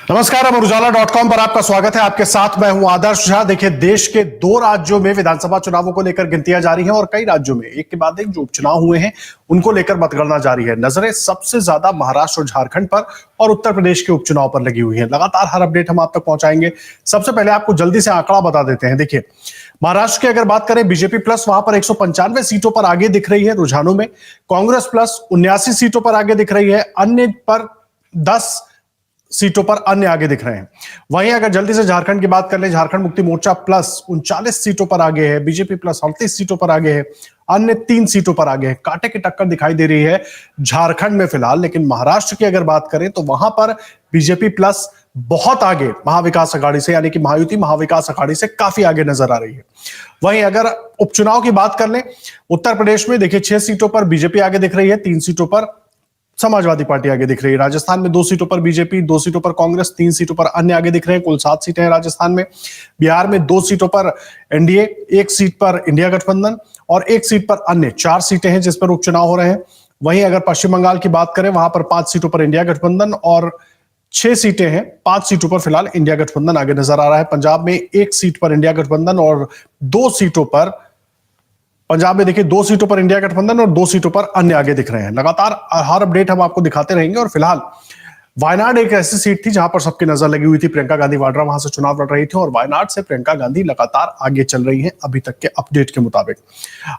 नमस्कार, अमर उजाला.com पर आपका स्वागत है। आपके साथ मैं हूं आदर्श झा। देखिए, देश के 2 राज्यों में विधानसभा चुनावों को लेकर गिनतियां जारी हैं और कई राज्यों में एक के बाद एक जो उपचुनाव हुए हैं उनको लेकर मतगणना जारी है। नजरें सबसे ज्यादा महाराष्ट्र और झारखंड पर और उत्तर प्रदेश के उपचुनाव पर लगी हुई है। लगातार हर अपडेट हम आप तक पहुंचाएंगे। सबसे पहले आपको जल्दी से आंकड़ा बता देते हैं। देखिए, महाराष्ट्र की अगर बात करें, बीजेपी प्लस वहां पर 195 सीटों पर आगे दिख रही है रुझानों में। कांग्रेस प्लस 79 सीटों पर आगे दिख रही है। अन्य पर 10 सीटों पर अन्य आगे दिख रहे हैं। वहीं अगर जल्दी से झारखंड की बात कर ले, झारखंड मुक्ति मोर्चा प्लस 39 सीटों पर आगे है। बीजेपी प्लस 38 सीटों पर आगे है। अन्य 3 सीटों पर आगे है। कांटे की टक्कर दिखाई दे रही है झारखंड में फिलहाल। लेकिन महाराष्ट्र की अगर बात करें तो वहां पर बीजेपी प्लस बहुत आगे महाविकास अघाड़ी से, यानी कि महायुति महाविकास अघाड़ी से काफी आगे नजर आ रही है। वहीं अगर उपचुनाव की बात कर ले, उत्तर प्रदेश में देखिए 6 सीटों पर बीजेपी आगे दिख रही है, 3 सीटों पर समाजवादी पार्टी आगे दिख रही है। राजस्थान में 2 सीटों पर बीजेपी, 2 सीटों पर कांग्रेस, 3 सीटों पर अन्य आगे दिख रहे हैं। कुल 7 सीटें हैं राजस्थान में। बिहार में 2 सीटों पर एनडीए, 1 सीट पर इंडिया गठबंधन और 1 सीट पर अन्य। 4 सीटें हैं जिस पर उपचुनाव हो रहे हैं। वहीं अगर पश्चिम बंगाल की बात करें, वहां पर 5 सीटों पर इंडिया गठबंधन और 6 सीटें हैं। 5 सीटों पर फिलहाल इंडिया गठबंधन आगे नजर आ रहा है। पंजाब में 1 सीट पर इंडिया गठबंधन और 2 सीटों पर, पंजाब में देखिए 2 सीटों पर इंडिया गठबंधन और 2 सीटों पर अन्य आगे दिख रहे हैं। लगातार हर अपडेट हम आपको दिखाते रहेंगे। और फिलहाल वायनाड एक ऐसी सीट थी जहां पर सबकी नजर लगी हुई थी। प्रियंका गांधी वाड्रा वहां से चुनाव लड़ रही थी और वायनाड से प्रियंका गांधी लगातार आगे चल रही हैं अभी तक के अपडेट के मुताबिक।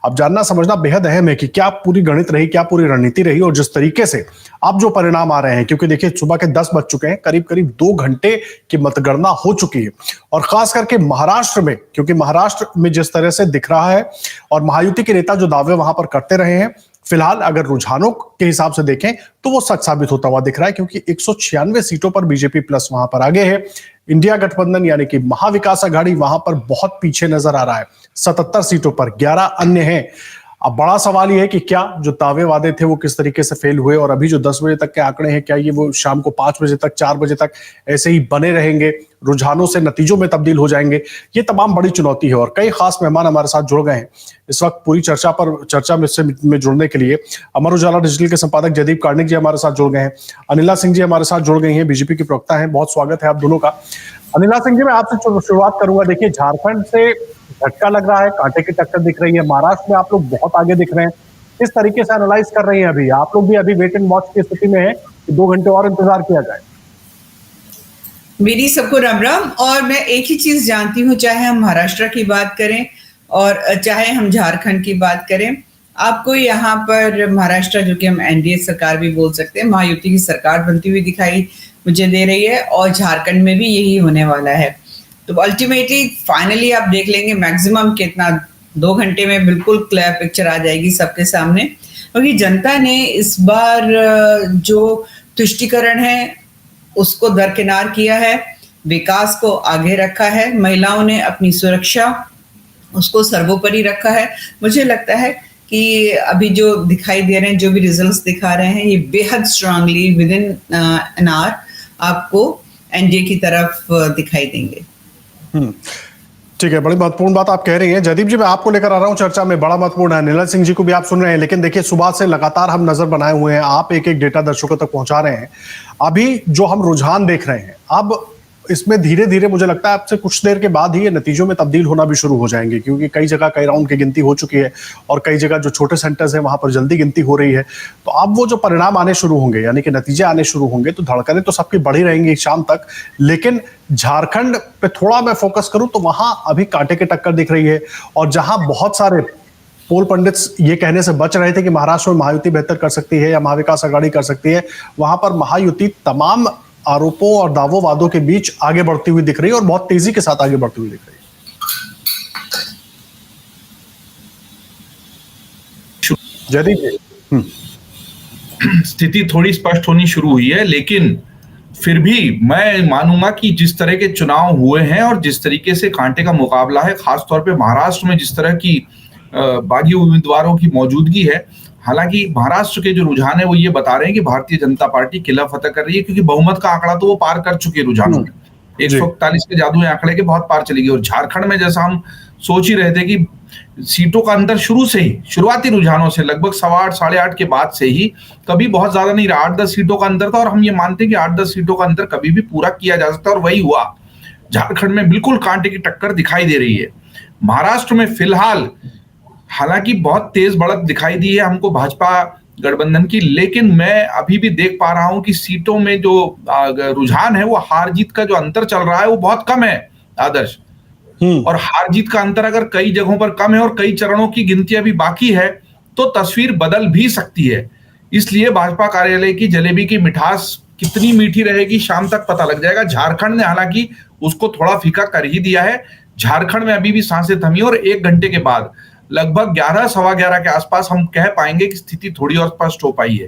अब जानना समझना बेहद अहम है कि क्या पूरी गणित रही, क्या पूरी रणनीति रही और जिस तरीके से अब जो परिणाम आ रहे हैं, क्योंकि देखिए सुबह के 10 बज चुके हैं, करीब करीब 2 घंटे की मतगणना हो चुकी है। और खास करके महाराष्ट्र में, क्योंकि महाराष्ट्र में जिस तरह से दिख रहा है और महायुति के नेता जो दावे वहां पर करते रहे हैं, फिलहाल अगर रुझानों के हिसाब से देखें तो वो सच साबित होता हुआ दिख रहा है। क्योंकि 196 सीटों पर बीजेपी प्लस वहां पर आगे है। इंडिया गठबंधन यानी कि महाविकास अघाड़ी वहां पर बहुत पीछे नजर आ रहा है। 77 सीटों पर 11 अन्य हैं। अब बड़ा सवाल यह है कि क्या जो दावे वादे थे वो किस तरीके से फेल हुए और अभी जो 10 बजे तक के आंकड़े हैं, क्या ये वो शाम को 5 बजे तक, 4 बजे तक ऐसे ही बने रहेंगे, रुझानों से नतीजों में तब्दील हो जाएंगे? ये तमाम बड़ी चुनौती है। और कई खास मेहमान हमारे साथ जुड़ गए हैं इस वक्त पूरी चर्चा में जुड़ने के लिए। अमर उजाला डिजिटल के संपादक जयदीप कार्णिक जी हमारे साथ जुड़ गए हैं। अनिला सिंह जी हमारे साथ जुड़ गई हैं, बीजेपी की प्रवक्ता हैं। बहुत स्वागत है आप दोनों का। अनिला सिंह जी, मैं आपसे शुरुआत करूंगा। देखिए, झारखंड से झटका लग रहा है, कांटे की टक्कर दिख रही है। महाराष्ट्र में आप लोग बहुत आगे दिख रहे हैं। किस तरीके से एनालाइज कर रही हैं अभी आप लोग? भी अभी वेट एंड वॉच की स्थिति में है कि 2 घंटे और इंतजार किया जाए? मेरी सबको राम राम। और मैं एक ही चीज जानती हूँ, चाहे हम महाराष्ट्र की बात करें और चाहे हम झारखंड की बात करें, आपको यहाँ पर महाराष्ट्र, जो कि हम एनडीए सरकार भी बोल सकते हैं, महायुति की सरकार बनती हुई दिखाई मुझे दे रही है। और झारखंड में भी यही होने वाला है। तो अल्टीमेटली फाइनली आप देख लेंगे मैक्सिमम कितना, 2 घंटे में बिल्कुल क्लियर पिक्चर आ जाएगी सबके सामने। क्योंकि जनता ने इस बार जो तुष्टीकरण है उसको दरकिनार किया है, विकास को आगे रखा है, महिलाओं ने अपनी सुरक्षा उसको सर्वोपरि रखा है। मुझे लगता है कि अभी जो दिखाई दे रहे हैं, जो भी रिजल्ट्स दिखा रहे हैं, ये बेहद strongly with in an hour आपको एनडीए की तरफ दिखाई देंगे। ठीक है, बड़ी महत्वपूर्ण बात आप कह रही हैं। जयदीप जी, मैं आपको लेकर आ रहा हूं चर्चा में, बड़ा महत्वपूर्ण है। नीलम सिंह जी को भी आप सुन रहे हैं, लेकिन देखिए सुबह से लगातार हम नजर बनाए हुए हैं, आप एक एक डेटा दर्शकों तक पहुंचा रहे हैं। अभी जो हम रुझान देख रहे हैं, अब इसमें धीरे धीरे मुझे लगता है आपसे कुछ देर के बाद ही ये नतीजों में तब्दील होना भी शुरू हो जाएंगे। क्योंकि कई जगह कई राउंड की गिनती हो चुकी है और कई जगह जो छोटे सेंटर्स हैं वहां पर जल्दी गिनती हो रही है। तो अब वो जो परिणाम आने शुरू होंगे, यानी कि नतीजे आने शुरू होंगे, तो धड़कनें तो सबकी बढ़ी रहेंगी शाम तक। लेकिन झारखंड पे थोड़ा मैं फोकस करूं तो वहां अभी कांटे की टक्कर दिख रही है। और जहां बहुत सारे पोल पंडित्स ये कहने से बच रहे थे कि महाराष्ट्र में महायुति बेहतर कर सकती है या महाविकास अघाड़ी कर सकती है, वहां पर महायुति तमाम आरोपों और दावों वादों के बीच आगे बढ़ती हुई दिख रही है और बहुत तेजी के साथ आगे बढ़ती हुई दिख रही है। जयदीप जी, स्थिति थोड़ी स्पष्ट होनी शुरू हुई है, लेकिन फिर भी मैं मानूंगा कि जिस तरह के चुनाव हुए हैं और जिस तरीके से कांटे का मुकाबला है, खासतौर पे महाराष्ट्र में जिस तरह की बागी उम्मीदवारों की मौजूदगी है, हालांकि महाराष्ट्र के जो रुझान है वो ये बता रहे हैं कि भारतीय जनता पार्टी किला फतह कर रही है, क्योंकि बहुमत का आंकड़ा तो वो पार कर चुके हैं रुझानों में। 141 के जादुई आंकड़े के बहुत पार चली गई। और झारखंड में जैसा हम सोच ही रहे थे कि सीटों का अंतर शुरू से ही, शुरुआती रुझानों से लगभग 8.25 8.5 के बाद से ही कभी बहुत ज्यादा नहीं रहा, 8-10 सीटों का अंतर था और हम ये मानते हैं कि 8-10 सीटों का अंतर कभी भी पूरा किया जा सकता है और वही हुआ। झारखंड में बिल्कुल कांटे की टक्कर दिखाई दे रही है। महाराष्ट्र में फिलहाल हालांकि बहुत तेज बढ़त दिखाई दी है हमको भाजपा गठबंधन की, लेकिन मैं अभी भी देख पा रहा हूं कि सीटों में जो रुझान है, वो हार जीत का जो अंतर चल रहा है वो बहुत कम है आदर्श। और हार जीत का अंतर अगर कई जगहों पर कम है और कई चरणों की गिनती अभी बाकी है तो तस्वीर बदल भी सकती है। इसलिए भाजपा कार्यालय की जलेबी की मिठास कितनी मीठी रहेगी शाम तक पता लग जाएगा। झारखंड ने हालांकि उसको थोड़ा फीका कर ही दिया है। झारखंड में अभी भी सांसें थमी और 1 घंटे के बाद लगभग 11 सवा 11 के आसपास हम कह पाएंगे कि स्थिति थोड़ी और स्पष्ट हो पाई है।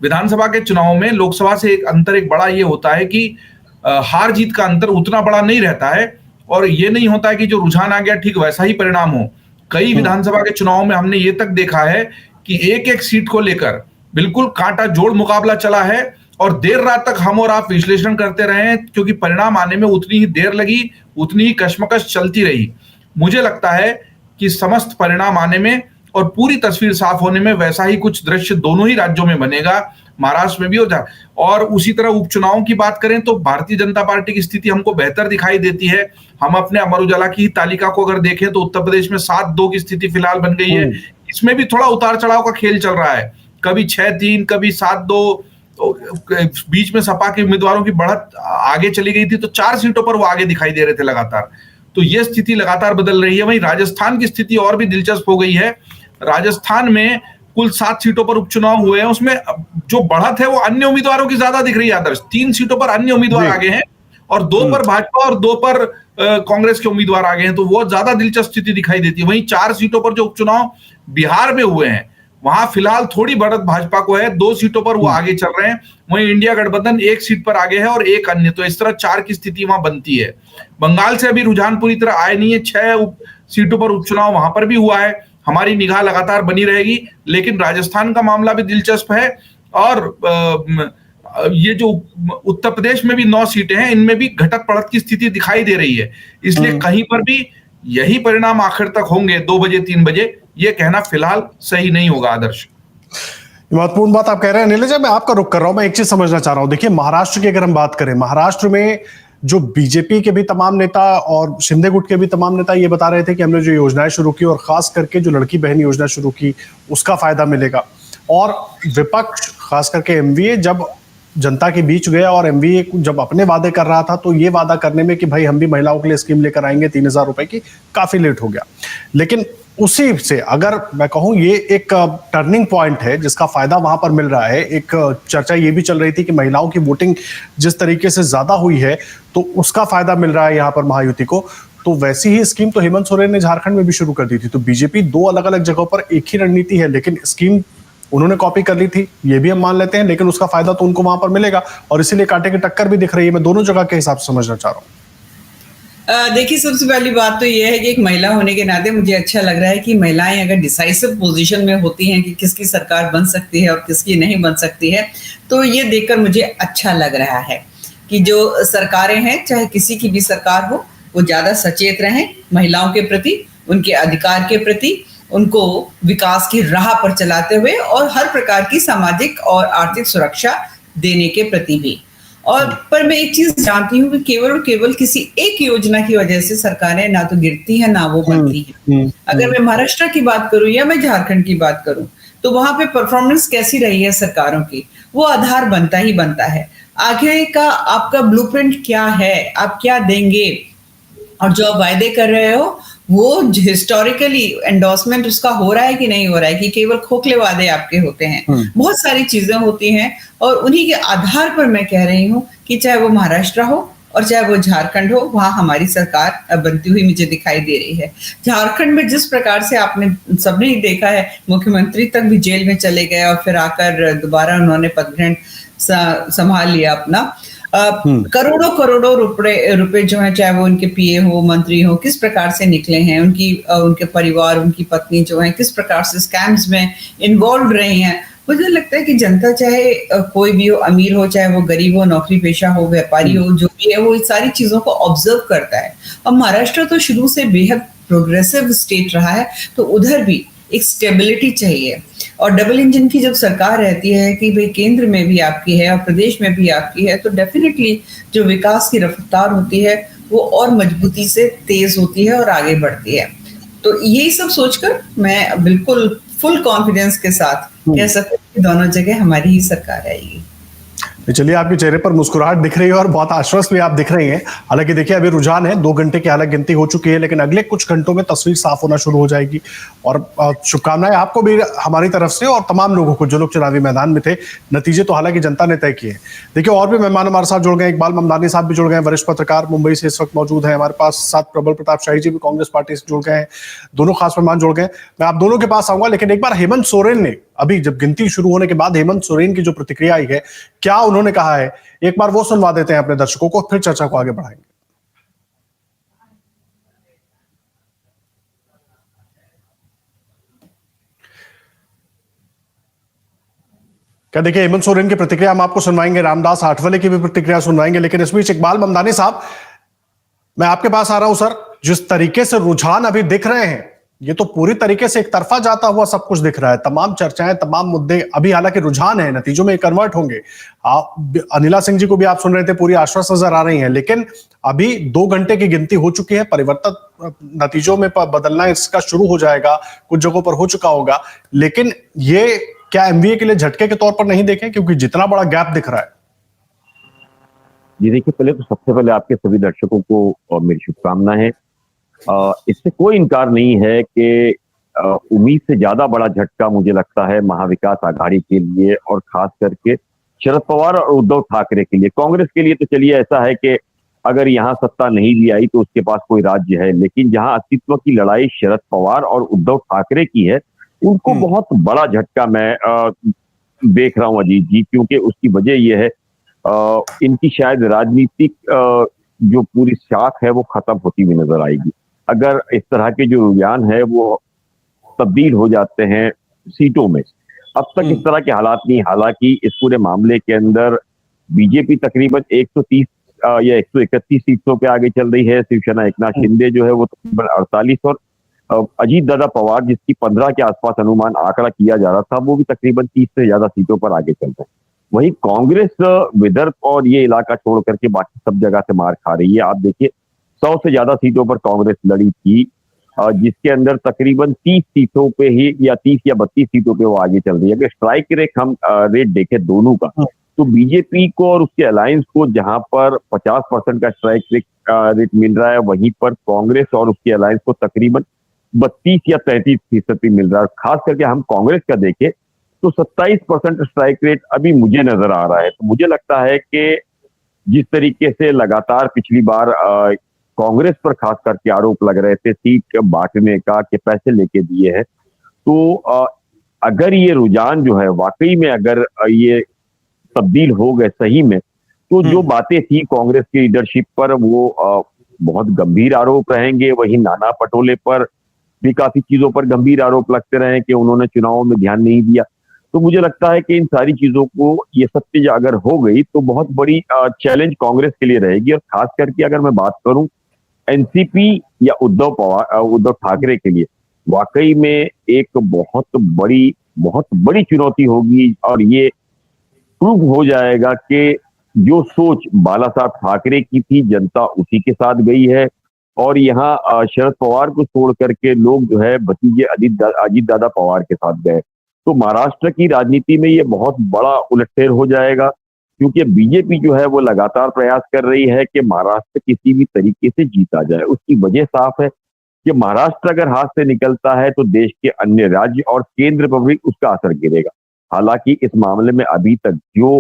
विधानसभा के चुनाव में लोकसभा से एक अंतर एक बड़ा ये होता है कि हार जीत का अंतर उतना बड़ा नहीं रहता है और ये नहीं होता है कि जो रुझान आ गया ठीक वैसा ही परिणाम हो। कई विधानसभा के चुनाव में हमने ये तक देखा है कि एक एक सीट को लेकर बिल्कुल कांटा जोड़ मुकाबला चला है और देर रात तक हम और आप विश्लेषण करते रहे हैं, क्योंकि परिणाम आने में उतनी ही देर लगी, उतनी ही कशमकश चलती रही। मुझे लगता है कि समस्त परिणाम आने में और पूरी तस्वीर साफ होने में वैसा ही कुछ दृश्य दोनों ही राज्यों में बनेगा, महाराष्ट्र में भी और उसी तरह उपचुनावों की बात करें तो भारतीय जनता पार्टी की स्थिति हमको बेहतर दिखाई देती है। हम अपने अमर उजाला की तालिका को अगर देखें तो उत्तर प्रदेश में 7-2 की स्थिति फिलहाल बन गई है। इसमें भी थोड़ा उतार चढ़ाव का खेल चल रहा है, कभी 6-3 कभी 7-2, बीच में सपा के उम्मीदवारों की बढ़त आगे चली गई थी तो 4 सीटों पर वो आगे दिखाई दे रहे थे लगातार। तो ये स्थिति लगातार बदल रही है। वहीं राजस्थान की स्थिति और भी दिलचस्प हो गई है। राजस्थान में कुल 7 सीटों पर उपचुनाव हुए हैं, उसमें जो बढ़त है वो अन्य उम्मीदवारों की ज्यादा दिख रही है आदर्श। 3 सीटों पर अन्य उम्मीदवार आगे हैं और 2 पर भाजपा और 2 पर कांग्रेस के उम्मीदवार आगे हैं, तो वो ज्यादा दिलचस्प स्थिति दिखाई देती है। वहीं 4 सीटों पर जो उपचुनाव बिहार में हुए हैं वहां फिलहाल थोड़ी बढ़त भाजपा को है, 2 सीटों पर वो आगे चल रहे हैं। वहीं इंडिया गठबंधन 1 सीट पर आगे है और 1 अन्य, तो इस तरह 4 की स्थिति वहां बनती है। बंगाल से अभी रुझान पूरी तरह आए नहीं है, 6 सीटों पर उपचुनाव वहां पर भी हुआ है। हमारी निगाह लगातार बनी रहेगी, लेकिन राजस्थान का मामला भी दिलचस्प है और ये जो उत्तर प्रदेश में भी 9 सीटें हैं, इनमें भी घटत बढ़त की स्थिति दिखाई दे रही है। इसलिए कहीं पर भी यही परिणाम आखिर तक होंगे 2 बजे 3 बजे, ये कहना फिलहाल सही नहीं होगा आदर्श। महत्वपूर्ण बात आप कह रहे हैं नीलेश, मैं आपका रुख कर रहा हूं। मैं एक चीज समझना चाह रहा हूं, देखिए महाराष्ट्र की अगर हम बात करें, महाराष्ट्र में जो बीजेपी के भी तमाम नेता और शिंदे गुट के भी तमाम नेता ये बता रहे थे कि हमने जो योजनाएं शुरू की और खास करके जो लड़की बहन योजना शुरू की उसका फायदा मिलेगा। और विपक्ष खास करके एमवीए जब जनता के बीच गया और एमवीए जब अपने वादे कर रहा था तो ये वादा करने में कि भाई हम भी महिलाओं के लिए स्कीम लेकर आएंगे 3000 रुपए की, काफी लेट हो गया। लेकिन उसी से अगर मैं कहूं ये एक टर्निंग पॉइंट है जिसका फायदा वहां पर मिल रहा है। एक चर्चा ये भी चल रही थी कि महिलाओं की वोटिंग जिस तरीके से ज्यादा हुई है तो उसका फायदा मिल रहा है यहाँ पर महायुति को। तो वैसी ही स्कीम तो हेमंत सोरेन ने झारखंड में भी शुरू कर दी थी। तो बीजेपी 2 अलग अलग जगहों पर एक ही रणनीति है, लेकिन स्कीम उन्होंने कॉपी कर ली थी, ये भी हम मान लेते हैं, लेकिन उसका फायदा तो उनको वहां पर मिलेगा और इसीलिए कांटे की टक्कर भी दिख रही है। मैं दोनों जगह के हिसाब से समझना चाह रहा हूँ। देखिए, सबसे पहली बात तो यह है कि एक महिला होने के नाते मुझे अच्छा लग रहा है कि महिलाएं अगर डिसाइसिव पोजीशन में होती हैं कि किसकी सरकार बन सकती है और किसकी नहीं बन सकती है, तो ये देखकर मुझे अच्छा लग रहा है कि जो सरकारें हैं, चाहे किसी की भी सरकार हो, वो ज्यादा सचेत रहें महिलाओं के प्रति, उनके अधिकार के प्रति, उनको विकास की राह पर चलाते हुए और हर प्रकार की सामाजिक और आर्थिक सुरक्षा देने के प्रति भी। और पर मैं एक चीज जानती हूँ कि केवल और केवल किसी एक योजना की वजह से सरकारें ना तो गिरती हैं ना वो बनती हैं। अगर मैं महाराष्ट्र की बात करूं या मैं झारखंड की बात करूं तो वहां पे परफॉर्मेंस कैसी रही है सरकारों की, वो आधार बनता ही बनता है। आगे का आपका ब्लूप्रिंट क्या है, आप क्या देंगे और जो आप वायदे कर रहे हो वो हिस्टोरिकली एंडोर्समेंट उसका हो रहा है कि नहीं हो रहा है, कि केवल खोखले वादे आपके होते हैं। बहुत सारी चीजें होती हैं और उन्हीं के आधार पर मैं कह रही हूँ कि चाहे वो महाराष्ट्र हो और चाहे वो झारखंड हो, वहां हमारी सरकार बनती हुई मुझे दिखाई दे रही है। झारखंड में जिस प्रकार से आपने सबने ही देखा है, मुख्यमंत्री तक भी जेल में चले गए और फिर आकर दोबारा उन्होंने पदग्रहण संभाल लिया अपना। करोड़ों करोड़ों रुपए जो है, चाहे वो उनके पीए हो, मंत्री हो, किस प्रकार से निकले हैं, उनके परिवार, उनकी पत्नी जो है किस प्रकार से स्कैम्स में इन्वॉल्व रही हैं। मुझे लगता है कि जनता चाहे कोई भी हो, अमीर हो चाहे वो गरीब हो, नौकरी पेशा हो, व्यापारी हो, जो भी है, वो इस सारी चीजों को ऑब्जर्व करता है। और महाराष्ट्र तो शुरू से बेहद प्रोग्रेसिव स्टेट रहा है, तो उधर भी एक स्टेबिलिटी चाहिए। और डबल इंजन की जब सरकार रहती है कि भाई केंद्र में भी आपकी है और प्रदेश में भी आपकी है, तो डेफिनेटली जो विकास की रफ्तार होती है वो और मजबूती से तेज होती है और आगे बढ़ती है। तो यही सब सोचकर मैं बिल्कुल फुल कॉन्फिडेंस के साथ कह सकती हूँ कि दोनों जगह हमारी ही सरकार आएगी। चलिए, आपके चेहरे पर मुस्कुराहट दिख रही है और बहुत आश्वस्त भी आप दिख रही हैं। हालांकि देखिए, अभी रुझान है, 2 घंटे की हालत गिनती हो चुकी है, लेकिन अगले कुछ घंटों में तस्वीर साफ होना शुरू हो जाएगी। और शुभकामनाएं आपको भी हमारी तरफ से और तमाम लोगों को जो लोग चुनावी मैदान में थे। नतीजे तो हालांकि जनता ने तय किए। देखिए, और भी मेहमान हमारे साथ जुड़ गए। इकबाल ममदानी साहब भी जुड़ गए, वरिष्ठ पत्रकार, मुंबई से इस वक्त मौजूद है हमारे पास। साथ प्रबल प्रताप शाही जी भी कांग्रेस पार्टी से जुड़ गए हैं। दोनों खास मेहमान जुड़ गए। मैं आप दोनों के पास आऊंगा, लेकिन एक बार हेमंत सोरेन ने, अभी जब गिनती शुरू होने के बाद हेमंत सोरेन की जो प्रतिक्रिया आई है, क्या उन्होंने कहा है, एक बार वो सुनवा देते हैं अपने दर्शकों को, फिर चर्चा को आगे बढ़ाएंगे। क्या देखिए, हेमंत सोरेन की प्रतिक्रिया हम आपको सुनवाएंगे, रामदास आठवले की भी प्रतिक्रिया सुनवाएंगे, लेकिन इस बीच इकबाल ममदानी साहब, मैं आपके पास आ रहा हूं सर। जिस तरीके से रुझान अभी दिख रहे हैं, ये तो पूरी तरीके से एक तरफा जाता हुआ सब कुछ दिख रहा है। तमाम चर्चाएं, तमाम मुद्दे अभी हालांकि रुझान है, नतीजों में कन्वर्ट होंगे। अनिला सिंह जी को भी आप सुन रहे थे, पूरी आश्वस्त नजर आ रही हैं, लेकिन अभी 2 घंटे की गिनती हो चुकी है। परिवर्तन नतीजों में बदलना इसका शुरू हो जाएगा, कुछ जगहों पर हो चुका होगा, लेकिन ये क्या एमवीए के लिए झटके के तौर पर नहीं देखें, क्योंकि जितना बड़ा गैप दिख रहा है। जी देखिए, पहले तो सबसे पहले आपके सभी दर्शकों को मेरी शुभकामनाएं हैं। इससे कोई इनकार नहीं है कि उम्मीद से ज्यादा बड़ा झटका मुझे लगता है महाविकास आघाड़ी के लिए, और खास करके शरद पवार और उद्धव ठाकरे के लिए। कांग्रेस के लिए तो चलिए ऐसा है कि अगर यहाँ सत्ता नहीं भी आई तो उसके पास कोई राज्य है, लेकिन जहां अस्तित्व की लड़ाई शरद पवार और उद्धव ठाकरे की है, उनको बहुत बड़ा झटका मैं देख रहा हूं अजीत जी। क्योंकि उसकी वजह यह है, इनकी शायद राजनीतिक जो पूरी शाख है वो खत्म होती हुई नजर आएगी अगर इस तरह के जो रुझान है वो तब्दील हो जाते हैं सीटों में। अब तक इस तरह के हालात नहीं। हालांकि इस पूरे मामले के अंदर बीजेपी तकरीबन 130 या 131 सीटों पे आगे चल रही है। शिवसेना एकनाथ शिंदे जो है वो तकरीबन 48, और अजीत दादा पवार जिसकी 15 के आसपास अनुमान आंकड़ा किया जा रहा था, वो भी तकरीबन 30 से ज्यादा सीटों पर आगे चल रहे हैं। वही कांग्रेस विदर्भ और ये इलाका छोड़ करके बाकी सब जगह से मार खा रही है। आप देखिए, 100 से ज्यादा सीटों पर कांग्रेस लड़ी थी, जिसके अंदर तकरीबन 30 सीटों पे ही, या 30 या 32 सीटों पे वो आगे चल रही है। अगर स्ट्राइक रेट हम रेट देखें दोनों का, तो बीजेपी को और उसके अलायंस को जहां पर 50% का स्ट्राइक रेट मिल रहा है, वहीं पर कांग्रेस और उसके अलायंस को तकरीबन 32 या 33% भी मिल रहा है। खास करके हम कांग्रेस का देखें तो 27% स्ट्राइक रेट अभी मुझे नजर आ रहा है। तो मुझे लगता है कि जिस तरीके से लगातार पिछली बार कांग्रेस पर खास करके आरोप लग रहे थे सीट बांटने का, कि पैसे लेके दिए हैं, तो अगर ये रुझान जो है वाकई में अगर ये तब्दील हो गए सही में, तो जो बातें थी कांग्रेस की लीडरशिप पर वो बहुत गंभीर आरोप रहेंगे। वहीं नाना पटोले पर भी काफी चीजों पर गंभीर आरोप लगते रहे कि उन्होंने चुनावों में ध्यान नहीं दिया। तो मुझे लगता है कि इन सारी चीजों को, ये सत्य अगर हो गई तो बहुत बड़ी चैलेंज कांग्रेस के लिए रहेगी। और खास करके अगर मैं बात करूं एनसीपी या उद्धव ठाकरे के लिए, वाकई में एक बहुत बड़ी चुनौती होगी। और ये प्रूव हो जाएगा कि जो सोच बाला साहब ठाकरे की थी, जनता उसी के साथ गई है। और यहाँ शरद पवार को छोड़ करके लोग जो है भतीजे अजीत दादा पवार के साथ गए। तो महाराष्ट्र की राजनीति में ये बहुत बड़ा उलटफेर हो जाएगा, क्योंकि बीजेपी जो है वो लगातार प्रयास कर रही है कि महाराष्ट्र किसी भी तरीके से जीता जाए। उसकी वजह साफ है कि महाराष्ट्र अगर हाथ से निकलता है तो देश के अन्य राज्य और केंद्र पर भी उसका असर गिरेगा। हालांकि इस मामले में अभी तक जो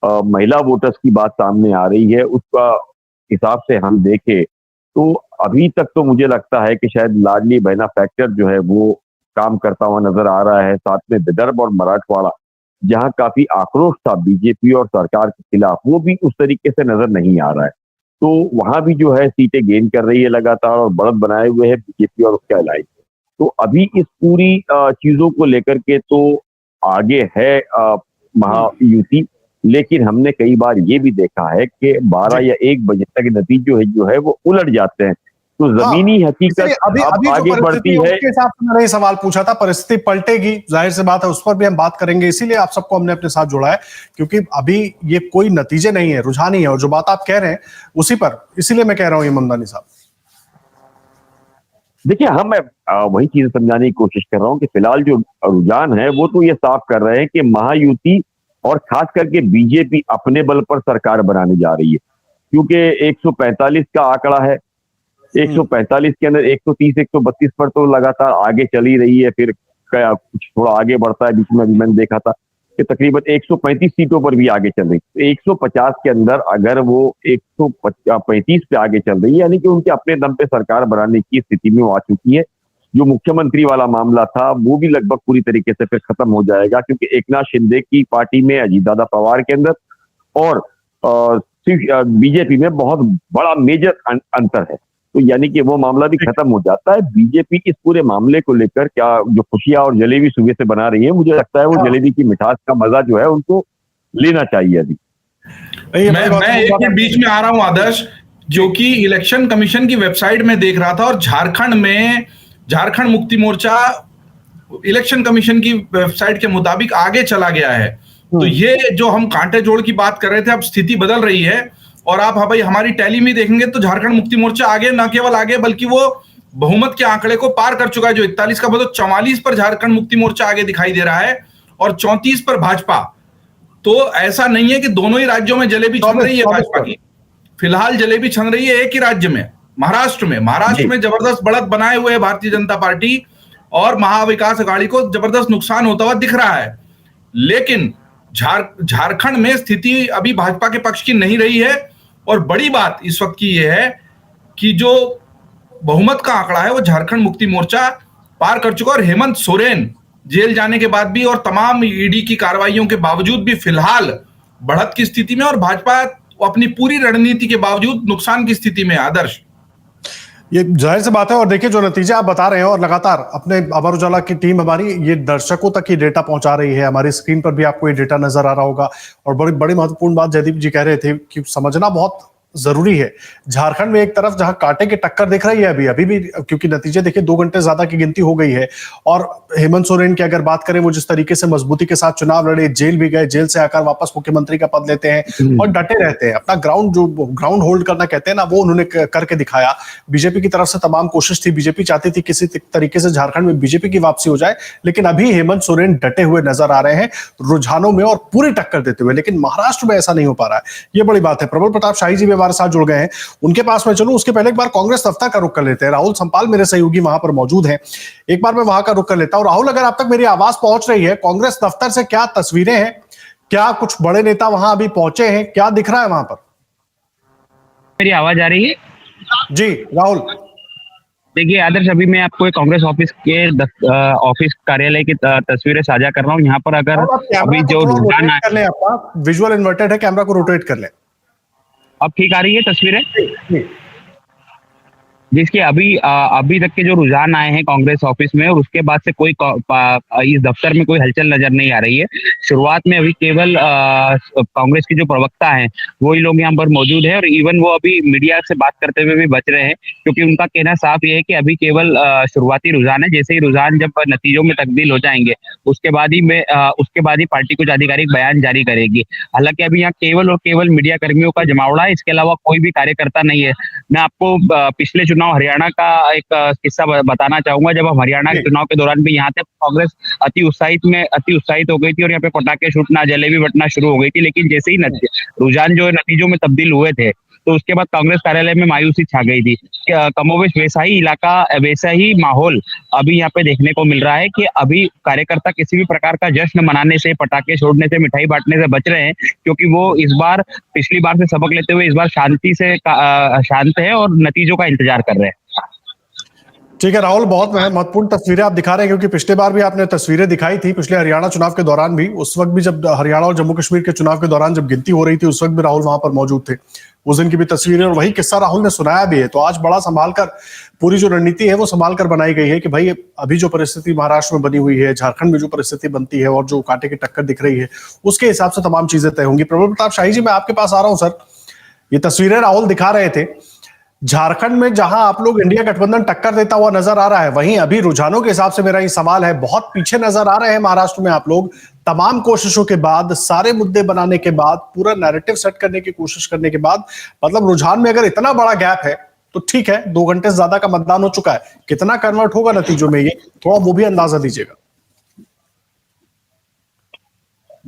महिला वोटर्स की बात सामने आ रही है, उसका हिसाब से हम देखें तो अभी तक तो मुझे लगता है कि शायद लाडली बहना फैक्टर जो है वो काम करता हुआ नजर आ रहा है। साथ में विदर्भ और मराठवाड़ा, जहां काफी आक्रोश था बीजेपी और सरकार के खिलाफ, वो भी उस तरीके से नजर नहीं आ रहा है। तो वहां भी जो है सीटें गेन कर रही है लगातार, और बढ़त बनाए हुए है बीजेपी और उसके अलायंस। तो अभी इस पूरी चीजों को लेकर के तो आगे है महायुति, लेकिन हमने कई बार ये भी देखा है कि 12 या 1 बजे तक नतीजे जो है वो उलट जाते हैं। तो जमीनी इसलिए हकीकत अभी अब अभी जो आगे बढ़ती परिस्थिति है है। उसके हिसाब से मैंने ये सवाल पूछा था। परिस्थिति पलटेगी, जाहिर सी बात है, उस पर भी हम बात करेंगे, इसीलिए आप सबको हमने अपने साथ जोड़ा है, क्योंकि अभी ये कोई नतीजे नहीं है, रुझान ही है, और जो बात आप कह रहे हैं उसी पर, इसीलिए मैं कह रहा हूं ये ममदानी साहब। देखिए, मैं वही चीज समझाने की कोशिश कर रहा हूं कि फिलहाल जो रुझान है वो तो ये साफ कर रहे हैं कि महायुति और खास करके बीजेपी अपने बल पर सरकार बनाने जा रही है, क्योंकि 145 का आंकड़ा है। 145 के अंदर 130 132 पर तो लगातार आगे चली रही है, फिर कुछ थोड़ा आगे बढ़ता है। बीच में अभी मैंने देखा था कि तकरीबन 135 सीटों पर भी आगे चल रही है। 150 के अंदर अगर वो 135 पे आगे चल रही है, यानी कि उनके अपने दम पे सरकार बनाने की स्थिति में वो आ चुकी है। जो मुख्यमंत्री वाला मामला था वो भी लगभग पूरी तरीके से फिर खत्म हो जाएगा, क्योंकि एकनाथ शिंदे की पार्टी में, अजीतदादा पवार के अंदर और बीजेपी में बहुत बड़ा मेजर अंतर है। तो यानी कि वो मामला भी खत्म हो जाता है। बीजेपी इस पूरे मामले को लेकर क्या जो खुशियां और जलेबी सुबह से बना रही है, मुझे लगता है वो जलेबी की मिठास का मजा जो है उनको लेना चाहिए अभी। मैं एक मिनट बीच में आ रहा हूं आदर्श, जो कि इलेक्शन कमीशन की वेबसाइट में देख रहा था, और झारखंड में झारखंड मुक्ति मोर्चा इलेक्शन कमीशन की वेबसाइट के मुताबिक आगे चला गया है। तो ये जो हम कांटे जोड़ की बात कर रहे थे, अब स्थिति बदल रही है, और आप भाई हमारी टैली में देखेंगे तो झारखंड मुक्ति मोर्चा आगे, न केवल आगे बल्कि वो बहुमत के आंकड़े को पार कर चुका है। जो 41 का बदल 44 पर झारखंड मुक्ति मोर्चा आगे दिखाई दे रहा है, और 34 पर भाजपा। तो ऐसा नहीं है कि दोनों ही राज्यों में जलेबी छन रही है भाजपा की। फिलहाल जलेबी छन रही है एक ही राज्य में, महाराष्ट्र में। महाराष्ट्र में जबरदस्त बढ़त बनाए हुए है भारतीय जनता पार्टी, और महाविकास अघाड़ी को जबरदस्त नुकसान होता हुआ दिख रहा है। लेकिन झारखंड में स्थिति अभी भाजपा के पक्ष की नहीं रही है। और बड़ी बात इस वक्त की यह है कि जो बहुमत का आंकड़ा है वो झारखंड मुक्ति मोर्चा पार कर चुका, और हेमंत सोरेन जेल जाने के बाद भी और तमाम ईडी की कार्रवाइयों के बावजूद भी फिलहाल बढ़त की स्थिति में, और भाजपा अपनी पूरी रणनीति के बावजूद नुकसान की स्थिति में। आदर्श, ये जाहिर सी बात है, और देखिए जो नतीजे आप बता रहे हैं, और लगातार अपने अमर उजाला की टीम हमारी ये दर्शकों तक ये डेटा पहुंचा रही है। हमारी स्क्रीन पर भी आपको ये डेटा नजर आ रहा होगा। और बड़ी बड़ी महत्वपूर्ण बात जयदीप जी कह रहे थे कि समझना बहुत जरूरी है, झारखंड में एक तरफ जहां कांटे की टक्कर दिख रही है अभी भी, क्योंकि नतीजे देखिए 2 घंटे ज्यादा की गिनती हो गई है, और हेमंत सोरेन की अगर बात करें, वो जिस तरीके से मजबूती के साथ चुनाव लड़े, जेल भी गए, जेल से आकर वापस मुख्यमंत्री का पद लेते हैं और डटे रहते हैं, अपना ग्राउंड होल्ड करना कहते हैं ना, वो उन्होंने करके दिखाया। बीजेपी की तरफ से तमाम कोशिश थी, बीजेपी चाहती थी किसी तरीके से झारखंड में बीजेपी की वापसी हो जाए, लेकिन अभी हेमंत सोरेन डटे हुए नजर आ रहे हैं रुझानों में और पूरी टक्कर देते हुए। लेकिन महाराष्ट्र में ऐसा नहीं हो पा रहा है, ये बड़ी बात है। प्रबल प्रताप शाही जी भी हमारे साथ जुड़ गए हैं, उनके पास मैं चलूं उसके पहले एक बार कांग्रेस दफ्तर का रुख कर लेते हैं। राहुल संपाल मेरे सहयोगी वहां पर मौजूद हैं, एक बार मैं वहां का रुख कर लेता हूं। राहुल, अगर आप तक मेरी आवाज पहुंच रही है, कांग्रेस दफ्तर से क्या तस्वीरें हैं, क्या कुछ बड़े नेता वहां अभी पहुंचे हैं, क्या दिख रहा है वहां पर? मेरी आवाज आ रही है? जी राहुल। देखिए आदर्श, अभी मैं आपको कांग्रेस ऑफिस के ऑफिस कार्यालय की तस्वीरें साझा कर रहा हूँ। यहाँ पर अगर अभी जो रुझान कर लें, आपका विजुअल इन्वर्टेड है, कैमरा को रोटेट कर लें। अब ठीक आ रही है तस्वीरें? जिसके अभी तक के जो रुझान आए हैं कांग्रेस ऑफिस में, और उसके बाद से कोई इस दफ्तर में कोई हलचल नजर नहीं आ रही है। शुरुआत में अभी केवल कांग्रेस के जो प्रवक्ता हैं वही लोग यहाँ पर मौजूद है, और इवन वो अभी मीडिया से बात करते हुए भी बच रहे हैं, क्योंकि उनका कहना साफ ये है कि अभी केवल शुरुआती रुझान है। जैसे ही रुझान जब नतीजों में तब्दील हो जाएंगे उसके बाद ही पार्टी कुछ आधिकारिक बयान जारी करेगी। हालांकि अभी यहाँ केवल और केवल मीडिया कर्मियों का जमावड़ा है, इसके अलावा कोई भी कार्यकर्ता नहीं है। मैं आपको पिछले चुनाव हरियाणा का एक किस्सा बताना चाहूंगा। जब हम हरियाणा के चुनाव के दौरान भी यहाँ थे, कांग्रेस अति उत्साहित हो गई थी, और यहाँ पे पटाखे छूटना, जलेबी बंटना शुरू हो गई थी। लेकिन जैसे ही रुझान जो नतीजों में तब्दील हुए थे, तो उसके बाद कांग्रेस कार्यालय में मायूसी छा गई थी। कमोबेश वैसा ही इलाका, वैसा ही माहौल अभी यहाँ पे देखने को मिल रहा है कि अभी कार्यकर्ता किसी भी प्रकार का जश्न मनाने से, पटाखे छोड़ने से, मिठाई बांटने से बच रहे हैं, क्योंकि वो इस बार पिछली बार से सबक लेते हुए इस बार शांत है और नतीजों का इंतजार कर रहे हैं। ठीक है राहुल, बहुत महत्वपूर्ण तस्वीरें आप दिखा रहे हैं, क्योंकि पिछले बार भी आपने तस्वीरें दिखाई थी, पिछले हरियाणा चुनाव के दौरान भी। उस वक्त भी जब हरियाणा और जम्मू कश्मीर के चुनाव के दौरान जब गिनती हो रही थी, उस वक्त भी राहुल वहां पर मौजूद थे। उस दिन की भी तस्वीरें, और वही किस्सा राहुल ने सुनाया भी है। तो आज बड़ा संभाल कर, पूरी जो रणनीति है वो संभाल कर बनाई गई है कि भाई अभी जो परिस्थिति महाराष्ट्र में बनी हुई है, झारखंड में जो परिस्थिति बनती है, और जो कांटे की टक्कर दिख रही है, उसके हिसाब से तमाम चीजें तय होंगी। प्रबल प्रताप शाही जी, मैं आपके पास आ रहा हूं सर। ये तस्वीरें राहुल दिखा रहे थे, झारखंड में जहां आप लोग इंडिया गठबंधन टक्कर देता हुआ नजर आ रहा है, वहीं अभी रुझानों के हिसाब से मेरा ये सवाल है, बहुत पीछे नजर आ रहे हैं महाराष्ट्र में आप लोग। तमाम कोशिशों के बाद, सारे मुद्दे बनाने के बाद, पूरा नैरेटिव सेट करने की कोशिश करने के बाद, मतलब रुझान में अगर इतना बड़ा गैप है तो ठीक है, 2 घंटे से ज्यादा का मतदान हो चुका है, कितना कन्वर्ट होगा नतीजों में, ये थोड़ा वो भी अंदाजा दीजिएगा।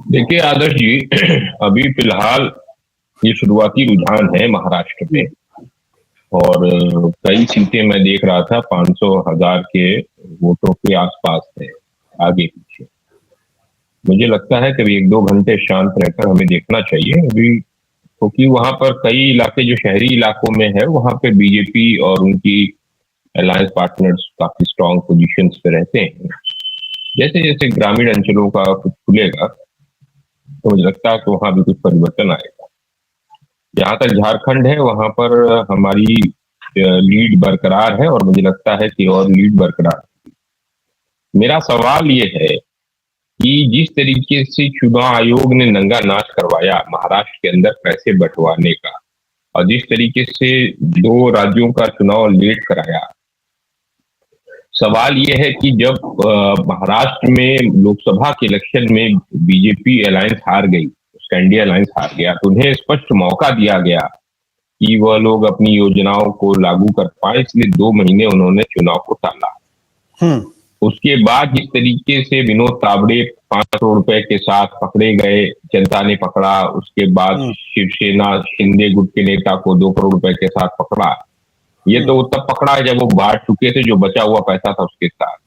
देखिए आदर्श जी, अभी फिलहाल ये शुरुआती रुझान है महाराष्ट्र में, और कई सीटें मैं देख रहा था 500,000 के वोटों के आसपास है, आगे पीछे। मुझे लगता है कि 1-2 घंटे शांत रहकर हमें देखना चाहिए अभी, क्योंकि वहां पर कई इलाके जो शहरी इलाकों में है, वहां पे बीजेपी और उनकी अलायंस पार्टनर्स काफी स्ट्रांग पोजीशंस पे रहते हैं। जैसे जैसे ग्रामीण अंचलों का कुछ खुलेगा तो मुझे लगता है कि वहां भी कुछ परिवर्तन आएगा। जहां तक झारखंड है, वहां पर हमारी लीड बरकरार है, और मुझे लगता है कि और लीड बरकरार। मेरा सवाल ये है कि जिस तरीके से चुनाव आयोग ने नंगा नाच करवाया महाराष्ट्र के अंदर पैसे बंटवाने का, और जिस तरीके से 2 राज्यों का चुनाव लेट कराया, सवाल यह है कि जब महाराष्ट्र में लोकसभा के इलेक्शन में बीजेपी अलायंस हार गई, एनडीए अलायंस हार गया, तो उन्हें स्पष्ट मौका दिया गया कि वह लोग अपनी योजनाओं को लागू कर पाए, इसलिए 2 महीने उन्होंने चुनाव को टाला। उसके बाद जिस तरीके से विनोद तावड़े 5 करोड़ रुपए के साथ पकड़े गए, जनता ने पकड़ा, उसके बाद शिवसेना शिंदे गुट के नेता को 2 करोड़ रुपए के साथ पकड़ा। ये तो वो तब पकड़ा जब वो बांट चुके थे, जो बचा हुआ पैसा था उसके साथ।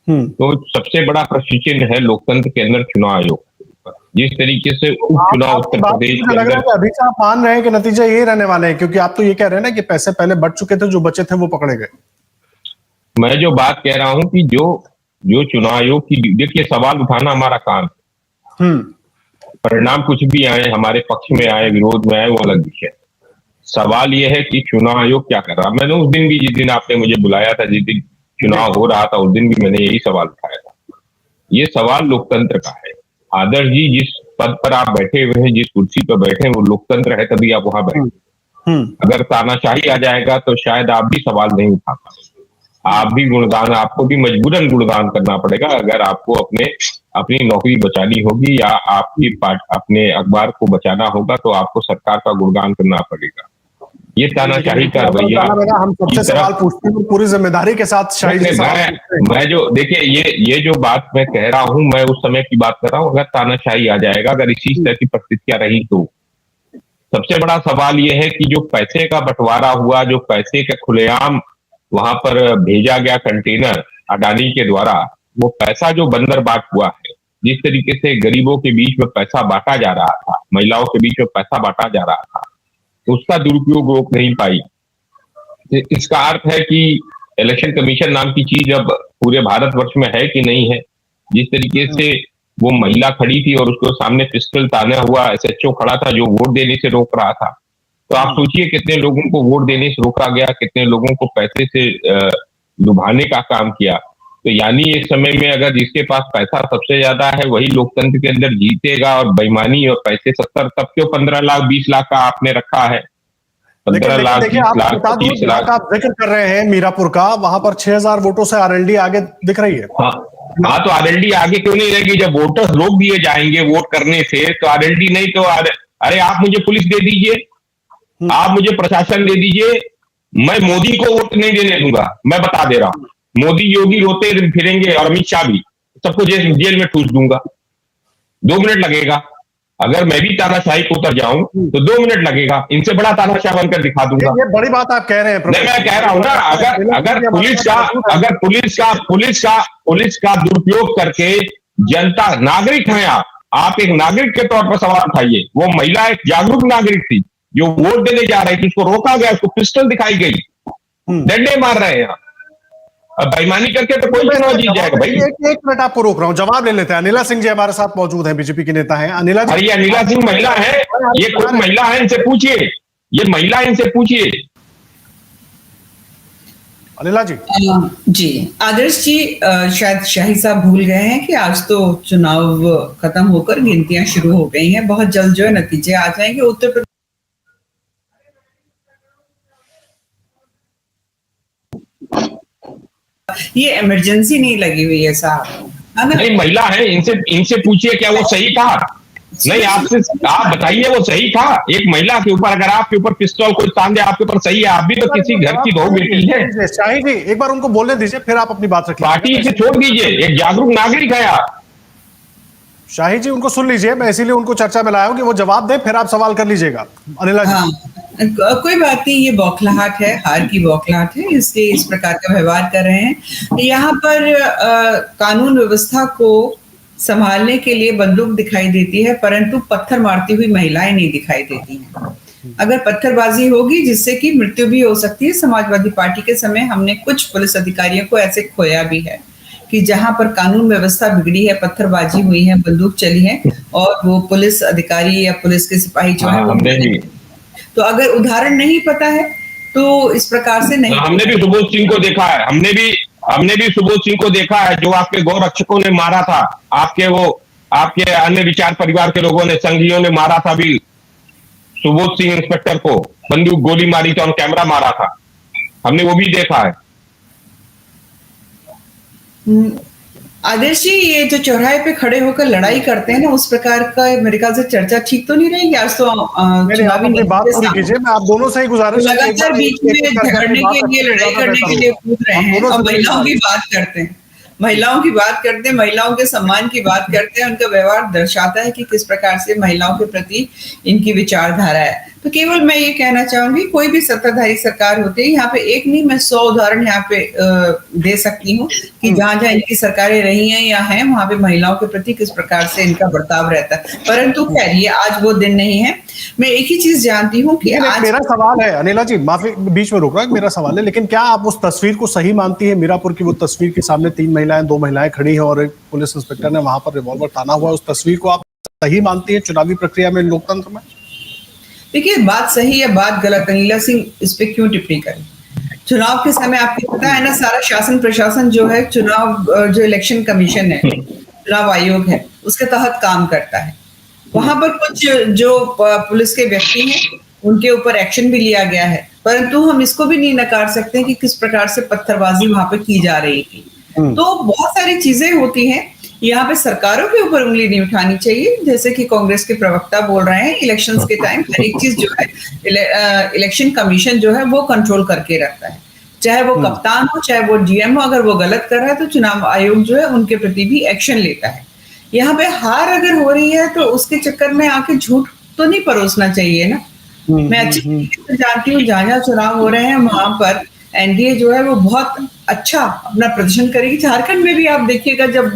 तो सबसे बड़ा प्रश्न चिन्ह है लोकतंत्र के अंदर चुनाव आयोग। जिस तरीके से उपचुनाव उत्तर प्रदेश के अंदर, अभी से आप मान रहे हैं कि नतीजा ये रहने वाले हैं, क्योंकि आप तो ये कह रहे हैं ना कि पैसे पहले बढ़ चुके थे, जो बचे थे वो पकड़े गए। मैं जो बात कह रहा हूं कि जो चुनाव आयोग की, देखिए सवाल उठाना हमारा काम है, परिणाम कुछ भी आए, हमारे पक्ष में आए, विरोध में आए, वो अलग विषय है। सवाल यह है कि चुनाव आयोग क्या कर रहा। मैंने उस दिन भी, जिस दिन आपने मुझे बुलाया था, जिस दिन चुनाव हो रहा था, उस दिन भी मैंने यही सवाल उठाया था। ये सवाल लोकतंत्र का है। आदर्श जी, जिस पद पर आप बैठे हुए हैं, जिस कुर्सी पर बैठे हैं, वो लोकतंत्र है, तभी आप वहां बैठे। अगर तानाशाही आ जाएगा तो शायद आप भी सवाल नहीं उठा पाएंगे, आप भी गुणगान, आपको भी मजबूरन गुणगान करना पड़ेगा। अगर आपको अपनी नौकरी बचानी होगी या अपने अखबार को बचाना होगा, तो आपको सरकार का गुणगान करना पड़ेगा। ये तानाशाही का रवैया, हम सबसे सवाल पूछते हैं पूरी जिम्मेदारी के साथ। मैं जो, देखिए ये जो बात मैं कह रहा हूं, मैं उस समय की बात कर रहा हूं। अगर तानाशाही आ जाएगा, अगर इसी तरह की परिस्थितियां रही, तो सबसे बड़ा सवाल यह है कि जो पैसे का बंटवारा हुआ, जो पैसे के खुलेआम वहां पर भेजा गया कंटेनर अडानी के द्वारा, वो पैसा जो बंदरबाट हुआ है, जिस तरीके से गरीबों के बीच में पैसा बांटा जा रहा था, महिलाओं के बीच में पैसा बांटा जा रहा था, उसका दुरुपयोग रोक नहीं पाई। इसका अर्थ है कि इलेक्शन कमीशन नाम की चीज अब पूरे भारतवर्ष में है कि नहीं है। जिस तरीके से वो महिला खड़ी थी और उसको सामने पिस्टल ताना हुआ एसएचओ खड़ा था, जो वोट देने से रोक रहा था, तो आप सोचिए कितने लोगों को वोट देने से रोका गया, कितने लोगों को पैसे से लुभाने का काम किया। तो यानी इस समय में अगर जिसके पास पैसा सबसे ज्यादा है, वही लोकतंत्र के अंदर जीतेगा, और बेईमानी और पैसे 70, तब क्यों 15 लाख 20 लाख का आपने रखा है, 15 लाख 20 लाख 25 लाख। आप जिक्र कर रहे हैं मीरापुर का, वहां पर 6000 वोटों से आरएलडी आगे दिख रही है। हाँ, तो आरएलडी आगे क्यों नहीं रहेगी? जब वोटर्स रोक दिए जाएंगे वोट करने से, तो आरएलडी नहीं तो अरे आप मुझे पुलिस दे दीजिए, आप मुझे प्रशासन दे दीजिए, मैं मोदी को वोट नहीं देने दूंगा। मैं बता दे रहा हूं, मोदी योगी रोते फिरेंगे और अमित शाह भी, सबको जेल में ठूस दूंगा। 2 मिनट लगेगा। अगर मैं भी तानाशाही को उतर जाऊं तो 2 मिनट लगेगा, इनसे बड़ा तानाशाह बनकर दिखा दूंगा। ये बड़ी बात आप कह रहे हैं। नहीं, मैं कह रहा हूं ना, अगर पुलिस का दुरुपयोग करके जनता, नागरिक हैं आप एक नागरिक के तौर पर सवाल उठाइए। वो महिला एक जागरूक नागरिक थी जो वोट देने जा रही थी, उसको रोका गया, उसको पिस्टल दिखाई गई, डंडे मार रहे हैं। अब बेईमानी करके तो कोई चुनाव जीत जाएगा भाई। एक मिनट आपको रोक रहा हूं, जवाब ले लेते हैं। अनिला सिंह जी हमारे साथ मौजूद हैं, बीजेपी के नेता हैं। अनिला जी, अनिला सिंह महिला है, ये खुद महिला है, इनसे पूछिए, ये महिला, इनसे पूछिए। अनिला जी। जी आदर्श जी, शायद शाही साहब भूल गए हैं कि आज तो चुनाव खत्म होकर गिनतियां शुरू हो गई हैं। बहुत जल्द जो है नतीजे आ जाएंगे। उत्तर प्रदेश ये इमरजेंसी नहीं लगी हुई है साहब, है ना? नहीं, महिला है, इनसे पूछिए क्या वो सही था? नहीं, आपसे आप बताइए वो सही था? एक महिला के ऊपर अगर आपके ऊपर पिस्तौल कोई तान दे आपके ऊपर, सही है? आप भी तो किसी घर की बहू बेटी है। शाही जी एक बार उनको बोलने दीजिए, फिर आप अपनी बात रखिए। पार्टी से छोड़ दीजिए, एक जागरूक नागरिक है आप। शाही जी उनको सुन लीजिए, मैं इसीलिए उनको चर्चा में लाया हूं कि वो जवाब दें, फिर आप सवाल कर लीजिएगा। अनिला जी। हाँ, कोई बात नहीं, ये बौखलाहट है, हार की बौखलाहट है, इसलिए इस प्रकार का व्यवहार कर रहे हैं। यहाँ पर कानून व्यवस्था को संभालने के लिए बंदूक दिखाई देती है, परंतु पत्थर मारती हुई महिलाएं नहीं दिखाई देती हैं। अगर पत्थरबाजी होगी जिससे कि मृत्यु भी हो सकती है, समाजवादी पार्टी के समय हमने कुछ पुलिस अधिकारियों को ऐसे खोया भी है कि जहां पर कानून व्यवस्था बिगड़ी है, पत्थरबाजी हुई है, बंदूक चली है और वो पुलिस अधिकारी या पुलिस के सिपाही जो है हमने भी, तो अगर उदाहरण नहीं पता है तो इस प्रकार से नहीं। हमने भी सुबोध सिंह को देखा है, हमने भी सुबोध सिंह को देखा है जो आपके गौ रक्षकों ने मारा था, आपके अन्य विचार परिवार के लोगों ने, संघियों ने मारा था भी सुबोध सिंह इंस्पेक्टर को, बंदूक गोली मारी थी, ऑन कैमरा मारा था, हमने वो भी देखा है। आदर्श जी, ये जो चौराहे पे खड़े होकर लड़ाई करते हैं ना, उस प्रकार का मेरे ख्याल से चर्चा ठीक तो नहीं रहेगी। आज तो अपनी बात पूरी कीजिए, मैं आप दोनों से ही गुजारिश है, लगातार बीच में झगड़ने के लिए, लड़ाई करने के लिए कूद रहे हैं और महिलाओं की बात करते हैं, महिलाओं के सम्मान की बात करते हैं। उनका व्यवहार दर्शाता है कि किस प्रकार से महिलाओं के प्रति इनकी विचारधारा है। तो केवल मैं ये कहना चाहूंगी, कोई भी सत्ताधारी सरकार होती है, यहाँ पे एक नहीं मैं 100 उदाहरण यहाँ पे दे सकती हूँ कि जहां जहां इनकी सरकारें रही हैं या हैं, वहां पे महिलाओं के प्रति किस प्रकार से इनका बर्ताव रहता है। परंतु खैर ये आज वो दिन नहीं है। मैं एक ही चीज जानती हूँ कि आज मेरा सवाल है, अनिला जी माफी बीच में रोक रहा हूं, मेरा सवाल है, लेकिन क्या आप उस तस्वीर को सही मानती है? मीरापुर की वो तस्वीर के सामने 2 महिलाएं खड़ी हैं और एक पुलिस इंस्पेक्टर ने वहां पर रिवॉल्वर ताना हुआ, उस तस्वीर को आप सही मानती है चुनावी प्रक्रिया में, लोकतंत्र में? देखिए, बात सही है, बात गलत, अनिला सिंह इस पे क्यों टिप्पणी करें? चुनाव के समय आपको पता है ना, सारा शासन प्रशासन जो है, चुनाव जो इलेक्शन कमीशन है, चुनाव आयोग है, उसके तहत काम करता है। वहां पर कुछ जो पुलिस के व्यक्ति हैं उनके ऊपर एक्शन भी लिया गया है, परंतु हम इसको भी नहीं नकार सकते कि किस प्रकार से पत्थरबाजी वहां पे की जा रही थी। तो बहुत सारी चीजें होती हैं, यहाँ पे सरकारों के ऊपर उंगली नहीं उठानी चाहिए। जैसे कि कांग्रेस के प्रवक्ता बोल रहे हैं, इलेक्शंस के टाइम हर एक चीज जो है इलेक्शन कमीशन जो है वो कंट्रोल करके रखता है, चाहे वो कप्तान हो चाहे वो जीएम हो। अगर वो गलत कर रहा है तो चुनाव आयोग जो है उनके प्रति भी एक्शन लेता है। यहाँ पे हार अगर हो रही है तो उसके चक्कर में आके झूठ तो नहीं परोसना चाहिए ना। मैं अच्छी तरीके से जानती हूँ, जहाँ जहाँ चुनाव हो रहे हैं वहां पर एनडीए जो है वो बहुत अच्छा अपना प्रदर्शन करेगी। झारखंड में भी आप देखिएगा, जब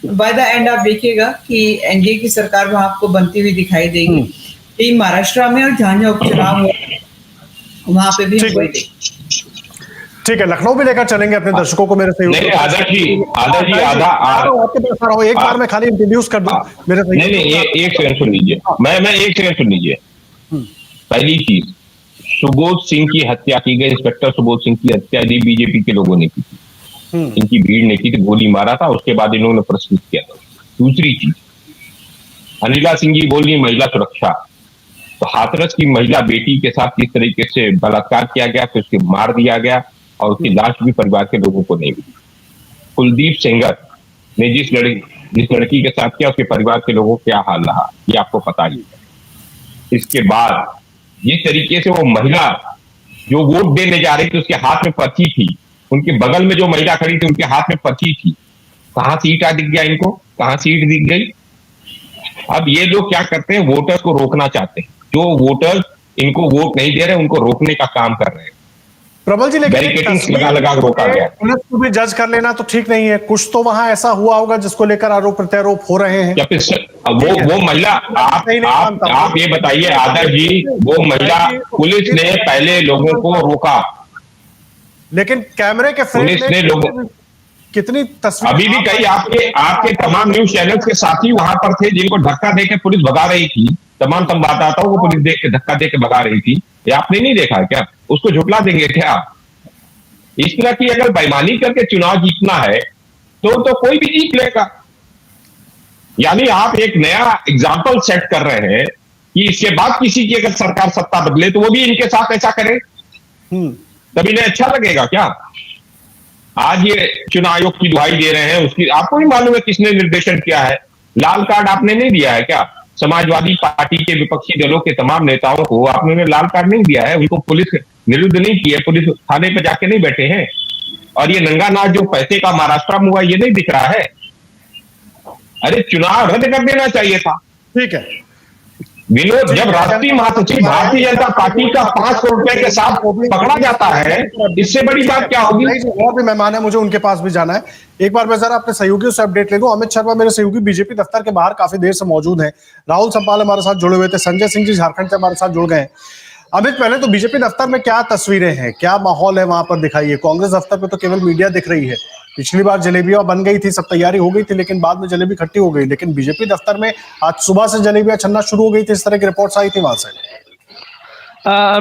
बाय द एंड आप देखिएगा कि एनडीए की सरकार वहां आपको बनती हुई दिखाई देगी। महाराष्ट्र में और जहाँ जहाँ उपचुनाव हो वहां पे भी ठीक है, लखनऊ भी लेकर चलेंगे अपने दर्शकों को। मेरे नहीं, आदर्श जी आपके पास आ रहा हूं, एक बार मैं खाली इंट्रोड्यूस कर दूं मेरे से। नहीं, एक सेकंड सुन लीजिए, मैं एक सेकंड सुन लीजिए। पहली चीज, सुबोध सिंह की हत्या की गई, इंस्पेक्टर सुबोध सिंह की हत्या भी बीजेपी के लोगों ने की थी, इनकी भीड़ ने की थी, गोली मारा था, उसके बाद इन्होंने प्रस्तुत किया था। दूसरी चीज, अनिला सिंह जी बोल रही महिला सुरक्षा, तो हाथरस की महिला बेटी के साथ किस तरीके से बलात्कार किया गया, फिर उसके मार दिया गया और उसकी लाश भी परिवार के लोगों को नहीं मिली। कुलदीप सेंगर ने जिस लड़की के साथ किया, उसके परिवार के लोगों को क्या हाल रहा, ये आपको पता ही है। इसके बाद जिस तरीके से वो महिला जो वोट देने जा रही थी, उसके हाथ में पर्ची थी, उनके बगल में जो महिला खड़ी थी उनके हाथ में पर्ची थी, कहां सीट दिख गया इनको, कहां सीट दिख गई। अब ये लोग क्या करते हैं, वोटर्स को रोकना चाहते हैं, जो वोटर्स इनको वोट नहीं दे रहे उनको रोकने का काम कर रहे हैं। प्रबल जी, लेकिन लगा रोका गया। पुलिस को भी जज कर लेना तो ठीक नहीं है, कुछ तो वहां ऐसा हुआ होगा जिसको लेकर आरोप प्रत्यारोप हो रहे हैं। वो महिला, आप ये बताइए आदर्श जी, वो महिला, पुलिस ने पहले लोगों को रोका, लेकिन कैमरे के पुलिस ने लोगों कितनी तस्वीर, अभी भी कई आपके तमाम न्यूज चैनल्स के साथी वहां पर थे जिनको धक्का देके पुलिस भगा रही थी, तमाम संवाददाताओं को पुलिस देख के धक्का देके भगा रही थी। ये आपने नहीं देखा क्या? उसको झुटला देंगे क्या? इस तरह की अगर बेईमानी करके चुनाव जीतना है तो कोई भी जीत लेगा। यानी आप एक नया एग्जाम्पल सेट कर रहे हैं कि इसके बाद किसी की अगर सरकार सत्ता बदले तो वो भी इनके साथ ऐसा करे, तब इन्हें अच्छा लगेगा क्या? आज ये चुनाव आयोग की दुहाई दे रहे हैं, उसकी आपको नहीं मालूम है किसने निर्देशन किया है? लाल कार्ड आपने नहीं दिया है क्या? समाजवादी पार्टी के विपक्षी दलों के तमाम नेताओं को आपने लाल कार्ड नहीं दिया है? उनको पुलिस निरुद्ध नहीं की है? पुलिस थाने पे जाके नहीं बैठे हैं? और ये नंगा नाच जो पैसे का महाराष्ट्र में हुआ, ये नहीं दिख रहा है? अरे चुनाव रद्द कर देना चाहिए था। ठीक है विनोद, जब राष्ट्रीय महासचिव भारतीय जनता पार्टी का 5 करोड़ रुपए के साथ पकड़ा जाता है, इससे बड़ी बात क्या होगी? नहीं, जो और भी मेहमान है मुझे उनके पास भी जाना है। एक बार मैं जरा अपने सहयोगियों से अपडेट ले लूं। अमित शर्मा मेरे सहयोगी बीजेपी दफ्तर के बाहर काफी देर से मौजूद हैं। राहुल संपाल हमारे साथ जुड़े हुए थे, संजय सिंह जी झारखंड से हमारे साथ जुड़ गए हैं। अमित, पहले तो बीजेपी दफ्तर में क्या तस्वीरें हैं, क्या माहौल है वहां पर दिखाइए। कांग्रेस दफ्तर पे तो केवल मीडिया दिख रही है। पिछली बार जलेबियां बन गई थी, सब तैयारी हो गई थी, लेकिन बाद में जलेबी खट्टी हो गई। लेकिन बीजेपी दफ्तर में आज सुबह से जलेबियां छनना शुरू हो गई थी, इस तरह की रिपोर्ट्स आई थी वहां से।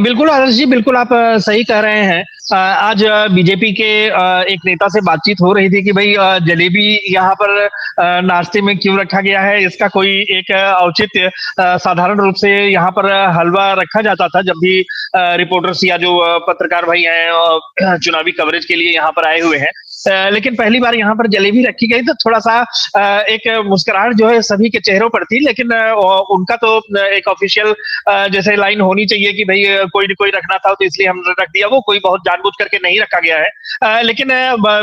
बिल्कुल आदर्श जी, बिल्कुल आप सही कह रहे हैं। आज बीजेपी के एक नेता से बातचीत हो रही थी कि भाई जलेबी यहाँ पर नाश्ते में क्यों रखा गया है, इसका कोई एक औचित्य साधारण रूप से यहाँ पर हलवा रखा जाता था जब भी रिपोर्टर्स या जो पत्रकार भाई हैं चुनावी कवरेज के लिए यहाँ पर आए हुए हैं। लेकिन पहली बार यहाँ पर जलेबी रखी गई तो थोड़ा सा एक मुस्कुराहट जो है सभी के चेहरों पर थी। लेकिन उनका तो एक ऑफिशियल जैसे लाइन होनी चाहिए कि भाई कोई न कोई रखना था तो इसलिए हमने रख दिया, वो कोई बहुत जानबूझ करके नहीं रखा गया है। लेकिन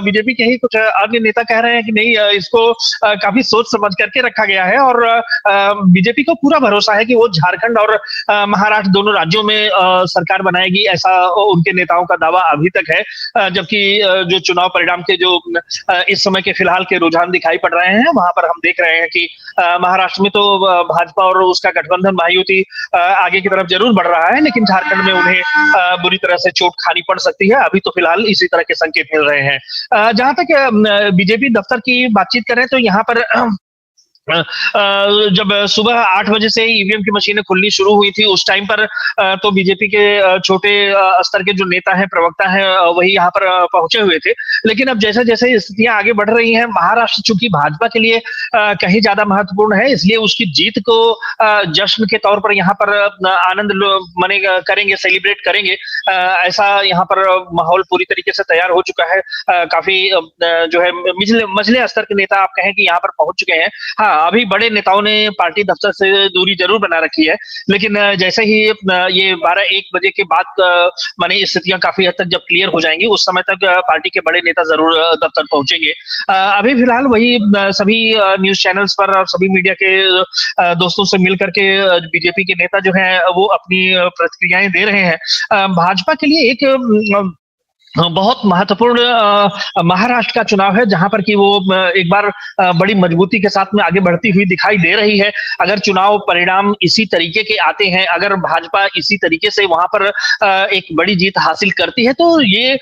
बीजेपी के ही कुछ अन्य नेता कह रहे हैं कि नहीं, इसको काफी सोच समझ करके रखा गया है और बीजेपी को पूरा भरोसा है कि वो झारखंड और महाराष्ट्र दोनों राज्यों में सरकार बनाएगी, ऐसा उनके नेताओं का दावा अभी तक है। जबकि जो चुनाव परिणाम के जो इस समय के फिलहाल के रुझान दिखाई पड़ रहे हैं, वहां पर हम देख रहे हैं कि महाराष्ट्र में तो भाजपा और उसका गठबंधन महायुति आगे की तरफ जरूर बढ़ रहा है, लेकिन झारखंड में उन्हें बुरी तरह से चोट खानी पड़ सकती है। अभी तो फिलहाल इसी तरह के संकेत मिल रहे हैं। जहां तक बीजेपी दफ्तर की बातचीत करें तो यहाँ पर जब सुबह 8 बजे से ईवीएम की मशीनें खुलनी शुरू हुई थी, उस टाइम पर तो बीजेपी के छोटे स्तर के जो नेता हैं, प्रवक्ता हैं, वही यहाँ पर पहुंचे हुए थे। लेकिन अब जैसे जैसे स्थितियां आगे बढ़ रही हैं, महाराष्ट्र चूंकि भाजपा के लिए कहीं ज्यादा महत्वपूर्ण है, इसलिए उसकी जीत को जश्न के तौर पर यहाँ पर आनंद मने करेंगे, सेलिब्रेट करेंगे, ऐसा यहाँ पर माहौल पूरी तरीके से तैयार हो चुका है। काफी जो है मझले स्तर के नेता आप कहें कि यहाँ पर पहुंच चुके हैं। हाँ, अभी बड़े नेताओं ने पार्टी दफ्तर से दूरी जरूर बना रखी है, लेकिन जैसे ही ये 12-1 बजे के बाद माने स्थितियां काफी हद तक जब क्लियर हो जाएंगी, उस समय तक पार्टी के बड़े नेता जरूर दफ्तर पहुंचेंगे। अभी फिलहाल वही सभी न्यूज चैनल्स पर और सभी मीडिया के दोस्तों से मिल करके बीजेपी के नेता जो हैं वो अपनी प्रतिक्रियाएं दे रहे हैं। भाजपा के लिए एक बहुत महत्वपूर्ण महाराष्ट्र का चुनाव है, जहां पर कि वो एक बार बड़ी मजबूती के साथ में आगे बढ़ती हुई दिखाई दे रही है। अगर चुनाव परिणाम इसी तरीके के आते हैं, अगर भाजपा इसी तरीके से वहां पर एक बड़ी जीत हासिल करती है, तो ये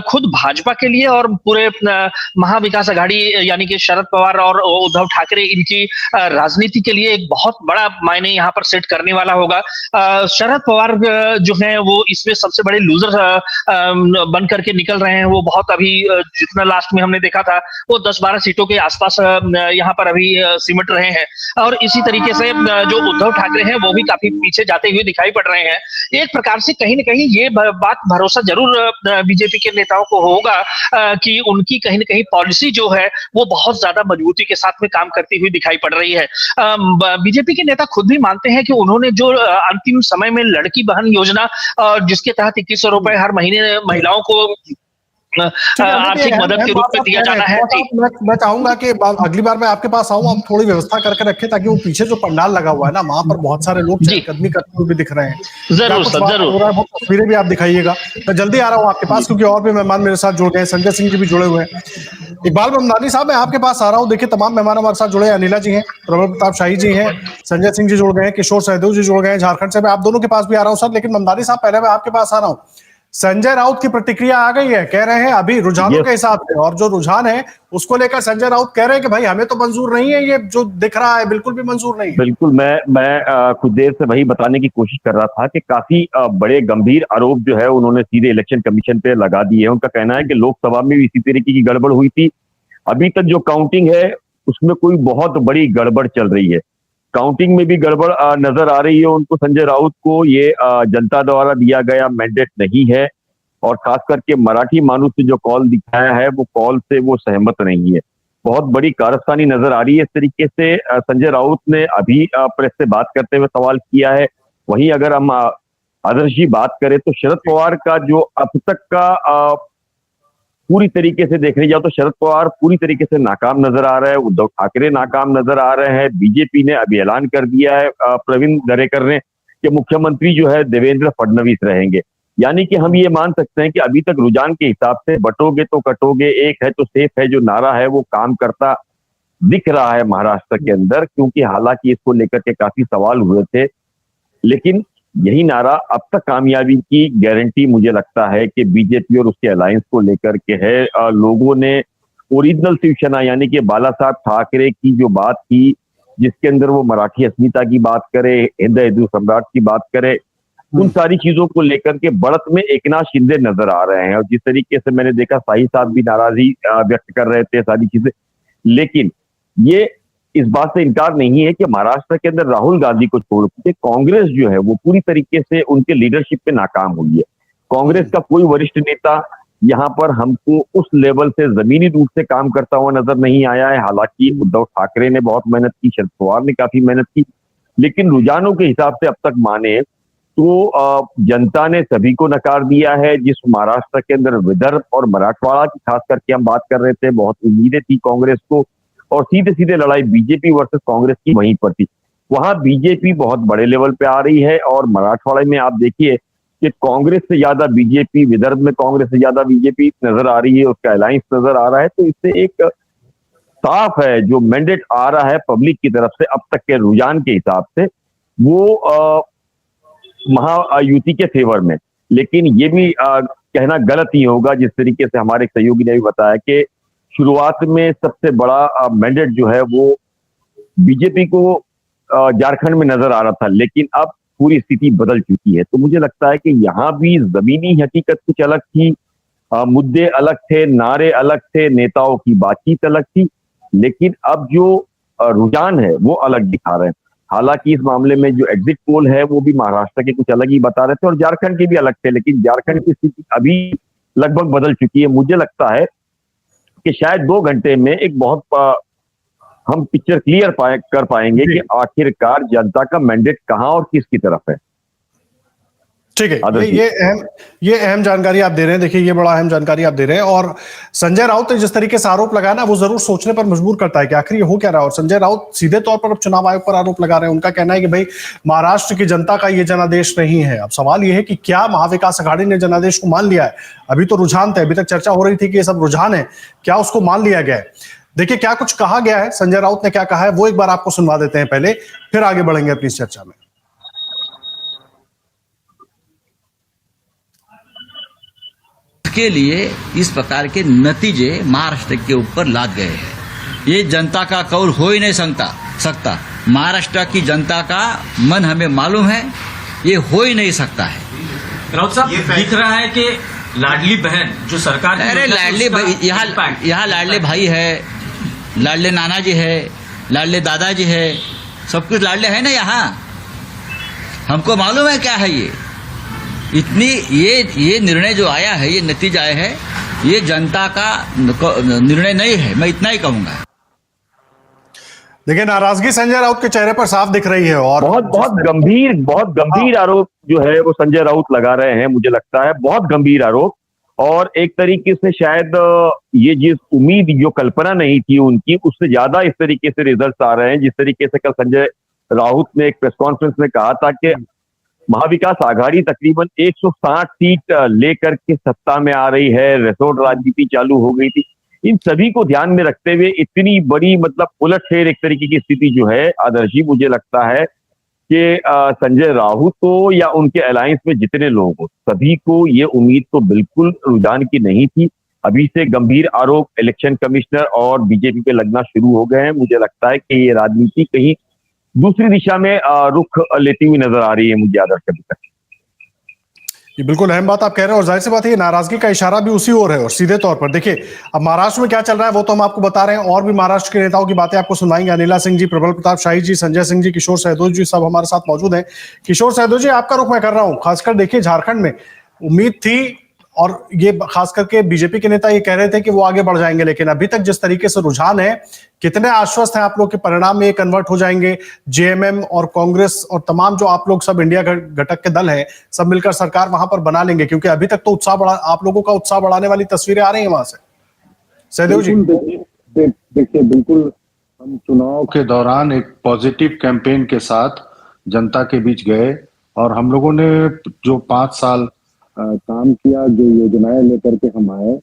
खुद भाजपा के लिए और पूरे महाविकास आघाड़ी यानी कि शरद पवार और उद्धव ठाकरे, इनकी राजनीति के लिए एक बहुत बड़ा मायने यहाँ पर सेट करने वाला होगा। शरद पवार जो है वो इसमें सबसे बड़े लूजर बनकर के निकल रहे हैं। वो बहुत अभी जितना लास्ट में हमने देखा था वो 10-12 सीटों के आसपास यहाँ पर अभी सिमट रहे हैं, और इसी तरीके से जो उद्धव ठाकरे हैं वो भी काफी पीछे जाते हुए दिखाई पड़ रहे हैं। एक प्रकार से कहीं ना कहीं ये बात भरोसा जरूर बीजेपी के नेताओं को होगा कि उनकी कहीं ना कहीं पॉलिसी जो है वो बहुत ज्यादा मजबूती के साथ में काम करती हुई दिखाई पड़ रही है। बीजेपी के नेता खुद भी मानते हैं कि उन्होंने जो अंतिम समय में लड़की बहन योजना जिसके तहत 2100 रुपए हर महीने महिलाओं को आर्थिक मदद के रूप में दिया जाना है। मैं चाहूंगा कि अगली बार मैं आपके पास आऊं, आप थोड़ी व्यवस्था करके रखें ताकि वो पीछे जो पंडाल लगा हुआ है ना, वहां पर बहुत सारे लोग चहलकदमी करते हुए भी दिख रहे हैं। जरूर सर, जरूर तस्वीरें भी आप दिखाइएगा। मैं जल्दी आ रहा हूँ आपके पास, क्योंकि और भी मेहमान मेरे साथ जुड़ गए, संजय सिंह जी भी जुड़े हुए हैं। इकबाल ममदानी साहब, मैं आपके पास आ रहा हूँ। देखिए, तमाम मेहमान हमारे साथ जुड़े हैं। अनिला जी हैं, प्रबल प्रताप शाही जी हैं, संजय सिंह जी जुड़ गए हैं, किशोर सहदेव जी जुड़ गए हैं झारखंड से। मैं आप दोनों के पास भी आ रहा हूँ सर, लेकिन ममदानी साहब पहले मैं आपके पास आ रहा हूँ। संजय राउत की प्रतिक्रिया आ गई है, कह रहे हैं अभी रुझानों के हिसाब से, और जो रुझान है उसको लेकर संजय राउत कह रहे हैं कि भाई हमें तो मंजूर नहीं है, ये जो दिख रहा है बिल्कुल भी मंजूर नहीं है। बिल्कुल, मैं कुछ देर से वही बताने की कोशिश कर रहा था कि काफी बड़े गंभीर आरोप जो है उन्होंने सीधे इलेक्शन कमीशन पे लगा दिए हैं। उनका कहना है कि लोकसभा में भी इसी तरीके की गड़बड़ हुई थी। अभी तक जो काउंटिंग है उसमें कोई बहुत बड़ी गड़बड़ चल रही है, काउंटिंग में भी गड़बड़ नजर आ रही है उनको। संजय राउत को ये जनता द्वारा दिया गया मैंडेट नहीं है, और खास करके मराठी मानुष से जो कॉल दिखाया है वो कॉल से वो सहमत नहीं है। बहुत बड़ी कारस्तानी नजर आ रही है। इस तरीके से संजय राउत ने अभी प्रेस से बात करते हुए सवाल किया है। वहीं अगर हम आदर्श जी बात करें तो शरद पवार का जो अब तक का पूरी तरीके से देखने जाओ तो शरद पवार पूरी तरीके से नाकाम नजर आ रहे हैं, उद्धव ठाकरे नाकाम नजर आ रहे हैं। बीजेपी ने अभी ऐलान कर दिया है प्रवीण दरेकर ने कि मुख्यमंत्री जो है देवेंद्र फडणवीस रहेंगे। यानी कि हम ये मान सकते हैं कि अभी तक रुझान के हिसाब से बटोगे तो कटोगे, एक है तो सेफ है जो नारा है वो काम करता दिख रहा है महाराष्ट्र के अंदर, क्योंकि हालांकि इसको लेकर के काफी सवाल हुए थे, लेकिन यही नारा अब तक कामयाबी की गारंटी मुझे लगता है कि बीजेपी और उसके अलायंस को लेकर के है। लोगों ने ओरिजिनल शिवसेना यानी कि बाला साहब ठाकरे की जो बात की, जिसके अंदर वो मराठी अस्मिता की बात करे, हिंदू सम्राट की बात करे, उन सारी चीजों को लेकर के बढ़त में एकनाथ शिंदे नजर आ रहे हैं। और जिस तरीके से मैंने देखा शाही साहब भी नाराजगी व्यक्त कर रहे थे सारी चीजें, लेकिन ये इस बात से इनकार नहीं है कि महाराष्ट्र के अंदर राहुल गांधी को छोड़ के कांग्रेस जो है वो पूरी तरीके से उनके लीडरशिप पे नाकाम हुई है। कांग्रेस का कोई वरिष्ठ नेता यहाँ पर हमको उस लेवल से जमीनी रूप से काम करता हुआ नजर नहीं आया है। हालांकि उद्धव ठाकरे ने बहुत मेहनत की, शरद पवार ने काफी मेहनत की, लेकिन रुझानों के हिसाब से अब तक माने तो जनता ने सभी को नकार दिया है। जिस महाराष्ट्र के अंदर विदर्भ और मराठवाड़ा की खास करके हम बात कर रहे थे, बहुत उम्मीदें थी कांग्रेस को और सीधे सीधे लड़ाई बीजेपी वर्सेस कांग्रेस की वहीं पर थी। वहां बीजेपी बहुत बड़े लेवल पे आ रही है और मराठवाड़ा में आप देखिए कि कांग्रेस से ज्यादा बीजेपी, विदर्भ में कांग्रेस से ज्यादा बीजेपी नजर आ रही है, उसका अलायंस नजर आ रहा है। तो इससे एक साफ है जो मैंडेट आ रहा है पब्लिक की तरफ से अब तक के रुझान के हिसाब से वो महायुति के फेवर में। लेकिन ये भी कहना गलत ही होगा, जिस तरीके से हमारे सहयोगी ने भी बताया कि शुरुआत में सबसे बड़ा मैंडेट जो है वो बीजेपी को झारखंड में नजर आ रहा था, लेकिन अब पूरी स्थिति बदल चुकी है। तो मुझे लगता है कि यहाँ भी जमीनी हकीकत कुछ अलग थी, मुद्दे अलग थे, नारे अलग थे, नेताओं की बातचीत अलग थी, लेकिन अब जो रुझान है वो अलग दिखा रहे हैं। हालांकि इस मामले में जो एग्जिट पोल है वो भी महाराष्ट्र के कुछ अलग ही बता रहे थे और झारखंड के भी अलग थे, लेकिन झारखंड की स्थिति अभी लगभग बदल चुकी है। मुझे लगता है कि शायद 2 घंटे में एक बहुत हम पिक्चर क्लियर कर पाएंगे कि आखिरकार जनता का मैंडेट कहां और किसकी तरफ है। ठीक है, ये अहम जानकारी आप दे रहे हैं। देखिए ये बड़ा अहम जानकारी आप दे रहे हैं और संजय राउत ने जिस तरीके से आरोप लगाया ना वो जरूर सोचने पर मजबूर करता है कि आखिर ये हो क्या रहा है। और संजय राउत सीधे तौर पर अब चुनाव आयोग पर आरोप लगा रहे हैं। उनका कहना है कि भाई महाराष्ट्र की जनता का ये जनादेश नहीं है। अब सवाल ये है कि क्या महाविकास अघाड़ी ने जनादेश को मान लिया है? अभी तो रुझान थे, अभी तक चर्चा हो रही थी कि ये सब रुझान है, क्या उसको मान लिया गया है? देखिए क्या कुछ कहा गया है, संजय राउत ने क्या कहा है वो एक बार आपको सुनवा देते हैं पहले, फिर आगे बढ़ेंगे अपनी इस चर्चा में। के लिए इस प्रकार के नतीजे महाराष्ट्र के ऊपर लाद गए हैं। ये जनता का कौल हो ही नहीं सकता। महाराष्ट्र की जनता का मन हमें मालूम है, ये हो ही नहीं सकता है। राउत साहब, दिख रहा है कि लाडली बहन जो सरकार, अरे लाडली भाई, यहाँ लाडले भाई है, लाडले नाना जी है, लाडले दादाजी है, सब कुछ लाडले है ना यहाँ। हमको मालूम है क्या है ये। इतनी ये निर्णय जो आया है, ये नतीजा आया है, ये जनता का निर्णय नहीं है, मैं इतना ही कहूंगा। देखिए नाराजगी संजय राउत के चेहरे पर साफ दिख रही है और बहुत गंभीर आरोप जो है वो संजय राउत लगा रहे हैं। मुझे लगता है बहुत गंभीर आरोप, और एक तरीके से शायद ये जिस उम्मीद, जो कल्पना नहीं थी उनकी, उससे ज्यादा इस तरीके से रिजल्ट आ रहे हैं। जिस तरीके से कल संजय राउत ने एक प्रेस कॉन्फ्रेंस में कहा था कि महाविकास आघाड़ी तकरीबन 160 सीट लेकर के सत्ता में आ रही है, रिसोर्ट राजनीति चालू हो गई थी। इन सभी को ध्यान में रखते हुए इतनी बड़ी उलटफेर एक तरीके की स्थिति जो है आदर्शी, मुझे लगता है कि संजय राउत को या उनके अलायंस में जितने लोग हो, सभी को ये उम्मीद तो बिल्कुल रुझान की नहीं थी। अभी से गंभीर आरोप इलेक्शन कमिश्नर और बीजेपी पे लगना शुरू हो गए हैं। मुझे लगता है कि ये राजनीति कहीं दूसरी दिशा में रुख लेती हुई नजर आ रही है मुझे आदर्श अभी तक। ये बिल्कुल अहम बात आप कह रहे हैं और जाहिर सी बात है ये नाराजगी का इशारा भी उसी ओर है। और सीधे तौर पर देखिए अब महाराष्ट्र में क्या चल रहा है वो तो हम आपको बता रहे हैं, और भी महाराष्ट्र के नेताओं की बातें आपको सुनाएंगे। अनिला सिंह जी, प्रबल प्रताप शाही जी, संजय सिंह जी, किशोर सहदेव जी सब हमारे साथ मौजूद हैं। किशोर सहदेव जी, आपका रुख मैं कर रहा हूं, खासकर देखिए झारखंड में उम्मीद थी और ये खास करके बीजेपी के नेता ये कह रहे थे कि वो आगे बढ़ जाएंगे, लेकिन अभी तक जिस तरीके से रुझान है, कितने आश्वस्त हैं आप लोग के परिणाम में ये कन्वर्ट हो जाएंगे? जेएमएम और कांग्रेस और तमाम जो आप लोग सब इंडिया घटक के दल हैं, सब मिलकर सरकार वहां पर बना लेंगे? क्योंकि अभी तक तो उत्साह बढ़ा, आप लोगों का उत्साह बढ़ाने वाली तस्वीरें आ रही हैं वहां से। सहदेव जी, देखिए बिल्कुल, हम चुनाव के दौरान एक पॉजिटिव कैंपेन के साथ जनता के बीच गए और हम लोगों ने जो 5 साल काम किया, जो योजनाएं लेकर के हम आए,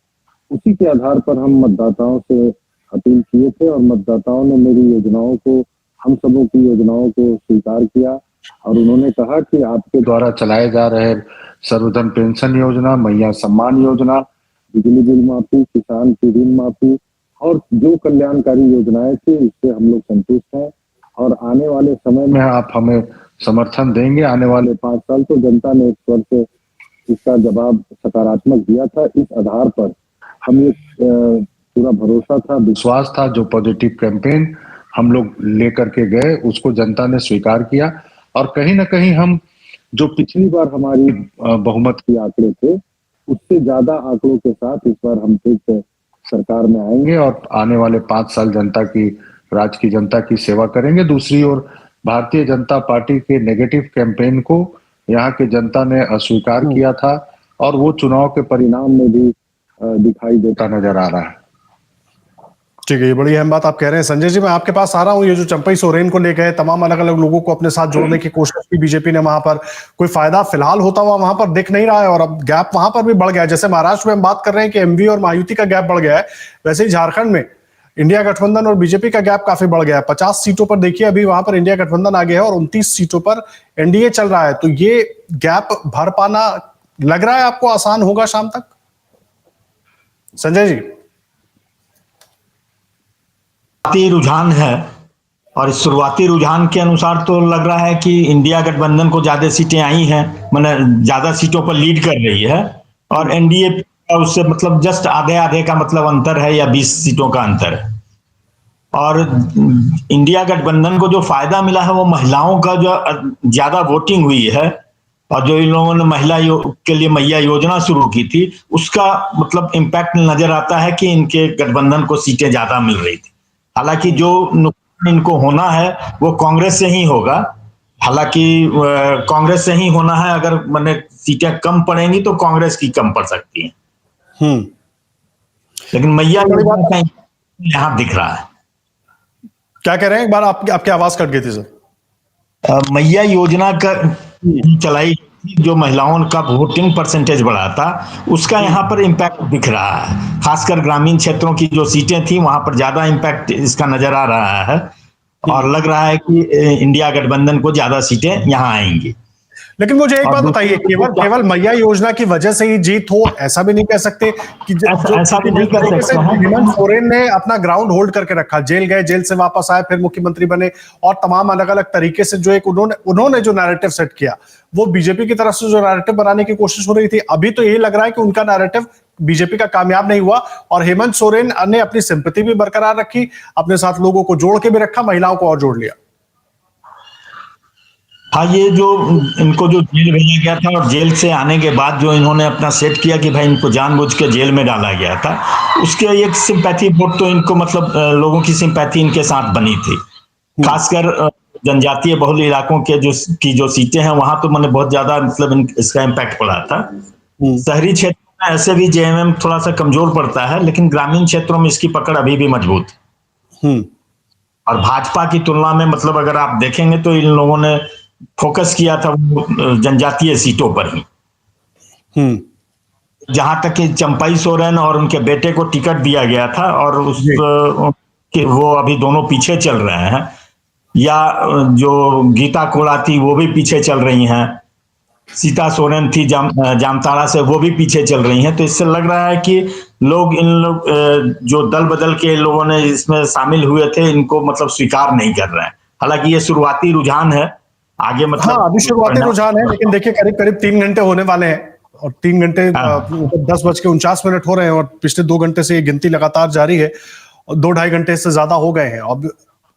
उसी के आधार पर हम मतदाताओं से अपील किए थे और मतदाताओं ने मेरी योजनाओं को, हम सबों की योजनाओं को स्वीकार किया और उन्होंने कहा कि आपके द्वारा चलाए जा रहे सर्वधन पेंशन योजना, मैया सम्मान योजना, बिजली बिल माफी, किसान की ऋण माफी और जो कल्याणकारी योजनाएं थी, उससे हम लोग संतुष्ट हैं और आने वाले समय में आप हमें समर्थन देंगे। आने वाले 5 साल तो जनता ने इस स्वर से इसका जवाब सकारात्मक दिया था। इस आधार पर हम ये पूरा भरोसा था, विश्वास था, जो पॉजिटिव कैंपेन हम लोग लेकर के गए उसको जनता ने स्वीकार किया और कहीं ना कहीं हम जो पिछली बार हमारी बहुमत की आंकड़े थे, उससे ज्यादा आंकड़ों के साथ इस बार हम फिर से सरकार में आएंगे और आने वाले 5 साल जनता की, राज्य की जनता की सेवा करेंगे। दूसरी ओर भारतीय जनता पार्टी के नेगेटिव कैंपेन को यहाँ के जनता ने अस्वीकार किया था और वो चुनाव के परिणाम में भी दिखाई देता नजर आ रहा है। ठीक है, ये बड़ी अहम बात आप कह रहे हैं। संजय जी, मैं आपके पास आ रहा हूँ। ये जो चंपई सोरेन को ले गए, तमाम अलग अलग लोगों को अपने साथ जोड़ने की कोशिश की बीजेपी ने, वहां पर कोई फायदा फिलहाल होता हुआ वहां पर दिख नहीं रहा है और अब गैप वहां पर भी बढ़ गया है। जैसे महाराष्ट्र में हम बात कर रहे हैं कि एमवी और महायुति का गैप बढ़ गया है, वैसे ही झारखंड में इंडिया गठबंधन और बीजेपी का गैप काफी बढ़ गया है। 50 सीटों पर देखिए अभी वहां पर इंडिया गठबंधन आगे है और 29 सीटों पर एनडीए चल रहा है। तो ये गैप भर पाना लग रहा है आपको आसान होगा शाम तक? संजय जी, शुरुआती रुझान है और इस शुरुआती रुझान के अनुसार तो लग रहा है कि इंडिया गठबंधन को ज्यादा सीटें आई हैं, मतलब ज्यादा सीटों पर लीड कर रही है और एनडीए उससे मतलब जस्ट आधे आधे का मतलब अंतर है या 20 सीटों का अंतर है। और इंडिया गठबंधन को जो फायदा मिला है वो महिलाओं का जो ज्यादा वोटिंग हुई है और जो इन लोगों ने महिला के लिए मैया योजना शुरू की थी, उसका मतलब इम्पैक्ट नजर आता है कि इनके गठबंधन को सीटें ज्यादा मिल रही थी। हालांकि जो नुकसान इनको होना है वो कांग्रेस से ही होगा, हालांकि कांग्रेस से ही होना है। अगर मैंने सीटें कम पड़ेंगी तो कांग्रेस की कम पड़ सकती है, लेकिन मैया यहाँ दिख रहा है। क्या कह रहे हैं? एक बार आपकी आवाज कट गई थी सर। मैया योजना का चलाई जो महिलाओं का वोटिंग परसेंटेज बढ़ा था, उसका यहाँ पर इम्पैक्ट दिख रहा है। खासकर ग्रामीण क्षेत्रों की जो सीटें थी वहां पर ज्यादा इम्पैक्ट इसका नजर आ रहा है और लग रहा है कि इंडिया गठबंधन को ज्यादा सीटें यहाँ आएंगी। लेकिन मुझे एक बात बताइए, केवल मैया योजना की वजह से ही जीत हो ऐसा भी नहीं कह सकते कि ऐसा भी नहीं कह सकते। हेमंत सोरेन ने अपना ग्राउंड होल्ड करके रखा, जेल गए, जेल से वापस आए, फिर मुख्यमंत्री बने और तमाम अलग अलग तरीके से जो एक उन्होंने जो नैरेटिव सेट किया, वो बीजेपी की तरफ से जो नैरेटिव बनाने की कोशिश हो रही थी, अभी तो यही लग रहा है कि उनका नैरेटिव बीजेपी का कामयाब नहीं हुआ और हेमंत सोरेन ने अपनी सिंपैथी भी बरकरार रखी, अपने साथ लोगों को जोड़ के भी रखा, महिलाओं को और जोड़ लिया। हाँ, ये जो इनको जो जेल भेजा गया था और जेल से आने के बाद जो इन्होंने अपना सेट किया कि भाई इनको जानबूझ के जेल में डाला गया था, उसके एक सिंपैथी वोट तो इनको मतलब लोगों की सिंपैथी इनके साथ बनी थी। खासकर जनजातीय बहुल इलाकों के जो सीटें हैं वहां तो मैंने बहुत ज्यादा मतलब इसका इम्पैक्ट पड़ा था। शहरी क्षेत्रों में ऐसे भी जेएमएम थोड़ा सा कमजोर पड़ता है, लेकिन ग्रामीण क्षेत्रों में इसकी पकड़ अभी भी मजबूत है। और भाजपा की तुलना में मतलब अगर आप देखेंगे तो इन लोगों ने फोकस किया था जनजातीय सीटों पर ही। जहां तक कि चंपई सोरेन और उनके बेटे को टिकट दिया गया था और वो अभी दोनों पीछे चल रहे हैं, या जो गीता कोड़ा थी वो भी पीछे चल रही हैं, सीता सोरेन थी जामताड़ा से, वो भी पीछे चल रही हैं। तो इससे लग रहा है कि इन लोग जो दल बदल के लोगों ने इसमें शामिल हुए थे, इनको मतलब स्वीकार नहीं कर रहे हैं। हालांकि ये शुरुआती रुझान है, आगे मतलब हाँ, अभी शुरुआती रुझान है, लेकिन देखिए करीब 3 घंटे होने वाले हैं और 3 घंटे 10:49 हो रहे हैं और पिछले 2 घंटे से ये गिनती लगातार जारी है और 2-2.5 घंटे से ज्यादा हो गए हैं। अब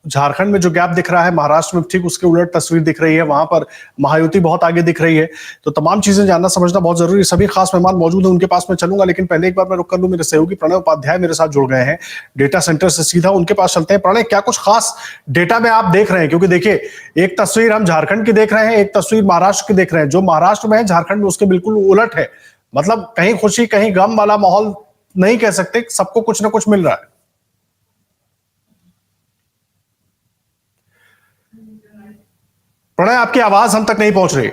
झारखंड में जो गैप दिख रहा है, महाराष्ट्र में ठीक उसके उलट तस्वीर दिख रही है, वहां पर महायुति बहुत आगे दिख रही है। तो तमाम चीजें जानना समझना बहुत जरूरी है। सभी खास मेहमान मौजूद हैं, उनके पास मैं चलूंगा, लेकिन पहले एक बार मैं रुक कर लूं। मेरे सहयोगी प्रणय उपाध्याय मेरे साथ जुड़ गए हैं डेटा सेंटर से, सीधा उनके पास चलते हैं। प्रणय, क्या कुछ खास डेटा में आप देख रहे हैं? क्योंकि देखिए, एक तस्वीर हम झारखंड की देख रहे हैं, एक तस्वीर महाराष्ट्र की देख रहे हैं। जो महाराष्ट्र में है, झारखंड में उसके बिल्कुल उलट है। मतलब कहीं खुशी कहीं गम वाला माहौल नहीं कह सकते, सबको कुछ ना कुछ मिल रहा है। प्रणय, आपकी आवाज हम तक नहीं पहुंच रही।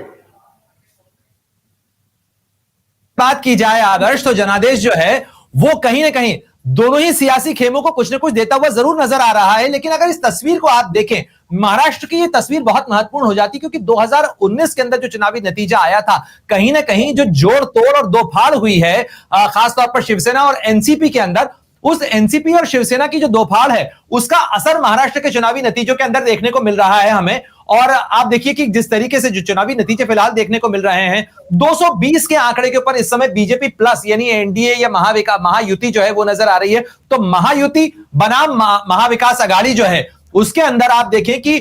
बात की जाए आदर्श, तो जनादेश जो है वो कहीं ना कहीं दोनों ही सियासी खेमों को कुछ ना कुछ देता हुआ जरूर नजर आ रहा है। लेकिन अगर इस तस्वीर को आप देखें, महाराष्ट्र की ये तस्वीर बहुत महत्वपूर्ण हो जाती, क्योंकि 2019 के अंदर जो चुनावी नतीजा आया था, कहीं ना कहीं जो जोड़ तोड़ और दो फाड़ हुई है खासतौर पर शिवसेना और एनसीपी के अंदर, उस एनसीपी और शिवसेना की जो दो फाड़ है उसका असर महाराष्ट्र के चुनावी नतीजों के अंदर देखने को मिल रहा है हमें। और आप देखिए कि जिस तरीके से जो चुनावी नतीजे फिलहाल देखने को मिल रहे हैं, 220 के आंकड़े के ऊपर इस समय बीजेपी प्लस यानी एनडीए या महायुति जो है वो नजर आ रही है। तो महायुति बनाम महाविकास आघाड़ी जो है उसके अंदर आप देखें कि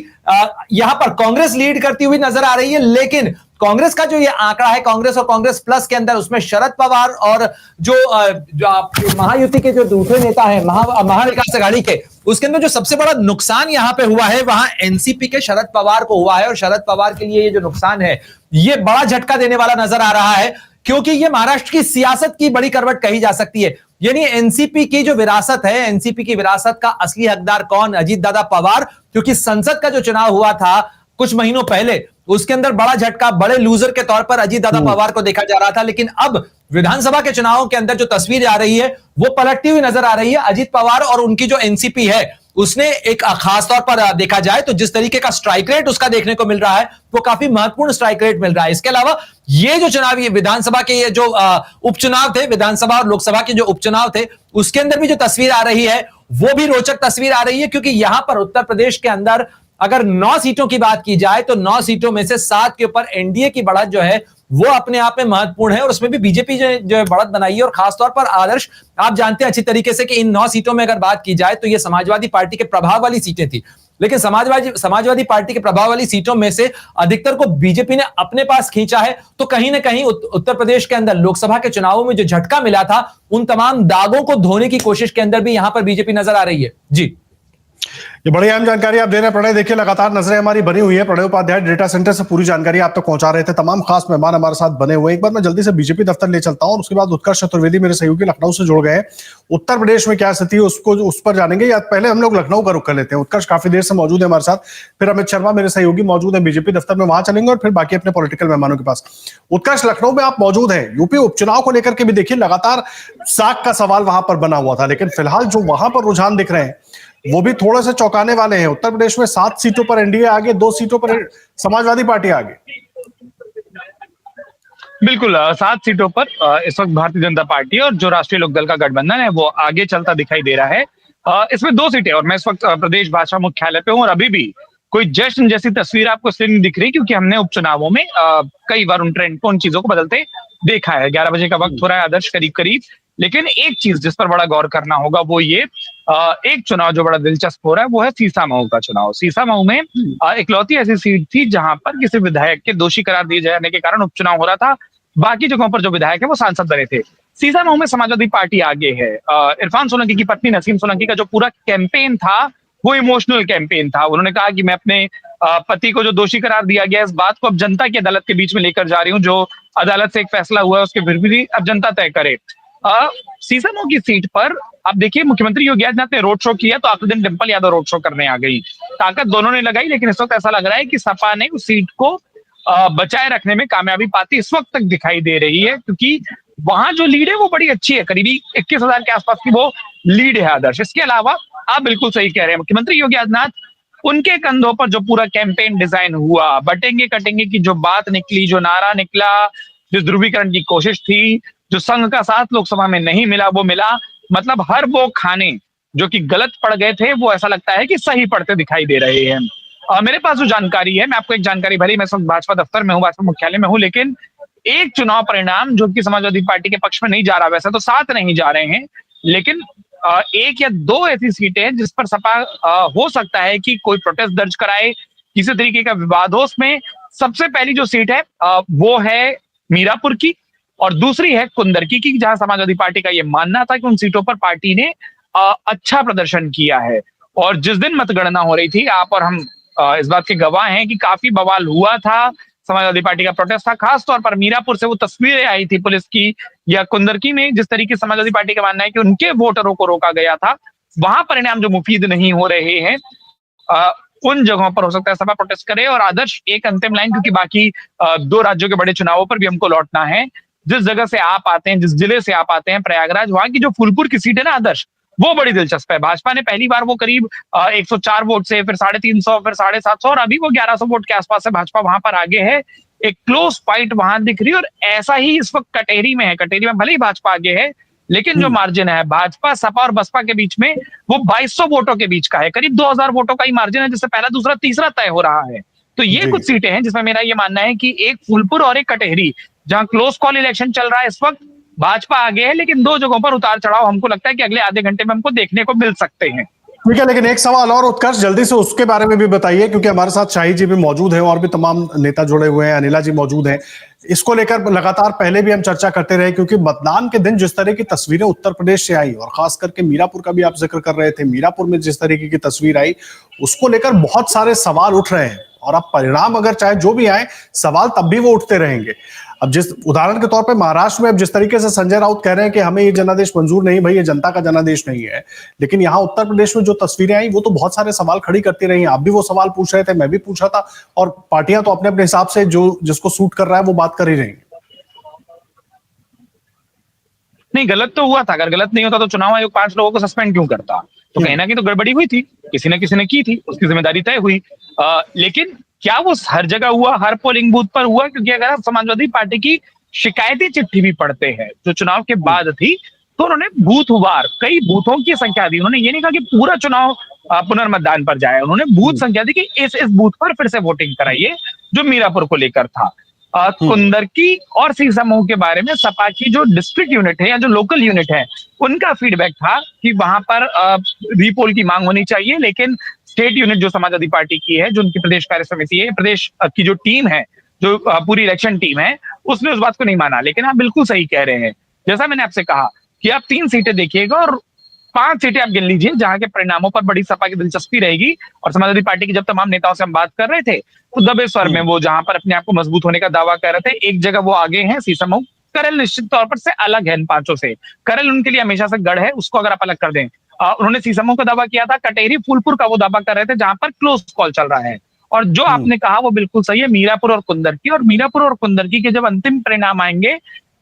यहां पर कांग्रेस लीड करती हुई नजर आ रही है। लेकिन कांग्रेस का जो ये आंकड़ा है, कांग्रेस और कांग्रेस प्लस के अंदर, उसमें शरद पवार और जो महायुति के जो दूसरे नेता हैं महाविकास आघाड़ी के, उसके अंदर जो सबसे बड़ा नुकसान यहां पे हुआ है वहां एनसीपी के शरद पवार को हुआ है। और शरद पवार के लिए ये जो नुकसान है ये बड़ा झटका देने वाला नजर आ रहा है, क्योंकि ये महाराष्ट्र की सियासत की बड़ी करवट कही जा सकती है। यानी एनसीपी की जो विरासत है, एनसीपी की विरासत का असली हकदार कौन? अजीत दादा पवार। क्योंकि संसद का जो चुनाव हुआ था कुछ महीनों पहले, उसके अंदर बड़ा झटका, बड़े लूजर के तौर पर अजीत दादा पवार को देखा जा रहा था। लेकिन अब विधानसभा के चुनावों के अंदर जो तस्वीर आ रही है वो पलटती हुई नजर आ रही है। अजीत पवार और उनकी जो एनसीपी है उसने एक खास तौर पर देखा जाए तो जिस तरीके का स्ट्राइक रेट उसका देखने को मिल रहा है वो काफी महत्वपूर्ण स्ट्राइक रेट मिल रहा है। इसके अलावा ये जो चुनावी विधानसभा के ये जो उपचुनाव थे, विधानसभा और लोकसभा के जो उपचुनाव थे, उसके अंदर भी जो तस्वीर आ रही है वो भी रोचक तस्वीर आ रही है। क्योंकि यहां पर उत्तर प्रदेश के अंदर अगर 9 सीटों की बात की जाए तो 9 सीटों में से 7 के ऊपर एनडीए की बढ़त जो है वो अपने आप में महत्वपूर्ण है। और उसमें भी बीजेपी जो बढ़त बनाई है। और खासतौर पर आदर्श, आप जानते हैं अच्छी तरीके से कि इन 9 सीटों में अगर बात की जाए तो ये समाजवादी पार्टी के प्रभाव वाली सीटें थी। लेकिन समाजवादी पार्टी के प्रभाव वाली सीटों में से अधिकतर को बीजेपी ने अपने पास खींचा है। तो कहीं ना कहीं उत्तर प्रदेश के अंदर लोकसभा के चुनावों में जो झटका मिला था, उन तमाम दागों को धोने की कोशिश के अंदर भी यहां पर बीजेपी नजर आ रही है। जी, ये बड़ी अहम जानकारी आप दे रहे हैं प्रणय। देखिए, लगातार नजरें हमारी बनी हुई है। प्रणय उपाध्याय डेटा सेंटर से पूरी जानकारी आप तक पहुंचा रहे थे। तमाम खास मेहमान हमारे साथ बने हुए। एक बार मैं जल्दी से बीजेपी दफ्तर ले चलता हूं और उसके बाद उत्कर्ष चतुर्वेदी मेरे सहयोगी लखनऊ से जुड़ गए हैं। उत्तर प्रदेश में क्या स्थिति है उस पर जानेंगे, या पहले हम लोग लखनऊ का रुख कर लेते हैं? उत्कर्ष काफी देर से मौजूद है हमारे साथ, फिर अमित शर्मा मेरे सहयोगी मौजूद है बीजेपी दफ्तर में, वहां चलेंगे और फिर बाकी अपने पॉलिटिकल मेहमानों के पास। उत्कर्ष, लखनऊ में आप मौजूद हैं। यूपी उपचुनाव को लेकर के भी देखिए लगातार साख का सवाल वहां पर बना हुआ था, लेकिन फिलहाल जो वहां पर रुझान दिख रहे हैं वो भी थोड़े से चौंकाने वाले हैं। उत्तर प्रदेश में 7 सीटों पर एनडीए आगे, 2 सीटों पर समाजवादी पार्टी आगे। बिल्कुल, 7 सीटों पर इस वक्त भारतीय जनता पार्टी और जो राष्ट्रीय लोकदल का गठबंधन है वो आगे चलता दिखाई दे रहा है। इसमें 2 सीटें, और मैं इस वक्त प्रदेश भाजपा मुख्यालय पे हूँ और अभी भी कोई जश्न जैसी तस्वीर आपको इसलिए नहीं दिख रही क्योंकि हमने उपचुनावों में कई बार उन ट्रेंड को, उन चीजों को बदलते देखा है। 11 बजे का वक्त हो रहा है आदर्श करीब करीब। लेकिन एक चीज जिस पर बड़ा गौर करना होगा वो ये, एक चुनाव जो बड़ा दिलचस्प हो रहा है वो है सीसामऊ का चुनाव। सीसामऊ में इकलौती ऐसी सीट थी जहां पर किसी विधायक के दोषी करार दिए जाने के कारण उपचुनाव हो रहा था। बाकी जगहों पर जो विधायक है वो सांसद बने थे। सीसामऊ में समाजवादी पार्टी आगे है। इरफान सोलंकी की पत्नी नसीम सोलंकी का जो पूरा कैंपेन था वो इमोशनल कैंपेन था। उन्होंने कहा कि मैं अपने पति को जो दोषी करार दिया गया इस बात को अब जनता की अदालत के बीच में लेकर जा रही हूँ। जो अदालत से एक फैसला हुआ है उसके फिर भी अब जनता तय करे। सीसामऊ की सीट पर आप देखिए मुख्यमंत्री योगी आदित्यनाथ ने रोड शो किया तो अगले दिन डिंपल यादव रोड शो करने आ गई। ताकत दोनों ने लगाई, लेकिन इस वक्त ऐसा लग रहा है कि सपा ने उस सीट को बचाए रखने में कामयाबी पाती इस वक्त तक दिखाई दे रही है, क्योंकि वहां जो लीड है वो बड़ी अच्छी है। करीबी 21,000 के आसपास की वो लीड है आदर्श। इसके अलावा आप बिल्कुल सही कह रहे हैं, मुख्यमंत्री योगी आदित्यनाथ उनके कंधों पर जो पूरा कैंपेन डिजाइन हुआ, बटेंगे कटेंगे की जो बात निकली, जो नारा निकला, जो ध्रुवीकरण की कोशिश थी, जो संघ का साथ लोकसभा में नहीं मिला वो मिला। मतलब हर वो खाने जो कि गलत पड़ गए थे वो ऐसा लगता है कि सही पड़ते दिखाई दे रहे हैं। मेरे पास जो जानकारी है, मैं आपको एक जानकारी भरी, मैं सब भाजपा दफ्तर में हूँ, भाजपा मुख्यालय में हूँ, लेकिन एक चुनाव परिणाम जो कि समाजवादी पार्टी के पक्ष में नहीं जा रहा, वैसे तो 7 नहीं जा रहे हैं, लेकिन एक या दो ऐसी सीटें हैं जिस पर सपा हो सकता है कि कोई प्रोटेस्ट दर्ज कराए, किसी तरीके का विवाद हो। उसमें सबसे पहली जो सीट है वो है मीरापुर की, और दूसरी है कुंदरकी की, जहां समाजवादी पार्टी का ये मानना था कि उन सीटों पर पार्टी ने अच्छा प्रदर्शन किया है। और जिस दिन मतगणना हो रही थी, आप और हम इस बात के गवाह हैं कि काफी बवाल हुआ था, समाजवादी पार्टी का प्रोटेस्ट था। खासतौर पर मीरापुर से वो तस्वीरें आई थी पुलिस की, या कुंदरकी में जिस तरीके से समाजवादी पार्टी का मानना है कि उनके वोटरों को रोका गया था, वहां परिणाम जो मुफीद नहीं हो रहे हैं, उन जगहों पर हो सकता है सपा प्रोटेस्ट करे। और आदर्श, एक अंतिम लाइन, क्योंकि बाकी 2 राज्यों के बड़े चुनावों पर भी हमको लौटना है। जिस जगह से आप आते हैं, जिस जिले से आप आते हैं, प्रयागराज, वहां की जो फूलपुर की सीट है ना आदर्श, वो बड़ी दिलचस्प है। भाजपा ने पहली बार वो करीब 104 वोट से, फिर 350, फिर 750, और अभी वो 1100 वोट के आसपास से भाजपा वहां पर आगे है। एक क्लोज फाइट वहां दिख रही है, और ऐसा ही इस वक्त कटेरी में है। कटेरी में भले ही भाजपा आगे है, लेकिन जो मार्जिन है भाजपा, सपा और बसपा के बीच में, वो 2200 वोटों के बीच का है। करीब 2000 वोटों का ही मार्जिन है, जिससे पहला, दूसरा, तीसरा तय हो रहा है। तो ये कुछ सीटें हैं जिसमें मेरा ये मानना है कि एक फूलपुर और एक कटेहरी, जहां क्लोज कॉल इलेक्शन चल रहा है इस वक्त, भाजपा आगे है, लेकिन 2 जगहों पर उतार चढ़ाव हमको लगता है कि अगले आधे घंटे में हमको देखने को मिल सकते हैं। ठीक है, लेकिन एक सवाल और उत्कर्ष, जल्दी से उसके बारे में भी बताइए, क्योंकि हमारे साथ शाही जी भी मौजूद हैं और भी तमाम नेता जुड़े हुए हैं, अनिला जी मौजूद हैं। इसको लेकर लगातार पहले भी हम चर्चा करते रहे, क्योंकि मतदान के दिन जिस तरह की तस्वीरें उत्तर प्रदेश से आई, और खास करके मीरापुर का भी आप जिक्र कर रहे थे, मीरापुर में जिस तरीके की तस्वीर आई, उसको लेकर बहुत सारे सवाल उठ रहे हैं। और अब परिणाम अगर चाहे जो भी आए, सवाल तब भी वो उठते रहेंगे। अब जिस उदाहरण के तौर पे महाराष्ट्र में अब जिस तरीके से संजय राउत कह रहे हैं कि हमें ये जनादेश मंजूर नहीं, भाई ये जनता का जनादेश नहीं है, लेकिन यहाँ उत्तर प्रदेश में जो तस्वीरें आई वो तो बहुत सारे सवाल खड़ी करती रही। आप भी वो सवाल पूछ रहे थे, मैं भी पूछ रहा था, और पार्टियां तो अपने अपने हिसाब से जो जिसको सूट कर रहा है वो बात कर ही रही। नहीं, गलत तो हुआ था। अगर गलत नहीं होता तो चुनाव आयोग 5 लोगों को सस्पेंड क्यों करता? तो कहीं ना कहीं तो गड़बड़ी हुई थी, किसी न किसी ने की थी, उसकी जिम्मेदारी तय हुई। लेकिन क्या वो हर जगह हुआ, हर पोलिंग बूथ पर हुआ? क्योंकि अगर आप समाजवादी पार्टी की शिकायती चिट्ठी भी पढ़ते हैं जो चुनाव के बाद थी, तो उन्होंने बूथवार कई बूथों की संख्या दी। उन्होंने ये नहीं कहा कि पूरा चुनाव पुनर्मतदान पर जाए, उन्होंने बूथ संख्या दी कि इस बूथ पर फिर से वोटिंग कराइए, जो मीरापुर को लेकर था। कुंदरकी और सी समूह के बारे में सपा की जो डिस्ट्रिक्ट यूनिट है या जो लोकल यूनिट है, उनका फीडबैक था कि वहां पर रीपोल की मांग होनी चाहिए, लेकिन स्टेट यूनिट जो समाजवादी पार्टी की है, जो उनकी प्रदेश कार्य समिति है, प्रदेश की जो टीम है, जो पूरी इलेक्शन टीम है, उसने उस बात को नहीं माना। लेकिन आप बिल्कुल सही कह रहे हैं, जैसा मैंने आपसे कहा कि आप 3 सीटें देखिएगा और 5 सीटें आप गिन लीजिए जहां के परिणामों पर बड़ी सपा की दिलचस्पी रहेगी। और समाजवादी पार्टी के जब तमाम नेताओं से हम बात कर रहे थे, तो दबे स्वर में वो जहां पर अपने आप को मजबूत होने का दावा कर रहे थे, एक जगह वो आगे हैं, सीसमऊ। करल निश्चित तौर पर से अलग है इन 5 से। करल उनके लिए हमेशा से गढ़ है, उसको अगर आप अलग कर दें। उन्होंने सीसमऊ का दावा किया था, कटेहरी फूलपुर का वो दावा कर रहे थे जहां पर क्लोज कॉल चल रहा है। और जो आपने कहा वो बिल्कुल सही है, मीरापुर और कुंदरकी। और मीरापुर और कुंदरकी के जब अंतिम परिणाम आएंगे,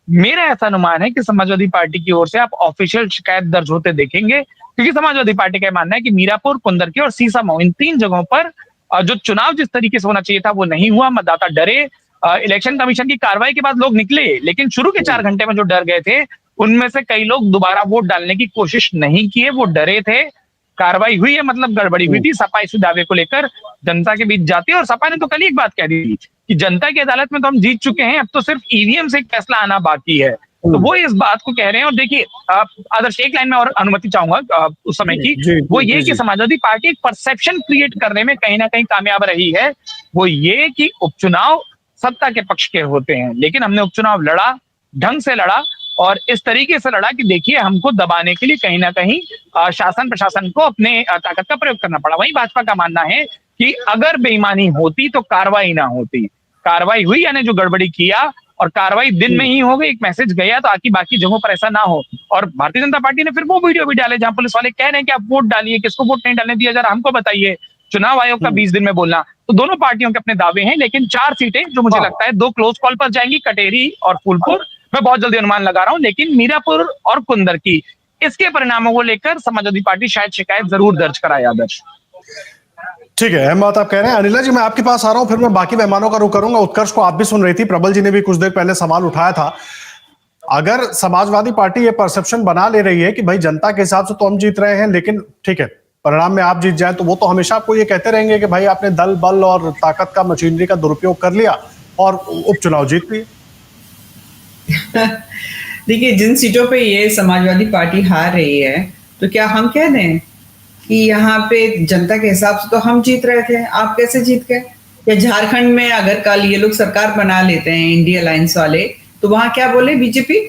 मेरा ऐसा अनुमान है कि समाजवादी पार्टी की ओर से आप ऑफिशियल शिकायत दर्ज होते देखेंगे, क्योंकि समाजवादी पार्टी का मानना है कि मीरापुर, कुंदरकी और सीसमऊ, इन 3 जगहों पर जो चुनाव जिस तरीके से होना चाहिए था वो नहीं हुआ। मतदाता डरे, इलेक्शन कमीशन की कार्रवाई के बाद लोग निकले, लेकिन शुरू के 4 घंटे में जो डर गए थे, उनमें से कई लोग दोबारा वोट डालने की कोशिश नहीं किए, वो डरे थे। कार्रवाई हुई है, मतलब गड़बड़ी हुई थी। सपा इस दावे को लेकर जनता के बीच जाती है, और सपा ने तो कल एक बात कह दी कि जनता की अदालत में तो हम जीत चुके हैं, अब तो सिर्फ ईवीएम से एक फैसला आना बाकी है। तो वो इस बात को कह रहे हैं। और देखिए, आदर्श, एक लाइन में और अनुमति चाहूंगा उस समय की, वो ये कि समाजवादी पार्टी एक परसेप्शन क्रिएट करने में कहीं ना कहीं कामयाब रही है। वो ये कि उपचुनाव सत्ता के पक्ष के होते हैं, लेकिन हमने उपचुनाव लड़ा, ढंग से लड़ा, और इस तरीके से लड़ा कि देखिए हमको दबाने के लिए कहीं ना कहीं शासन प्रशासन को अपने ताकत का प्रयोग करना पड़ा। वहीं भाजपा का मानना है कि अगर बेईमानी होती तो कार्रवाई ना होती। कार्रवाई हुई, यानी जो गड़बड़ी किया, और कार्रवाई दिन में ही हो गई, एक मैसेज गया, तो आकी बाकी जगहों पर ऐसा ना हो। और भारतीय जनता पार्टी ने फिर वो वीडियो भी डाले जहां पुलिस वाले कह रहे हैं कि आप वोट डालिए, किसको वोट नहीं डालने दिया, जरा हमको बताइए। चुनाव आयोग का 20 दिन में बोलना। तो दोनों पार्टियों के अपने दावे हैं, लेकिन 4 सीटें जो मुझे लगता है 2 क्लोज कॉल पर जाएंगी, कटेहरी और फूलपुर। मैं बहुत जल्दी अनुमान लगा रहा हूं, लेकिन मीरापुर और कुंदरकी, इसके परिणामों को लेकर समाजवादी पार्टी शायद शिकायत जरूर दर्ज कराए। आदर्श, ठीक है, अहम बात आप कह रहे हैं। अनिला जी, मैं आपके पास आ रहा हूं, फिर मैं बाकी मेहमानों का रुख करूंगा। उत्कर्ष को आप भी सुन रही थी, प्रबल जी ने भी कुछ देर पहले सवाल उठाया था। अगर समाजवादी पार्टी ये परसेप्शन बना ले रही है कि भाई जनता के हिसाब से तो हम जीत रहे हैं, लेकिन ठीक है परिणाम में आप जीत जाए, तो वो तो हमेशा आपको ये कहते रहेंगे कि भाई आपने दल बल और ताकत का, मशीनरी का दुरुपयोग कर लिया और उपचुनाव जीत लिए। देखिए, जिन सीटों पे ये समाजवादी पार्टी हार रही है, तो क्या हम कह दें कि यहाँ पे जनता के हिसाब से तो हम जीत रहे थे, आप कैसे जीत गए? या झारखंड में अगर कल ये लोग सरकार बना लेते हैं इंडिया अलायंस वाले, तो वहां क्या बोले बीजेपी?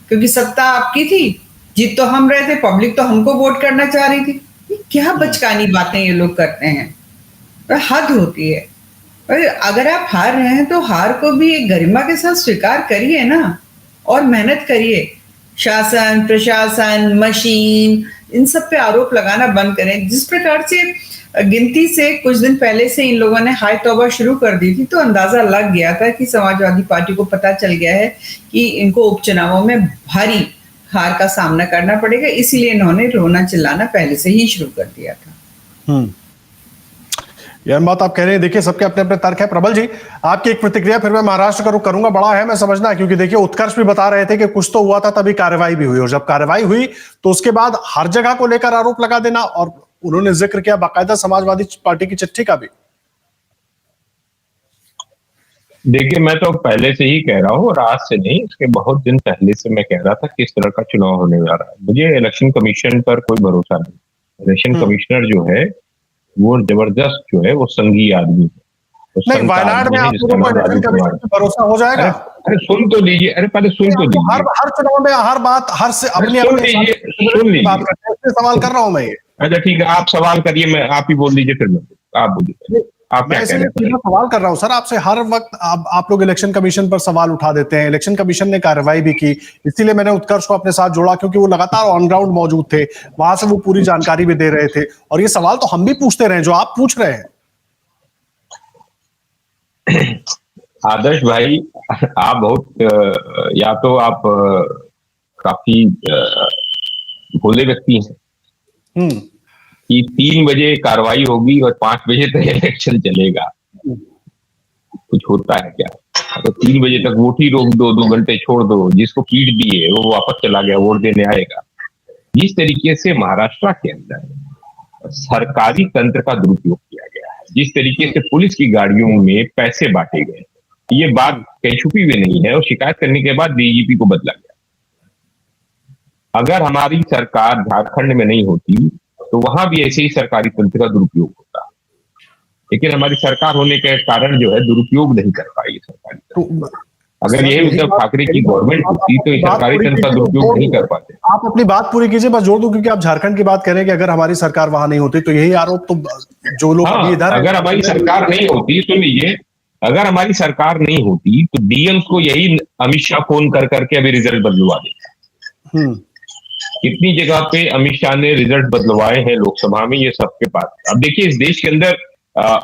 क्योंकि सत्ता आपकी थी, जीत तो हम रहे थे, पब्लिक तो हमको वोट करना चाह रही थी। ये क्या बचकानी बातें ये लोग करते हैं, तो हद होती है। और अगर आप हार रहे हैं तो हार को भी एक गरिमा के साथ स्वीकार करिए ना, और मेहनत करिए। शासन, प्रशासन, मशीन, इन सब पे आरोप लगाना बंद करें। जिस प्रकार से गिनती से कुछ दिन पहले से इन लोगों ने हाय तौबा शुरू कर दी थी, तो अंदाजा लग गया था कि समाजवादी पार्टी को पता चल गया है कि इनको उपचुनावों में भारी हार का सामना करना पड़ेगा, इसीलिए इन्होंने रोना चिल्लाना पहले से ही शुरू कर दिया था। यह बात आप कह रहे हैं। देखिए, सबके अपने अपने तर्क है। प्रबल जी, आपकी एक प्रतिक्रिया, फिर मैं महाराष्ट्र का रुख करूंगा। बड़ा है मैं समझना, क्योंकि देखिए उत्कर्ष भी बता रहे थे कि कुछ तो हुआ था, तभी कार्रवाई भी हुई, और जब कार्रवाई हुई तो उसके बाद हर जगह को लेकर आरोप लगा देना, और उन्होंने जिक्र किया बाकायदा समाजवादी पार्टी की चिट्ठी का भी। देखिए, मैं तो पहले से ही कह रहा हूँ, और आज से नहीं, इसके बहुत दिन पहले से मैं कह रहा था किस तरह का चुनाव होने जा रहा है। मुझे इलेक्शन कमीशन पर कोई भरोसा नहीं। इलेक्शन कमिश्नर जो है वो जबरदस्त जो है वो संघी आदमी है। नहीं, वायनाड में आप लोगों को इलेक्शन कमीशन पर भरोसा हो जाएगा? अरे सुन तो लीजिए, अरे पहले सुन तो लीजिए। हर चुनाव में हर बात हर से अपनी सुन लीजिए सवाल कर रहा हूं मैं ये। अच्छा ठीक है, आप सवाल करिए, मैं आप ही बोल दीजिए, फिर मैं आप बोलिए, आप क्या कह रहे हैं? सवाल कर रहा हूं सर आपसे। हर वक्त आप लोग इलेक्शन कमीशन पर सवाल उठा देते हैं। इलेक्शन कमीशन ने कार्रवाई भी की, इसीलिए मैंने उत्कर्ष को अपने साथ जोड़ा, क्योंकि वो लगातार ऑन ग्राउंड मौजूद थे, वहां से वो पूरी जानकारी भी दे रहे थे, और ये सवाल तो हम भी पूछते रहे जो आप पूछ रहे हैं। आदर्श भाई, आप बहुत या तो आप काफी भोले व्यक्ति हैं कि 3 बजे कार्रवाई होगी और 5 बजे तक इलेक्शन चलेगा। कुछ होता है क्या? तो 3 बजे तक वोट ही रोक दो, 2 घंटे छोड़ दो, जिसको पीट दिए वो वापस चला गया, वोट देने आएगा। जिस तरीके से महाराष्ट्र के अंदर सरकारी तंत्र का दुरुपयोग किया गया है, जिस तरीके से पुलिस की गाड़ियों में पैसे बांटे गए, ये बात कहीं छुपी हुई नहीं है, और शिकायत करने के बाद डीजीपी को बदला गया। अगर हमारी सरकार झारखंड में नहीं होती तो वहां भी ऐसे ही सरकारी तंत्र का दुरुपयोग होता, लेकिन हमारी सरकार होने के कारण जो है दुरुपयोग नहीं कर पाई सरकारी तंत्र। अगर यही उद्धव ठाकरे की गवर्नमेंट होती तो सरकारी तंत्र का दुरुपयोग नहीं कर पाते। आप अपनी बात पूरी कीजिए, बस जोड़ दूं, क्योंकि आप झारखंड की बात कर रहे हैं कि अगर हमारी सरकार वहां नहीं होती, तो यही आरोप तो जो लोग इधर, अगर हमारी सरकार नहीं होती, सुन लीजिए, अगर हमारी सरकार नहीं होती तो डीएम को यही अमित शाह फोन कर करके अभी रिजल्ट बदलवा देते। कितनी जगह पे अमित शाह ने रिजल्ट बदलवाए हैं लोकसभा में, ये सबके पास। अब देखिए, इस देश के अंदर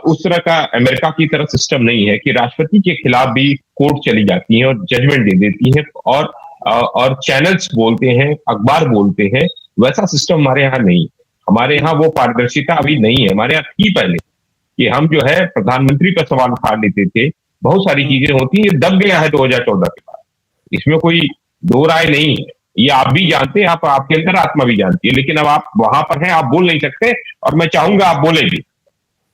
उस तरह का अमेरिका की तरह सिस्टम नहीं है कि राष्ट्रपति के खिलाफ भी कोर्ट चली जाती है और जजमेंट दे देती है, और चैनल्स बोलते हैं, अखबार बोलते हैं। वैसा सिस्टम हमारे यहाँ नहीं है। हमारे यहाँ वो पारदर्शिता अभी नहीं है। हमारे यहाँ थी पहले कि हम जो है प्रधानमंत्री पर सवाल उठा लेते थे, बहुत सारी चीजें होती हैं। दब गया है 2014 के बाद, इसमें कोई दो राय नहीं है। ये आप भी जानते हैं, आपके अंदर आत्मा भी जानती है, लेकिन अब आप वहां पर हैं, आप बोल नहीं सकते, और मैं चाहूंगा आप बोले भी,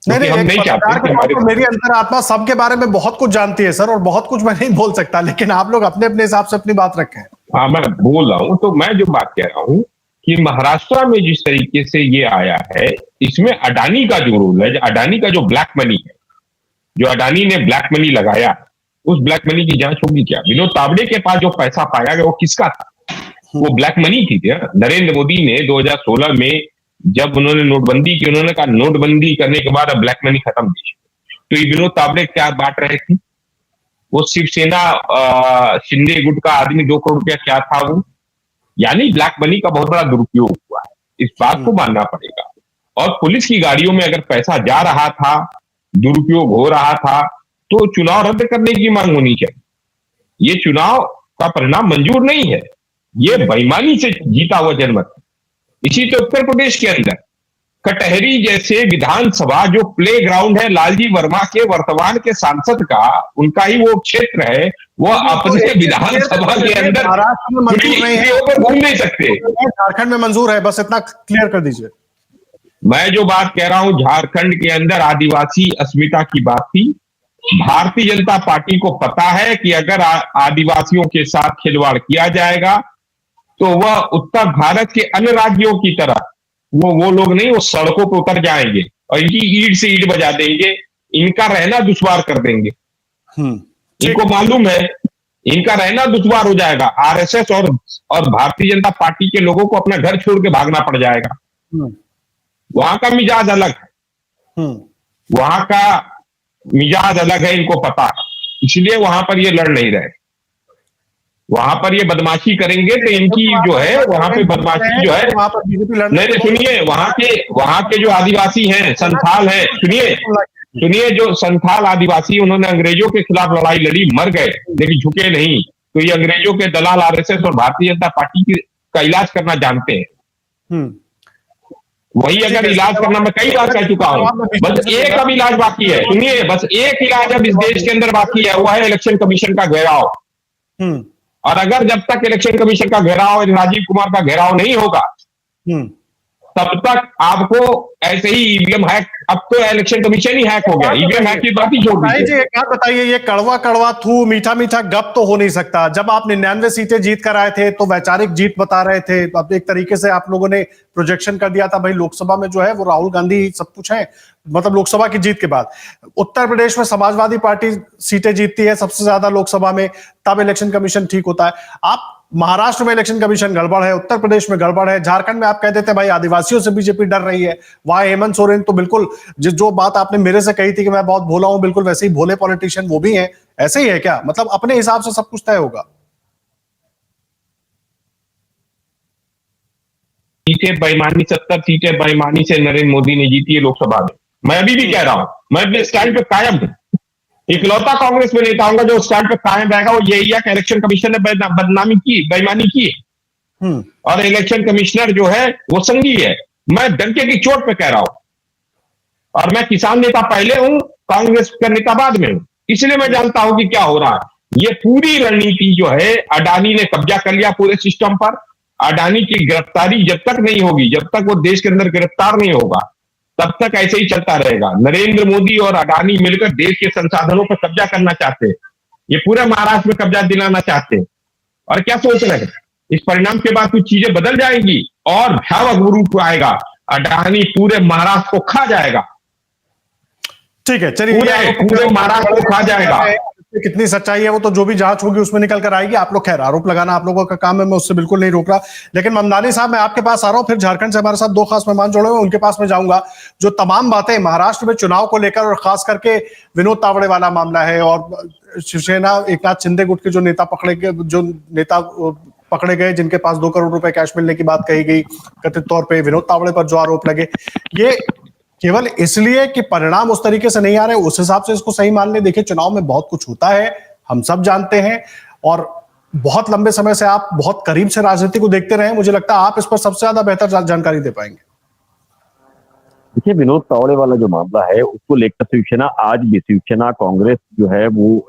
क्योंकि हम नहीं चाहते हमारे। मेरी अंतरात्मा सबके बारे में बहुत कुछ जानती है सर, और बहुत कुछ मैं नहीं बोल सकता, लेकिन आप लोग अपने अपने हिसाब से अपनी बात रखें। हाँ, मैं बोल रहा हूं, तो मैं जो बात कह रहा हूं कि महाराष्ट्र में जिस तरीके से ये आया है, इसमें अडानी का जो रोल है, अडानी का जो ब्लैक मनी है, जो अडानी ने ब्लैक मनी लगाया, उस ब्लैक मनी की जांच होगी क्या? विनोद तावड़े के पास जो पैसा पाया गया वो किसका था? वो ब्लैक मनी थी क्या? नरेंद्र मोदी ने 2016 में जब उन्होंने नोटबंदी की, उन्होंने कहा नोटबंदी करने के बाद अब ब्लैक मनी खत्म देश में। तो ये विनोद तावड़े क्या बांट रहे थे? वो शिवसेना शिंदे गुट का आदमी 2 करोड़ रुपया क्या था वो? यानी ब्लैक मनी का बहुत बड़ा दुरुपयोग हुआ है, इस बात को मानना पड़ेगा। और पुलिस की गाड़ियों में अगर पैसा जा रहा था, दुरुपयोग हो रहा था, तो चुनाव रद्द करने की मांग होनी चाहिए। ये चुनाव का परिणाम मंजूर नहीं है, ये बेईमानी से जीता हुआ जनमत। इसी तो उत्तर प्रदेश के अंदर कटहरी जैसे विधानसभा जो प्ले ग्राउंड है लालजी वर्मा के वर्तमान के सांसद का, उनका ही वो क्षेत्र है, वो अपने विधानसभा के अंदर घूम नहीं सकते। झारखंड में मंजूर है, बस इतना क्लियर कर दीजिए। मैं जो बात कह रहा हूं, झारखंड के अंदर आदिवासी अस्मिता की बात थी। भारतीय जनता पार्टी को पता है कि अगर आदिवासियों के साथ खिलवाड़ किया जाएगा तो वह उत्तर भारत के अन्य राज्यों की तरह वो लोग नहीं, वो सड़कों पर उतर जाएंगे और इनकी ईंट से ईंट बजा देंगे, इनका रहना दुश्वार कर देंगे। इनको मालूम है इनका रहना दुश्वार हो जाएगा। आरएसएस और भारतीय जनता पार्टी के लोगों को अपना घर छोड़ के भागना पड़ जाएगा। वहां का मिजाज अलग है, वहां का मिजाज अलग है, इनको पता है, इसलिए वहां पर ये लड़ नहीं रहे। वहां पर ये बदमाशी करेंगे तो इनकी जो है वहां पे बदमाशी जो है, नहीं सुनिए, वहां के जो आदिवासी हैं, संथाल हैं, सुनिए जो संथाल आदिवासी, उन्होंने अंग्रेजों के खिलाफ लड़ाई लड़ी, मर गए लेकिन झुके नहीं। तो ये अंग्रेजों के दलाल आरएसएस और भारतीय जनता पार्टी का इलाज करना जानते हैं। वही अगर इलाज करना, मैं कई बार कह चुका हूं, बस एक अब इलाज बाकी है, सुनिए, बस एक इलाज अब इस देश के अंदर बाकी है, वो है इलेक्शन कमीशन का घेराव। और अगर जब तक इलेक्शन कमीशन का घेराव, राजीव कुमार का घेराव नहीं होगा, तब तक आपको ऐसे ही ईवीएम हैक, अब तो इलेक्शन कमीशन ही हैक हो गया, ईवीएम हैक की बात ही छोड़ दीजिए। एक बात बताइए, ये कड़वा कड़वा थू मीठा मीठा गप तो हो नहीं सकता। जब आप 99 सीटें जीत कर आए थे तो वैचारिक जीत बता रहे थे, अब एक तरीके से आप लोगों ने प्रोजेक्शन कर दिया था भाई लोकसभा में जो है वो राहुल गांधी सब कुछ है, मतलब लोकसभा की जीत के बाद। उत्तर प्रदेश में समाजवादी पार्टी सीटें जीतती है सबसे ज्यादा लोकसभा में, तब इलेक्शन कमीशन ठीक होता है। आप महाराष्ट्र में इलेक्शन कमीशन गड़बड़ है, उत्तर प्रदेश में गड़बड़ है, झारखंड में आप कह देते हैं भाई आदिवासियों से बीजेपी डर रही है, वहां हेमंत सोरेन तो बिल्कुल जो बात आपने मेरे से कही थी कि मैं बहुत भोला हूं, बिल्कुल वैसे ही भोले पॉलिटिशियन वो भी हैं। ऐसे ही है क्या? मतलब अपने हिसाब से सब कुछ तय होगा? सीटें बेईमानी, 70 सीटें बेईमानी से नरेंद्र मोदी ने जीती है लोकसभा में। मैं अभी भी कह रहा हूं, मैं अपने स्टैंड पे कायम हूं। इकलौता कांग्रेस में नेता होगा जो स्टैंड पे कायम रहेगा वो यही है कि इलेक्शन कमीशन ने बदनामी की, बेईमानी की, और इलेक्शन कमिश्नर जो है वो संघी है। मैं डंके की चोट पे कह रहा हूं, और मैं किसान नेता पहले हूं, कांग्रेस का नेता बाद में हूं, इसलिए मैं जानता हूं कि क्या हो रहा है। ये पूरी रणनीति जो है, अडानी ने कब्जा कर लिया पूरे सिस्टम पर। अडानी की गिरफ्तारी जब तक नहीं होगी, जब तक वो देश के अंदर गिरफ्तार नहीं होगा, तब तक ऐसे ही चलता रहेगा। नरेंद्र मोदी और अडानी मिलकर देश के संसाधनों पर कब्जा करना चाहते हैं, ये पूरे महाराष्ट्र में कब्जा दिलाना चाहते हैं। और क्या सोच रहे हैं, इस परिणाम के बाद कुछ चीजें बदल जाएंगी और भयावह रूप आएगा, अडानी पूरे महाराष्ट्र को खा जाएगा। ठीक है, चलिए, पूरे महाराष्ट्र को खा जाएगा। कितनी सच्चाई है वो तो जो भी जांच होगी उसमें निकल कर आएगी। आप लोग खैर आरोप लगाना आप लोगों का काम है, मैं उससे बिल्कुल नहीं रोक रहा। लेकिन ममदानी साहब, मैं आपके पास आ रहा हूं, फिर झारखंड से हमारे साथ दो खास मेहमान जुड़े हुए, उनके पास में जाऊंगा। जो तमाम बातें महाराष्ट्र में चुनाव को लेकर और खास करके विनोद तावड़े वाला मामला है, और शिवसेना एकनाथ शिंदे गुट के जो नेता पकड़े गए जिनके पास 2 करोड़ रुपए कैश मिलने की बात कही गई कथित तौर पर, विनोद तावड़े पर जो आरोप लगे, ये केवल इसलिए कि परिणाम उस तरीके से नहीं आ रहे, उस हिसाब से इसको सही मान ले। देखिए, चुनाव में बहुत कुछ होता है, हम सब जानते हैं, और बहुत लंबे समय से आप बहुत करीब से राजनीति को देखते रहे, मुझे लगता है आप इस पर सबसे ज्यादा बेहतर जानकारी दे पाएंगे। देखिए, विनोद तावड़े वाला जो मामला है उसको लेकर शिवसेना, आज भी शिवसेना कांग्रेस जो है वो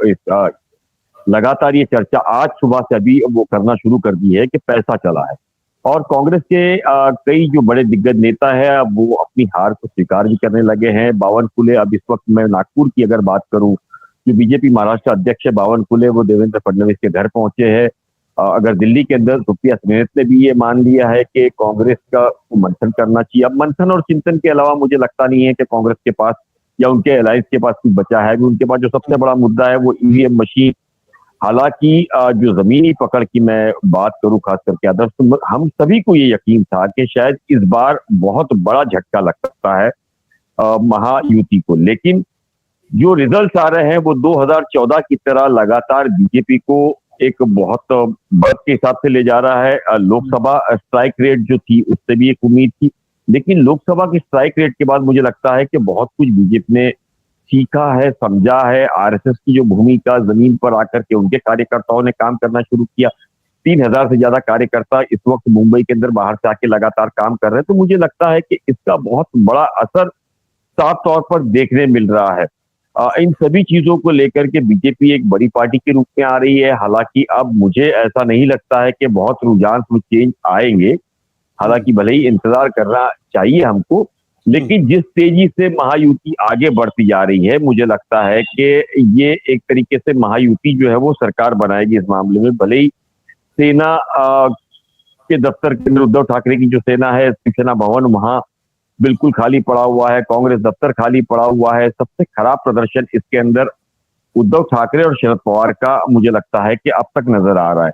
लगातार ये चर्चा आज सुबह से अभी वो करना शुरू कर दी है कि पैसा चला है, और कांग्रेस के कई जो बड़े दिग्गज नेता है वो अपनी हार को स्वीकार भी करने लगे हैं। बावनकुले, अब इस वक्त मैं नागपुर की अगर बात करूं, जो बीजेपी महाराष्ट्र अध्यक्ष है बावनकुले, वो देवेंद्र फडणवीस के घर पहुंचे हैं। अगर दिल्ली के अंदर सुप्रिया सुले ने भी ये मान लिया है कि कांग्रेस का मंथन करना चाहिए। अब मंथन और चिंतन के अलावा मुझे लगता नहीं है कि कांग्रेस के पास या उनके अलायंस के पास कुछ बचा है। उनके पास जो सबसे बड़ा मुद्दा है वो ईवीएम मशीन। हालांकि जो जमीनी पकड़ की मैं बात करूं, खास करके आदर्श, तो हम सभी को ये यकीन था कि शायद इस बार बहुत बड़ा झटका लग सकता है महायुति को, लेकिन जो रिजल्ट आ रहे हैं वो 2014 की तरह लगातार बीजेपी को एक बहुत बढ़त के हिसाब से ले जा रहा है। लोकसभा स्ट्राइक रेट जो थी उससे भी एक उम्मीद थी, लेकिन लोकसभा की स्ट्राइक रेट के बाद मुझे लगता है कि बहुत कुछ बीजेपी ने सीखा है, समझा है। आरएसएस की जो भूमिका जमीन पर आकर के उनके कार्यकर्ताओं ने काम करना शुरू किया। 3000 से ज्यादा कार्यकर्ता इस वक्त मुंबई के अंदर बाहर से आके लगातार काम कर रहे हैं, तो मुझे लगता है कि इसका बहुत बड़ा असर साफ तौर पर देखने मिल रहा है। इन सभी चीजों को लेकर के बीजेपी एक बड़ी पार्टी के रूप में आ रही है। हालांकि अब मुझे ऐसा नहीं लगता है कि बहुत रुझान में चेंज आएंगे, हालांकि भले ही इंतजार करना चाहिए हमको, लेकिन जिस तेजी से महायुति आगे बढ़ती जा रही है, मुझे लगता है कि ये एक तरीके से महायुति जो है वो सरकार बनाएगी इस मामले में। भले ही सेना के दफ्तर के अंदर उद्धव ठाकरे की जो सेना है, शिवसेना भवन वहां बिल्कुल खाली पड़ा हुआ है, कांग्रेस दफ्तर खाली पड़ा हुआ है। सबसे खराब प्रदर्शन इसके अंदर उद्धव ठाकरे और शरद पवार का मुझे लगता है कि अब तक नजर आ रहा है।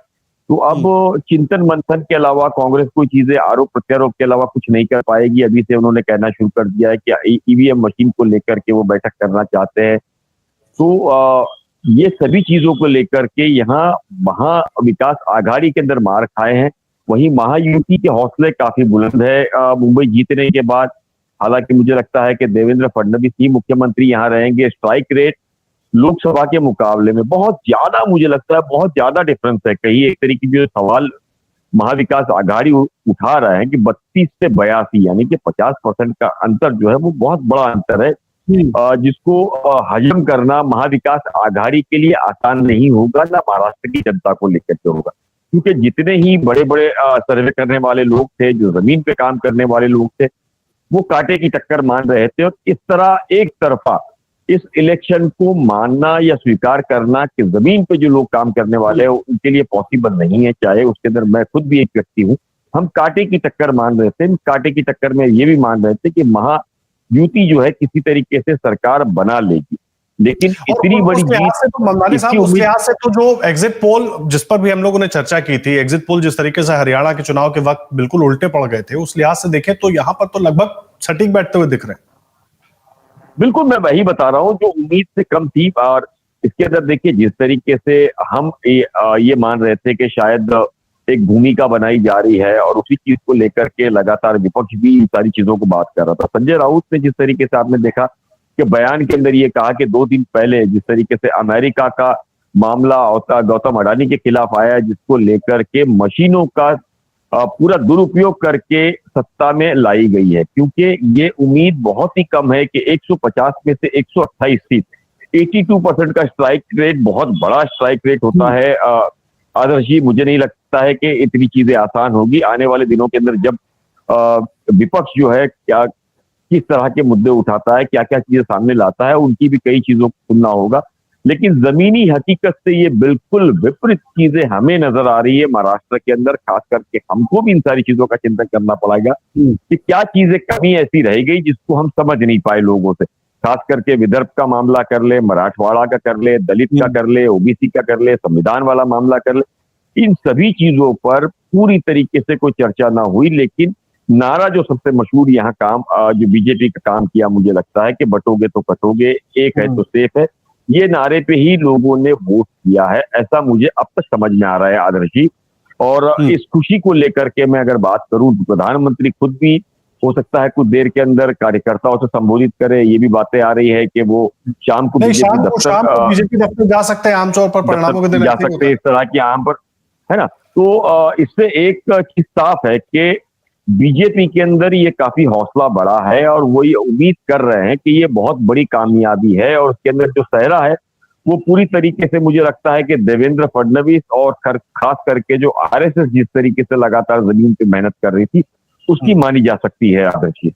तो अब चिंतन मंथन के अलावा कांग्रेस कोई चीजें आरोप प्रत्यारोप के अलावा कुछ नहीं कर पाएगी। अभी से उन्होंने कहना शुरू कर दिया है कि ईवीएम मशीन को लेकर के वो बैठक करना चाहते हैं। तो ये सभी चीजों को लेकर के यहाँ महाविकास आघाड़ी के अंदर मार खाए हैं। वहीं महायुति के हौसले काफी बुलंद है मुंबई जीतने के बाद। हालांकि मुझे लगता है कि देवेंद्र फडणवीस ही मुख्यमंत्री यहाँ रहेंगे। स्ट्राइक रेट लोकसभा के मुकाबले में बहुत ज्यादा, मुझे लगता है बहुत ज्यादा डिफरेंस है। कहीं एक तरीके जो सवाल महाविकास आघाड़ी उठा रहा है कि 32 से 82 यानी कि 50% का अंतर जो है वो बहुत बड़ा अंतर है, जिसको हजम करना महाविकास आघाड़ी के लिए आसान नहीं होगा, ना महाराष्ट्र की जनता को लेकर के होगा। क्योंकि जितने ही बड़े बड़े सर्वे करने वाले लोग थे, जो जमीन पे काम करने वाले लोग थे, वो कांटे की टक्कर मान रहे थे। और इस तरह एक तरफा इस इलेक्शन को मानना या स्वीकार करना कि जमीन पे जो लोग काम करने वाले हैं उनके लिए पॉसिबल नहीं है। चाहे उसके अंदर मैं खुद भी एक व्यक्ति हूँ, हम कांटे की टक्कर मान रहे थे। कांटे की टक्कर में ये भी मान रहे थे कि महायुति जो है किसी तरीके से सरकार बना लेगी। लेकिन इतनी बड़ी जीत तो ममतानी साहब, उस लिहाज से तो जो एग्जिट पोल जिस पर भी हम लोगों ने चर्चा की थी, एग्जिट पोल जिस तरीके से हरियाणा के चुनाव के वक्त बिल्कुल उल्टे पड़ गए थे, उस लिहाज से देखें तो यहाँ पर तो लगभग सटीक बैठते हुए दिख रहे हैं। बिल्कुल, मैं वही बता रहा हूँ जो उम्मीद से कम थी। और इसके अंदर देखिए जिस तरीके से हम ये मान रहे थे कि शायद एक भूमिका बनाई जा रही है और उसी चीज को लेकर के लगातार विपक्ष भी इन सारी चीजों को बात कर रहा था। संजय राउत ने जिस तरीके से आपने देखा कि बयान के अंदर ये कहा कि 2 दिन पहले जिस तरीके से अमेरिका का मामला गौतम अडानी के खिलाफ आया, जिसको लेकर के मशीनों का पूरा दुरुपयोग करके सत्ता में लाई गई है। क्योंकि ये उम्मीद बहुत ही कम है कि 150 में से 128 सीट, 82% का स्ट्राइक रेट बहुत बड़ा स्ट्राइक रेट होता है। आदर्श जी, मुझे नहीं लगता है कि इतनी चीजें आसान होगी। आने वाले दिनों के अंदर जब विपक्ष जो है क्या किस तरह के मुद्दे उठाता है, क्या क्या चीजें सामने लाता है, उनकी भी कई चीजों को सुनना होगा। लेकिन जमीनी हकीकत से ये बिल्कुल विपरीत चीजें हमें नजर आ रही है महाराष्ट्र के अंदर। खास करके हमको भी इन सारी चीजों का चिंतन करना पड़ेगा कि क्या चीजें कमी ऐसी रह गई जिसको हम समझ नहीं पाए लोगों से। खास करके विदर्भ का मामला कर ले, मराठवाड़ा का कर ले, दलित का कर ले, ओबीसी का कर ले, संविधान वाला मामला कर ले, इन सभी चीजों पर पूरी तरीके से कोई चर्चा ना हुई। लेकिन नारा जो सबसे मशहूर यहाँ काम जो बीजेपी का काम किया, मुझे लगता है कि बटोगे तो कटोगे, एक है तो सेफ है, ये नारे पे ही लोगों ने वोट किया है, ऐसा मुझे अब तक समझ में आ रहा है आदर्श जी। और इस खुशी को लेकर के मैं अगर बात करूं, प्रधानमंत्री खुद भी हो सकता है कुछ देर के अंदर कार्यकर्ताओं से संबोधित करे। ये भी बातें आ रही है कि वो शाम को बीजेपी दफ्तर जा सकते हैं, आमतौर पर परिणामों के दिन जा सकते हैं, इस तरह की आम पर है ना। तो इससे एक चीज साफ है कि बीजेपी के अंदर ये काफी हौसला बढ़ा है और वो ये उम्मीद कर रहे हैं कि ये बहुत बड़ी कामयाबी है। और उसके अंदर जो सहरा है वो पूरी तरीके से मुझे लगता है कि देवेंद्र फडणवीस और खास करके जो आरएसएस जिस तरीके से लगातार जमीन पे मेहनत कर रही थी उसकी मानी जा सकती है आदर्श जी।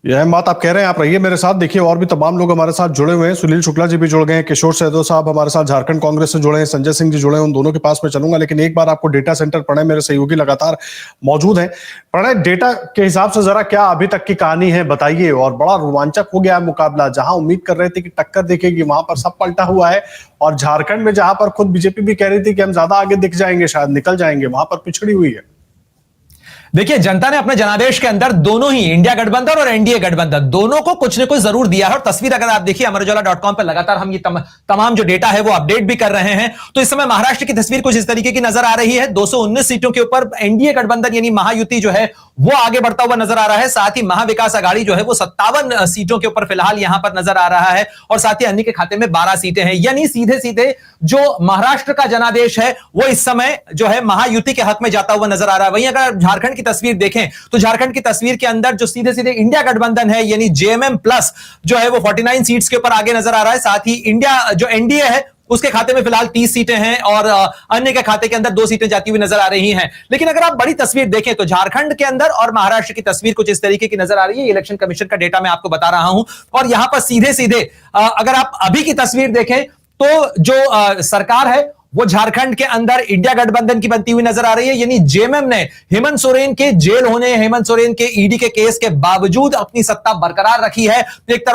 यह बात आप कह रहे हैं, आप रहिए मेरे साथ। देखिए और भी तमाम लोग हमारे साथ जुड़े हुए हैं। सुनील शुक्ला जी भी जुड़ गए हैं, किशोर सहदेव साहब हमारे साथ झारखंड कांग्रेस से जुड़े हैं, संजय सिंह जी जुड़े हैं, उन दोनों के पास में चलूंगा। लेकिन एक बार आपको डेटा सेंटर प्रणय मेरे सहयोगी लगातार मौजूद हैं। प्रणय, डेटा के हिसाब से जरा क्या अभी तक की कहानी है बताइए। और बड़ा रोमांचक हो गया है मुकाबला, जहां उम्मीद कर रहे थे कि टक्कर दिखेगी वहां पर सब पलटा हुआ है। और झारखंड में जहां पर खुद बीजेपी भी कह रही थी कि हम ज्यादा आगे दिख जाएंगे, शायद निकल जाएंगे, वहां पर पिछड़ी हुई है। देखिए, जनता ने अपने जनादेश के अंदर दोनों ही इंडिया गठबंधन और एनडीए गठबंधन दोनों को कुछ न कुछ जरूर दिया है। और तस्वीर अगर आप देखिए अमरउजाला.com पर लगातार हम ये तमाम जो डेटा है वो अपडेट भी कर रहे हैं। तो इस समय महाराष्ट्र की तस्वीर कुछ इस तरीके की नजर आ रही है। 219 सीटों के ऊपर एनडीए गठबंधन यानी महायुति जो है वो आगे बढ़ता हुआ नजर आ रहा है। साथ ही महाविकास आघाड़ी जो है वो 57 सीटों के ऊपर फिलहाल यहां पर नजर आ रहा है। और साथ ही अन्य के खाते में 12 सीटें हैं। यानी सीधे सीधे जो महाराष्ट्र का जनादेश है वो इस समय जो है महायुति के हक में जाता हुआ नजर आ रहा है। वहीं अगर झारखंड की तस्वीर देखें तो झारखंड की तस्वीर के अंदर जो सीधे सीधे इंडिया गठबंधन है यानी जेएमएम प्लस जो है वो 49 सीट्स के ऊपर आगे नजर आ रहा है। साथ ही इंडिया जो एनडीए है उसके खाते में फिलहाल 30 सीटें हैं और अन्य के खाते के अंदर 2 सीटें जाती हुई नजर आ रही हैं। लेकिन अगर आप बड़ी तस्वीर देखें तो झारखंड के अंदर और महाराष्ट्र की तस्वीर कुछ इस तरीके की नजर आ रही है। इलेक्शन कमीशन का डेटा मैं आपको बता रहा हूं। और यहां पर सीधे सीधे अगर आप अभी की तस्वीर देखें तो जो सरकार है वो झारखंड के अंदर इंडिया गठबंधन की बनती हुई नजर आ रही है। यानी जेएमएम ने हेमंत सोरेन के जेल होने, हेमंत सोरेन के ईडी के केस के बावजूद अपनी सत्ता बरकरार रखी है। एक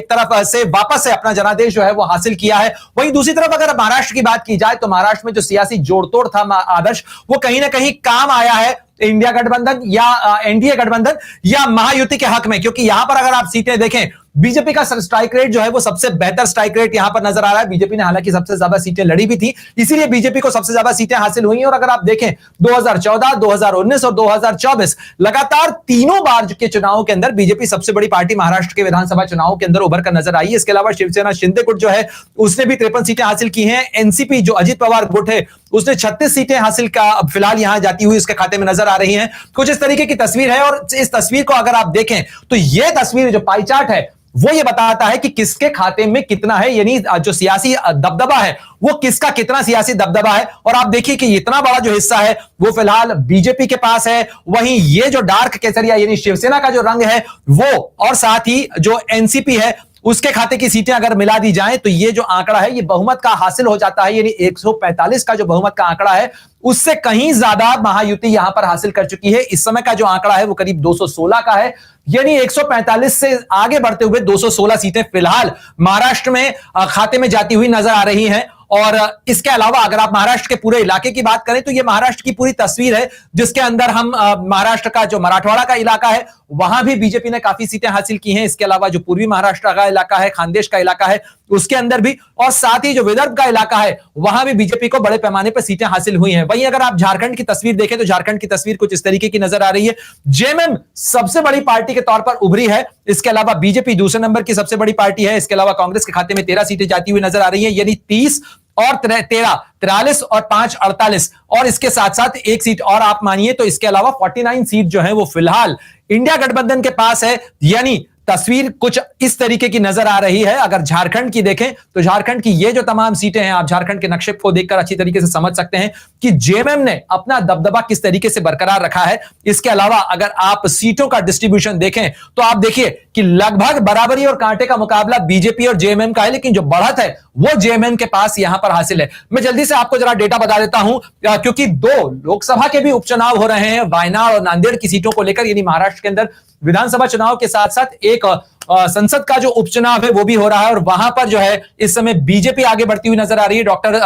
तरफ से वापस से अपना जनादेश जो है वो हासिल किया है। वहीं दूसरी तरफ अगर महाराष्ट्र की बात की जाए तो महाराष्ट्र में जो सियासी जोड़तोड़ था आदर्श, वो कहीं ना कहीं काम आया है इंडिया गठबंधन या एनडीए गठबंधन या महायुति के हक में, क्योंकि यहां पर अगर आप सीटें देखें, बीजेपी का स्ट्राइक रेट जो है वो सबसे बेहतर स्ट्राइक रेट यहां पर नजर आ रहा है। बीजेपी ने हालांकि सबसे ज्यादा सीटें लड़ी भी थी, इसीलिए बीजेपी को सबसे ज्यादा सीटें हासिल हुई हैं। और अगर आप देखें 2014, 2019 और 2024 लगातार तीनों बार के चुनावों के अंदर बीजेपी सबसे बड़ी पार्टी महाराष्ट्र के विधानसभा चुनावों के अंदर उभर कर नजर आई है। इसके अलावा शिवसेना शिंदे गुट जो है उसने भी 53 सीटें हासिल की हैं। एनसीपी जो अजित पवार गुट है उसने 36 सीटें हासिल का फिलहाल यहां जाती हुई उसके खाते में नजर आ रही हैं। कुछ इस तरीके की तस्वीर है और इस तस्वीर को अगर आप देखें तो यह तस्वीर जो पाई चार्ट है वो ये बताता है कि किसके खाते में कितना है, यानी जो सियासी दबदबा है वो किसका कितना सियासी दबदबा है। और आप देखिए कि इतना बड़ा जो हिस्सा है वो फिलहाल बीजेपी के पास है। वहीं ये जो डार्क केसरिया यानी शिवसेना का जो रंग है वो, और साथ ही जो एनसीपी है उसके खाते की सीटें अगर मिला दी जाएं तो ये जो आंकड़ा है ये बहुमत का हासिल हो जाता है। यानी 145 का जो बहुमत का आंकड़ा है उससे कहीं ज्यादा महायुति यहां पर हासिल कर चुकी है। इस समय का जो आंकड़ा है वो करीब 216 का है, यानी 145 से आगे बढ़ते हुए 216 सीटें फिलहाल महाराष्ट्र में खाते में जाती हुई नजर आ रही हैं। और इसके अलावा अगर आप महाराष्ट्र के पूरे इलाके की बात करें तो ये महाराष्ट्र की पूरी तस्वीर है, जिसके अंदर हम महाराष्ट्र का जो मराठवाड़ा का इलाका है वहां भी बीजेपी ने काफी सीटें हासिल की हैं। इसके अलावा जो पूर्वी महाराष्ट्र का इलाका है, खानदेश का इलाका है, उसके अंदर भी, और साथ ही जो विदर्भ का इलाका है वहां भी बीजेपी को बड़े पैमाने पर सीटें हासिल हुई हैं। वहीं अगर आप झारखंड की तस्वीर देखें तो झारखंड की तस्वीर कुछ इस तरीके की नजर आ रही है। जेएमएम सबसे बड़ी पार्टी के तौर पर उभरी है। इसके अलावा बीजेपी दूसरे नंबर की सबसे बड़ी पार्टी है। इसके अलावा कांग्रेस के खाते में 13 सीटें जाती हुई नजर आ रही है, यानी 30 और 13 43 और 5 48, और इसके साथ साथ एक सीट और आप मानिए तो इसके अलावा 49 सीट जो है वो फिलहाल इंडिया गठबंधन के पास है। यानी तस्वीर कुछ इस तरीके की नजर आ रही है। अगर झारखंड की देखें तो झारखंड की ये जो तमाम सीटें हैं, आप झारखंड के नक्शे को देखकर अच्छी तरीके से समझ सकते हैं कि जेएमएम ने अपना दबदबा किस तरीके से बरकरार रखा है। इसके अलावा अगर आप सीटों का डिस्ट्रीब्यूशन देखें तो आप देखिए कि लगभग बराबरी और कांटे का मुकाबला बीजेपी और जेएमएम का है, लेकिन जो बढ़त है वो जेएमएम के पास यहां पर हासिल है। मैं जल्दी से आपको जरा डेटा बता देता हूं, क्योंकि 2 लोकसभा के भी उपचुनाव हो रहे हैं वायनाड और नांदेड़ की सीटों को लेकर, यानी महाराष्ट्र के अंदर विधानसभा चुनाव के साथ साथ एक संसद का जो उपचुनाव है वो भी हो रहा है। और वहां पर जो है इस समय बीजेपी आगे बढ़ती हुई नजर आ रही है। डॉक्टर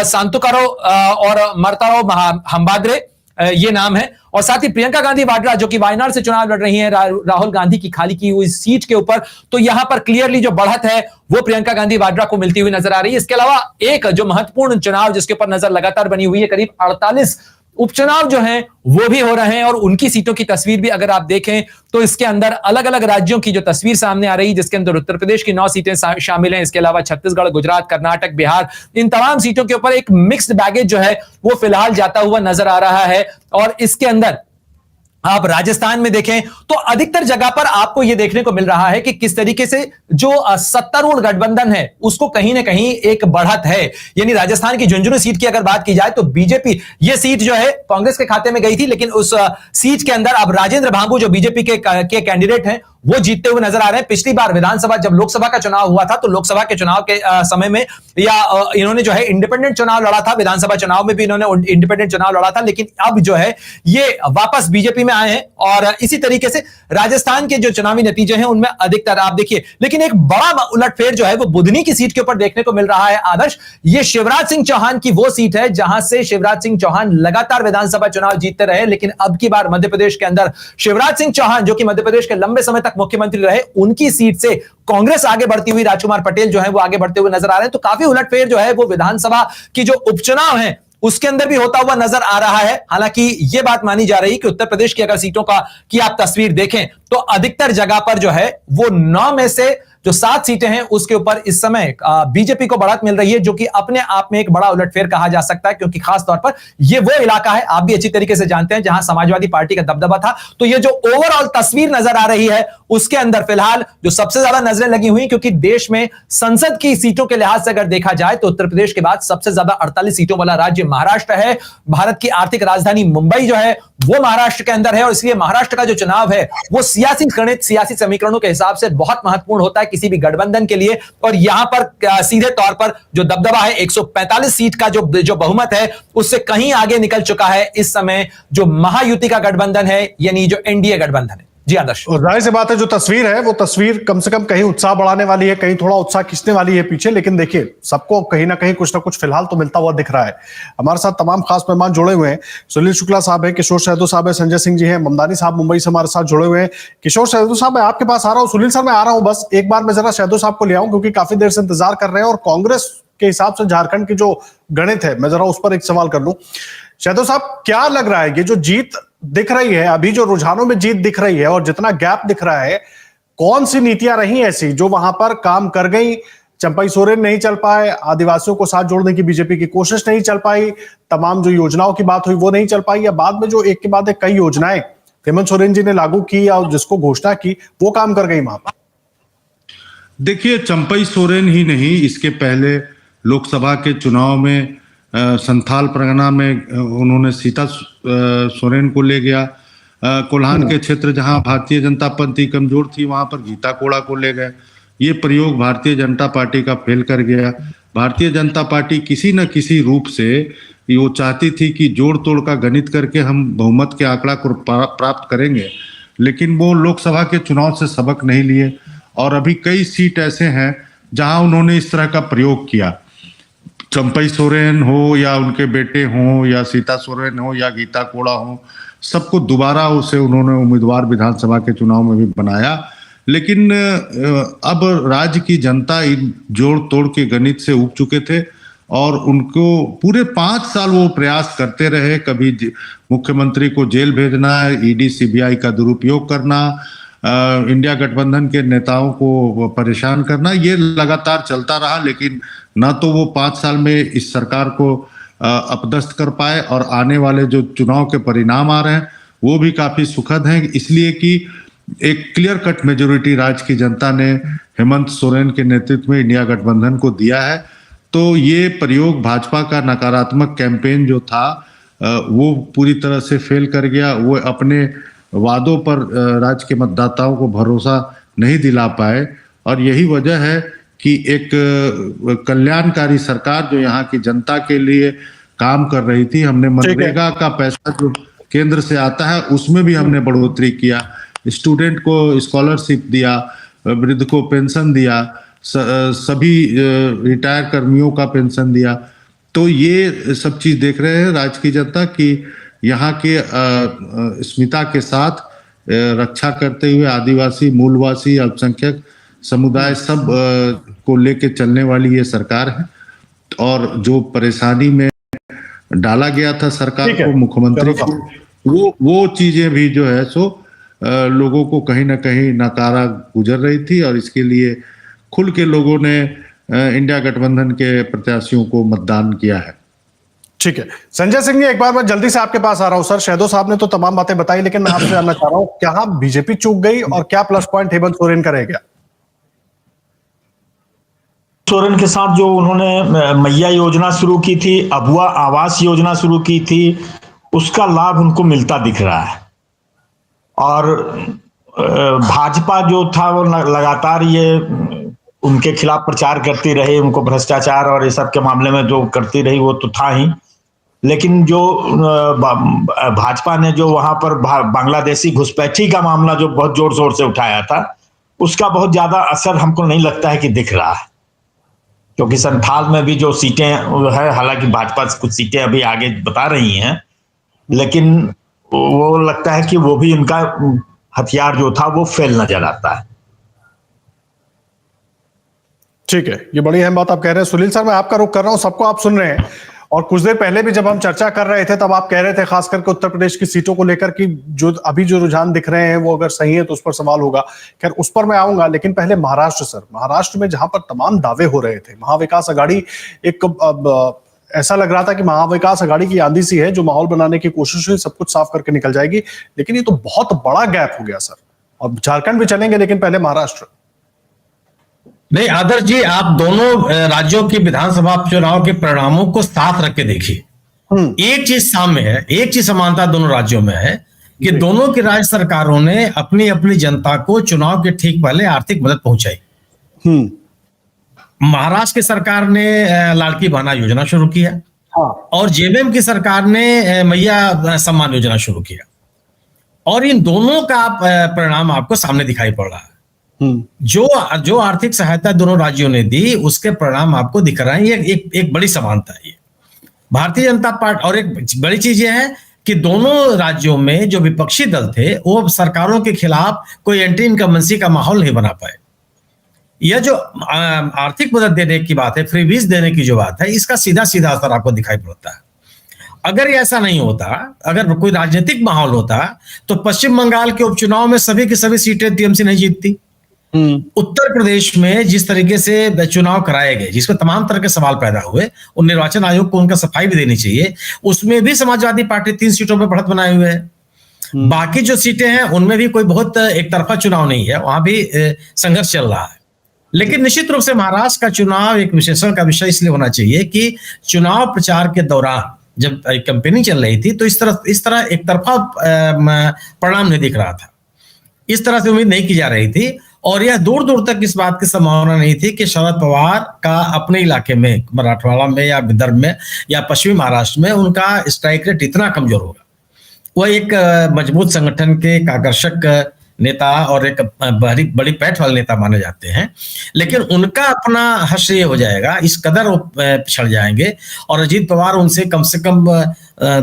सांतुकारो और मरतारो हम्बाद्रे ये नाम है, और साथ ही प्रियंका गांधी वाड्रा जो कि वायनाड से चुनाव लड़ रही हैं राहुल गांधी की खाली की हुई सीट के ऊपर, तो यहां पर क्लियरली जो बढ़त है वो प्रियंका गांधी वाड्रा को मिलती हुई नजर आ रही है। इसके अलावा एक जो महत्वपूर्ण चुनाव जिसके ऊपर नजर लगातार बनी हुई है, करीब 48 उपचुनाव जो हैं वो भी हो रहे हैं, और उनकी सीटों की तस्वीर भी अगर आप देखें तो इसके अंदर अलग अलग राज्यों की जो तस्वीर सामने आ रही है, जिसके अंदर उत्तर प्रदेश की 9 सीटें शामिल हैं। इसके अलावा छत्तीसगढ़, गुजरात, कर्नाटक, बिहार, इन तमाम सीटों के ऊपर एक मिक्स्ड बैगेज जो है वो फिलहाल जाता हुआ नजर आ रहा है। और इसके अंदर आप राजस्थान में देखें तो अधिकतर जगह पर आपको यह देखने को मिल रहा है कि किस तरीके से जो सत्तारूढ़ गठबंधन है उसको कहीं ना कहीं एक बढ़त है। यानी राजस्थान की झुंझुनू सीट की अगर बात की जाए तो बीजेपी ये सीट जो है कांग्रेस के खाते में गई थी, लेकिन उस सीट के अंदर अब राजेंद्र भांबू जो बीजेपी के कैंडिडेट हैं वो जीतते हुए नजर आ रहे हैं। पिछली बार विधानसभा जब लोकसभा का चुनाव हुआ था तो लोकसभा के चुनाव के समय में या इन्होंने जो है इंडिपेंडेंट चुनाव लड़ा था, विधानसभा चुनाव में भी इन्होंने इंडिपेंडेंट चुनाव लड़ा था, लेकिन अब जो है ये वापस बीजेपी में आए हैं। और इसी तरीके से राजस्थान के जो चुनावी नतीजे हैं उनमें अधिकतर आप देखिए, लेकिन एक बड़ा उलटफेर जो है वो बुधनी की सीट के ऊपर देखने को मिल रहा है। आदर्श, ये शिवराज सिंह चौहान की वो सीट है जहां से शिवराज सिंह चौहान लगातार विधानसभा चुनाव जीतते रहे, लेकिन अब की बार मध्य प्रदेश के अंदर शिवराज सिंह चौहान जो कि मध्य प्रदेश के लंबे समय तक मुख्यमंत्री रहे, उनकी सीट से कांग्रेस आगे बढ़ती हुई, राजकुमार पटेल जो है वो आगे बढ़ते हुए नजर आ रहे हैं। तो काफी उलटफेर जो है वो विधानसभा की जो उपचुनाव है उसके अंदर भी होता हुआ नजर आ रहा है। हालांकि यह बात मानी जा रही है कि उत्तर प्रदेश की अगर सीटों की आप तस्वीर देखें तो अधिकतर जगह पर जो है वो 9 में से जो 7 सीटें हैं उसके ऊपर इस समय बीजेपी को बढ़त मिल रही है, जो कि अपने आप में एक बड़ा उलटफेर कहा जा सकता है, क्योंकि खास तौर पर यह वो इलाका है, आप भी अच्छी तरीके से जानते हैं, जहां समाजवादी पार्टी का दबदबा था। तो ये जो ओवरऑल तस्वीर नजर आ रही है उसके अंदर फिलहाल जो सबसे ज्यादा नजरें लगी हुई, क्योंकि देश में संसद की सीटों के लिहाज से अगर देखा जाए तो उत्तर प्रदेश के बाद सबसे ज्यादा 48 सीटों वाला राज्य महाराष्ट्र है। भारत की आर्थिक राजधानी मुंबई जो है वो महाराष्ट्र के अंदर है, और इसलिए महाराष्ट्र का जो चुनाव है वो सियासी गणित, सियासी समीकरणों के हिसाब से बहुत महत्वपूर्ण होता है किसी भी गठबंधन के लिए। और यहां पर सीधे तौर पर जो दबदबा है 145 सीट का जो बहुमत है उससे कहीं आगे निकल चुका है इस समय जो महायुति का गठबंधन है, यानी जो एनडीए गठबंधन है। जी आदर्श। और जाहिर सी बात है जो तस्वीर है वो तस्वीर कम से कम कहीं उत्साह बढ़ाने वाली है, कहीं थोड़ा उत्साह खींचने वाली है पीछे, लेकिन देखिए सबको कहीं ना कुछ फिलहाल तो मिलता हुआ दिख रहा है। हमारे साथ तमाम खास मेहमान जुड़े हुए हैं। सुनील शुक्ला साहब है, किशोर शहदो साहब है, संजय सिंह जी हैं, ममदानी साहब मुंबई से हमारे साथ जुड़े हुए हैं। किशोर शहदो साहब मैं आपके पास आ रहा हूँ, सुनील सर मैं आ रहा हूँ, बस एक बार मैं जरा शहदो साहब को ले आऊं क्योंकि काफी देर से इंतजार कर रहे हैं और कांग्रेस के हिसाब से झारखंड की जो गणित है मैं जरा उस पर एक सवाल कर लूं। शहदो साहब क्या लग रहा है ये जो जीत दिख रही है, अभी जो रुझानों में जीत दिख रही है और जितना गैप दिख रहा है, कौन सी नीतियां रही ऐसी जो वहां पर काम कर गई? चंपई सोरेन नहीं चल पाए, आदिवासियों को साथ जोड़ने की बीजेपी की कोशिश नहीं चल पाई, तमाम जो योजनाओं की बात हुई वो नहीं चल पाई, या बाद में जो एक के बाद एक कई योजनाएं हेमंत सोरेन जी ने लागू की या जिसको घोषणा की वो काम कर गई वहां पर? देखिए, चंपई सोरेन ही नहीं, इसके पहले लोकसभा के चुनाव में संथाल परगना में उन्होंने सीता सोरेन को ले गया। कोल्हान के क्षेत्र जहां भारतीय जनता पार्टी कमजोर थी वहां पर गीता कोड़ा को ले गए। ये प्रयोग भारतीय जनता पार्टी का फेल कर गया। भारतीय जनता पार्टी किसी न किसी रूप से वो चाहती थी कि जोड़ तोड़ का गणित करके हम बहुमत के आंकड़ा को प्राप्त करेंगे, लेकिन वो लोकसभा के चुनाव से सबक नहीं लिए और अभी कई सीट ऐसे हैं जहां उन्होंने इस तरह का प्रयोग किया। चंपई सोरेन हो या उनके बेटे हों या सीता सोरेन हो या गीता कोड़ा हो, सबको दोबारा उसे उन्होंने उम्मीदवार विधानसभा के चुनाव में भी बनाया। लेकिन अब राज्य की जनता इन जोड़ तोड़ के गणित से उब चुके थे और उनको पूरे 5 साल वो प्रयास करते रहे, कभी मुख्यमंत्री को जेल भेजना, ईडी सीबीआई का दुरुपयोग करना, इंडिया गठबंधन के नेताओं को परेशान करना, ये लगातार चलता रहा। लेकिन न तो वो 5 साल में इस सरकार को अपदस्थ कर पाए और आने वाले जो चुनाव के परिणाम आ रहे हैं वो भी काफी सुखद हैं, इसलिए कि एक क्लियर कट मेजोरिटी राज्य की जनता ने हेमंत सोरेन के नेतृत्व में इंडिया गठबंधन को दिया है। तो ये प्रयोग भाजपा का नकारात्मक कैंपेन जो था वो पूरी तरह से फेल कर गया। वो अपने वादों पर राज्य के मतदाताओं को भरोसा नहीं दिला पाए और यही वजह है कि एक कल्याणकारी सरकार जो यहाँ की जनता के लिए काम कर रही थी, हमने मनरेगा का पैसा जो केंद्र से आता है उसमें भी हमने बढ़ोतरी किया, स्टूडेंट को स्कॉलरशिप दिया, वृद्ध को पेंशन दिया, सभी रिटायर कर्मियों का पेंशन दिया। तो ये सब चीज देख रहे हैं राज्य की जनता की यहाँ के अस्मिता के साथ रक्षा करते हुए आदिवासी, मूलवासी, अल्पसंख्यक समुदाय सब को लेके चलने वाली ये सरकार है। और जो परेशानी में डाला गया था सरकार को, मुख्यमंत्री को, वो चीजें भी जो है सो लोगों को कहीं ना कहीं नकारा गुजर रही थी और इसके लिए खुल के लोगों ने इंडिया गठबंधन के प्रत्याशियों को मतदान किया है। ठीक है संजय सिंह जी, एक बार मैं जल्दी से आपके पास आ रहा हूं। सर, शहदो साहब ने तो तमाम बातें बताई, लेकिन मैं आपसे जानना चाह रहा हूं क्या बीजेपी चूक गई और क्या प्लस पॉइंट हेमंत सोरेन का रह गया? सोरेन के साथ जो उन्होंने मैया योजना शुरू की थी, अबुआ आवास योजना शुरू की थी, उसका लाभ उनको मिलता दिख रहा है। और भाजपा जो था वो लगातार ये उनके खिलाफ प्रचार करती रही, उनको भ्रष्टाचार और ये सब के मामले में जो करती रही वो तो था ही, लेकिन जो भाजपा ने जो वहां पर बांग्लादेशी घुसपैठी का मामला जो बहुत जोर शोर से उठाया था, उसका बहुत ज्यादा असर हमको नहीं लगता है कि दिख रहा है। क्योंकि संथाल में भी जो सीटें है, हालांकि भाजपा कुछ सीटें अभी आगे बता रही हैं, लेकिन वो लगता है कि वो भी उनका हथियार जो था वो फेल नजर आता है। ठीक है, ये बड़ी अहम बात आप कह रहे हैं। सुनील सर, मैं आपका रुख कर रहा हूं, सबको आप सुन रहे हैं और कुछ देर पहले भी जब हम चर्चा कर रहे थे तब आप कह रहे थे खास करके उत्तर प्रदेश की सीटों को लेकर कि जो अभी जो रुझान दिख रहे हैं वो अगर सही है तो उस पर सवाल होगा। खैर उस पर मैं आऊंगा, लेकिन पहले महाराष्ट्र। सर, महाराष्ट्र में जहां पर तमाम दावे हो रहे थे, महाविकास आघाड़ी एक ऐसा लग रहा था कि महाविकास आघाड़ी की आंधी सी है जो माहौल बनाने की कोशिश हुई, सब कुछ साफ करके निकल जाएगी, लेकिन ये तो बहुत बड़ा गैप हो गया सर। और झारखंड भी चलेंगे, लेकिन पहले महाराष्ट्र। नहीं आदर्श जी, आप दोनों राज्यों के विधानसभा चुनाव के परिणामों को साथ रख के देखिए। एक चीज सामने है, एक चीज समानता दोनों राज्यों में है कि दोनों की राज्य सरकारों ने अपनी अपनी जनता को चुनाव के ठीक पहले आर्थिक मदद पहुंचाई। महाराष्ट्र की सरकार ने लाड़की बहना योजना शुरू किया। हाँ। और जेएमएम की सरकार ने मैया सम्मान योजना शुरू किया। और इन दोनों का परिणाम आपको सामने दिखाई पड़ रहा है। जो आर्थिक सहायता दोनों राज्यों ने दी उसके परिणाम आपको दिख रहे हैं। ये एक बड़ी समानता है। भारतीय जनता पार्टी और एक बड़ी चीज ये है कि दोनों राज्यों में जो विपक्षी दल थे वो सरकारों के खिलाफ कोई एंटी इनकम्बेंसी का माहौल नहीं बना पाए। यह जो आर्थिक मदद देने की बात है, फ्रीबीज देने की जो बात है, इसका सीधा सीधा असर आपको दिखाई पड़ता है। अगर ऐसा नहीं होता, अगर कोई राजनीतिक माहौल होता तो पश्चिम बंगाल के उपचुनाव में सभी की सभी सीटें टीएमसी नहीं जीतती। उत्तर प्रदेश में जिस तरीके से चुनाव कराए गए, जिसमें तमाम तरह के सवाल पैदा हुए, और निर्वाचन आयोग को उनका सफाई भी देनी चाहिए, उसमें भी समाजवादी पार्टी 3 सीटों पर बढ़त बनाए हुए है। बाकी जो सीटें हैं उनमें भी कोई बहुत एक तरफा चुनाव नहीं है, वहां भी संघर्ष चल रहा है। लेकिन निश्चित रूप से महाराष्ट्र का चुनाव एक विशेषण का विषय इसलिए होना चाहिए कि चुनाव प्रचार के दौरान जब कैंपेनिंग चल रही थी तो इस तरह एक तरफा परिणाम नहीं दिख रहा था। इस तरह से उम्मीद नहीं की जा रही थी और यह दूर दूर तक इस बात की संभावना नहीं थी कि शरद पवार का अपने इलाके में, मराठवाड़ा में या विदर्भ में या पश्चिमी महाराष्ट्र में, उनका स्ट्राइक रेट इतना कमजोर होगा। वह एक मजबूत संगठन के एक आकर्षक नेता और एक बड़ी पैठ वाले नेता माने जाते हैं, लेकिन उनका अपना हर्ष ये हो जाएगा, इस कदर वो पिछड़ जाएंगे और अजीत पवार उनसे कम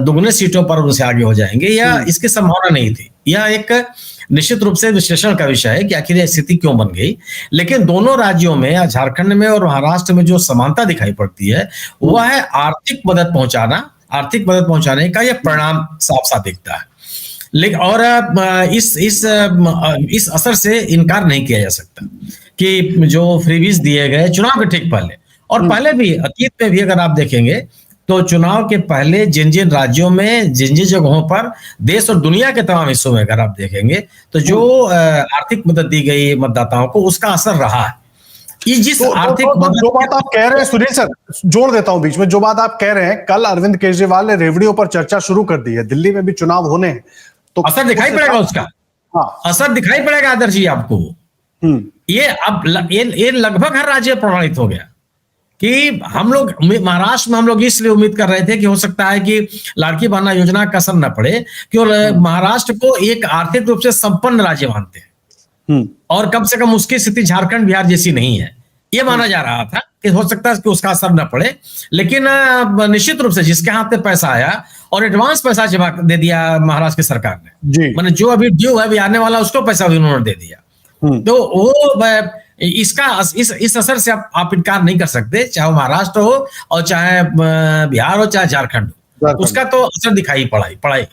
दुगने सीटों पर उनसे आगे हो जाएंगे, या इसकी संभावना नहीं थी। यह एक निश्चित रूप से विश्लेषण का विषय है कि आखिर यह स्थिति क्यों बन गई। लेकिन दोनों राज्यों में, झारखंड में और महाराष्ट्र में जो समानता दिखाई पड़ती है वह है आर्थिक मदद पहुंचाने का यह परिणाम साफ साफ दिखता है। लेकिन और इस असर से इनकार नहीं किया जा सकता कि जो फ्रीबीज दिए गए चुनाव के ठीक पहले और पहले भी, अतीत में भी अगर आप देखेंगे तो चुनाव के पहले जिन जिन राज्यों में, जिन जिन जगहों पर, देश और दुनिया के तमाम हिस्सों में अगर आप देखेंगे तो जो आर्थिक मदद दी गई मतदाताओं को उसका असर रहा है। जिस आर्थिक जो बात आप कह रहे हैं सुनील सर, जोड़ देता हूं बीच में, जो बात आप कह रहे हैं, कल अरविंद केजरीवाल ने रेवड़ियों पर चर्चा शुरू कर दी है, दिल्ली में भी चुनाव होने हैं तो असर दिखाई पड़ेगा उसका। हाँ, असर दिखाई पड़ेगा आदर्श जी आपको। ये अब ये लगभग हर राज्य प्रमाणित हो गया कि हम लोग महाराष्ट्र में हम लोग इसलिए उम्मीद कर रहे थे कि हो सकता है कि लाड़की बहना योजना का असर न पड़े, क्योंकि महाराष्ट्र को एक आर्थिक रूप से संपन्न राज्य मानते हैं और कम से कम उसकी स्थिति झारखंड बिहार जैसी नहीं है, ये माना जा रहा था कि हो सकता है कि उसका असर न पड़े। लेकिन निश्चित रूप से जिसके हाथ में पैसा आया और एडवांस पैसा जमा दे दिया महाराष्ट्र की सरकार ने, मैंने जो अभी ड्यू है, अभी आने वाला, उसको पैसा भी उन्होंने दे दिया। तो वो इसका इस असर से आप इनकार नहीं कर सकते, चाहे महाराष्ट्र हो और चाहे बिहार हो चाहे झारखंड हो, उसका तो असर दिखाई पड़ाई।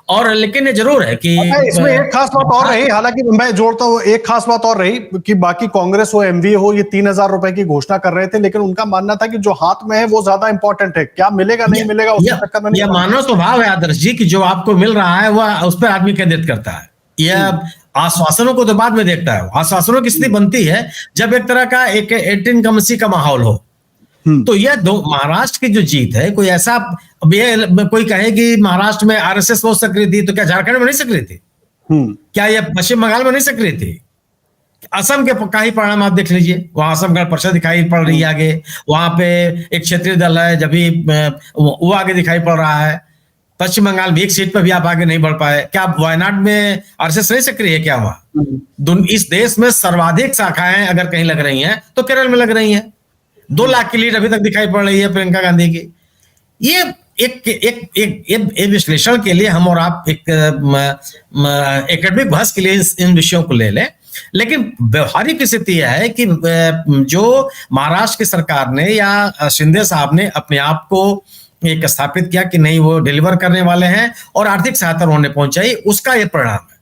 और लेकिन ये जरूर है कि इसमें एक खास बात और रही, हालांकि मैं जोड़ता हूँ, एक खास बात और रही कि बाकी कांग्रेस हो, एमवीए हो, ये 3,000 रुपए की घोषणा कर रहे थे, लेकिन उनका मानना था कि जो हाथ में है वो ज्यादा इंपॉर्टेंट है, क्या मिलेगा नहीं मिलेगा उसके चक्कर में नहीं। यह मानव स्वभाव है आदर्श जी कि जो आपको मिल रहा है वह उस पर आदमी केंद्रित करता है। यह आश्वासनों को तो बाद में देखता है। आश्वासनों की स्थिति बनती है जब एक तरह का एक एंटी इनकम्बेंसी का माहौल हो। तो यह महाराष्ट्र की जो जीत है, कोई ऐसा कोई कहे कि महाराष्ट्र में आरएसएस बहुत सक्रिय थी, तो क्या झारखंड में नहीं सक्रिय थी? क्या यह पश्चिम बंगाल में नहीं सक्रिय थी? असम के का ही परिणाम आप देख लीजिए, वहां असम गण परिषद दिखाई पड़ रही है आगे, वहां पे एक क्षेत्रीय दल है, जब भी वो आगे दिखाई पड़ रहा है। पश्चिम बंगाल में एक सीट पर भी आप आगे नहीं बढ़ पाए। क्या वायनाड में आरएसएस नहीं सक्रिय है क्या? वहां इस देश में सर्वाधिक शाखाएं अगर कहीं लग रही हैं तो केरल में लग रही हैं। 2 लाख की लीड अभी तक दिखाई पड़ रही है प्रियंका गांधी की। ये एक विश्लेषण के लिए हम और आप एक एकेडमिक बहस के लिए इन विषयों को ले लें, लेकिन व्यवहारिक स्थिति यह है कि जो महाराष्ट्र की सरकार ने या शिंदे साहब ने अपने आप को एक स्थापित किया कि नहीं वो डिलीवर करने वाले हैं और आर्थिक सहायता उन्होंने पहुंचाई, उसका ये परिणाम है।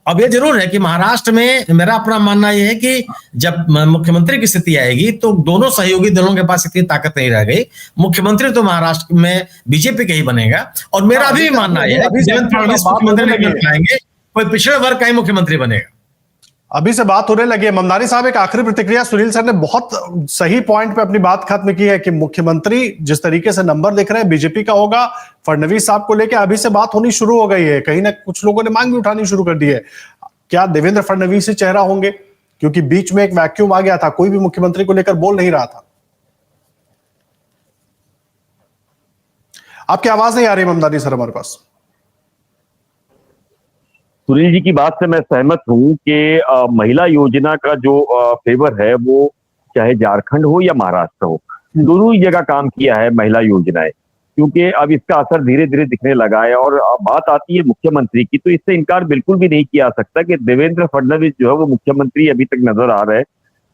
अब ये जरूर है कि महाराष्ट्र में मेरा अपना मानना यह है कि जब मुख्यमंत्री की स्थिति आएगी तो दोनों सहयोगी दलों के पास इतनी ताकत नहीं रह गई। मुख्यमंत्री तो महाराष्ट्र में बीजेपी का ही बनेगा और मेरा भी मानना यह है कि देवेंद्र फडणवीस मुख्यमंत्री नहीं बन पाएंगे, कोई पिछड़े वर्ग का ही मुख्यमंत्री बनेगा। अभी से बात होने लगी है। ममदानी साहब, एक आखिरी प्रतिक्रिया। सुनील सर ने बहुत सही पॉइंट पे अपनी बात खत्म की है कि मुख्यमंत्री जिस तरीके से नंबर दिख रहे हैं बीजेपी का होगा। फडणवीस साहब को लेकर अभी से बात होनी शुरू हो गई है, कहीं ना कुछ लोगों ने मांग भी उठानी शुरू कर दी है। क्या देवेंद्र फडणवीस ही चेहरा होंगे क्योंकि बीच में एक वैक्यूम आ गया था, कोई भी मुख्यमंत्री को लेकर बोल नहीं रहा था। आपकी आवाज नहीं आ रही ममदानी सर हमारे पास। सुनील जी की बात से मैं सहमत हूं कि महिला योजना का जो फेवर है वो चाहे झारखंड हो या महाराष्ट्र हो, दोनों ही जगह काम किया है महिला योजनाएं, क्योंकि अब इसका असर धीरे धीरे दिखने लगा है। और बात आती है मुख्यमंत्री की, तो इससे इनकार बिल्कुल भी नहीं किया जा सकता कि देवेंद्र फडणवीस जो है वो मुख्यमंत्री अभी तक नजर आ रहे हैं।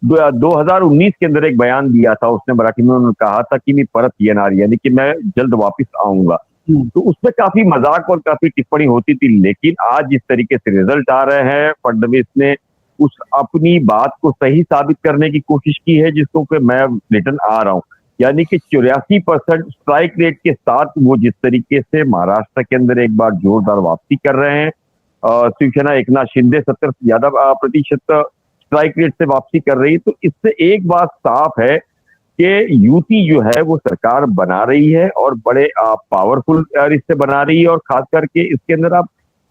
2019 के अंदर एक बयान दिया था उसने मराठी में, उन्होंने कहा था कि मैं परत येणार, यानी कि मैं जल्द वापिस आऊंगा। तो उसमें काफी मजाक और काफी टिप्पणी होती थी, लेकिन आज जिस तरीके से रिजल्ट आ रहे हैं, फडणवीस ने उस अपनी बात को सही साबित करने की कोशिश की है, जिसको कि मैं रिटर्न आ रहा हूं, यानी कि 84% स्ट्राइक रेट के साथ वो जिस तरीके से महाराष्ट्र के अंदर एक बार जोरदार वापसी कर रहे हैं। शिवसेना एकनाथ शिंदे 70 से ज्यादा प्रतिशत स्ट्राइक रेट से वापसी कर रही है। तो इससे एक बात साफ है कि यूटी जो है वो सरकार बना रही है और बड़े पावरफुल रिश्ते बना रही है। और खास करके इसके अंदर आप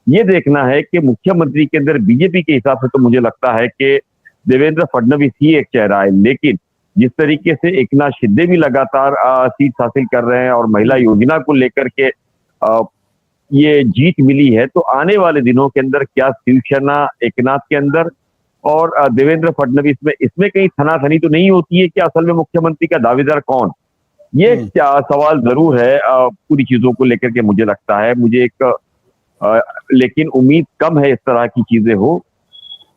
ये देखना है कि मुख्यमंत्री के अंदर बीजेपी के हिसाब से तो मुझे लगता है कि देवेंद्र फडणवीस ही एक चेहरा है, लेकिन जिस तरीके से एकनाथ शिंदे भी लगातार सीट हासिल कर रहे हैं और महिला योजना को लेकर के ये जीत मिली है, तो आने वाले दिनों के अंदर क्या शिवसेना एकनाथ के अंदर और देवेंद्र फडणवीस में इसमें कहीं थनाथनी तो नहीं होती है कि असल में मुख्यमंत्री का दावेदार कौन? ये सवाल जरूर है पूरी चीजों को लेकर के। मुझे लगता है लेकिन उम्मीद कम है इस तरह की चीजें हो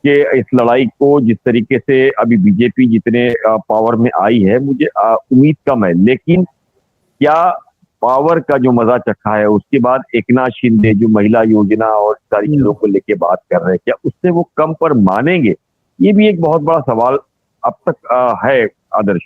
कि इस लड़ाई को जिस तरीके से अभी बीजेपी जितने पावर में आई है, मुझे उम्मीद कम है। लेकिन क्या पावर का जो मजा चखा है उसके बाद एकनाथ शिंदे जो महिला योजना और सारी चीजों को लेके बात कर रहे हैं, क्या उससे वो कम पर मानेंगे? ये भी एक बहुत बड़ा सवाल अब तक है आदर्श।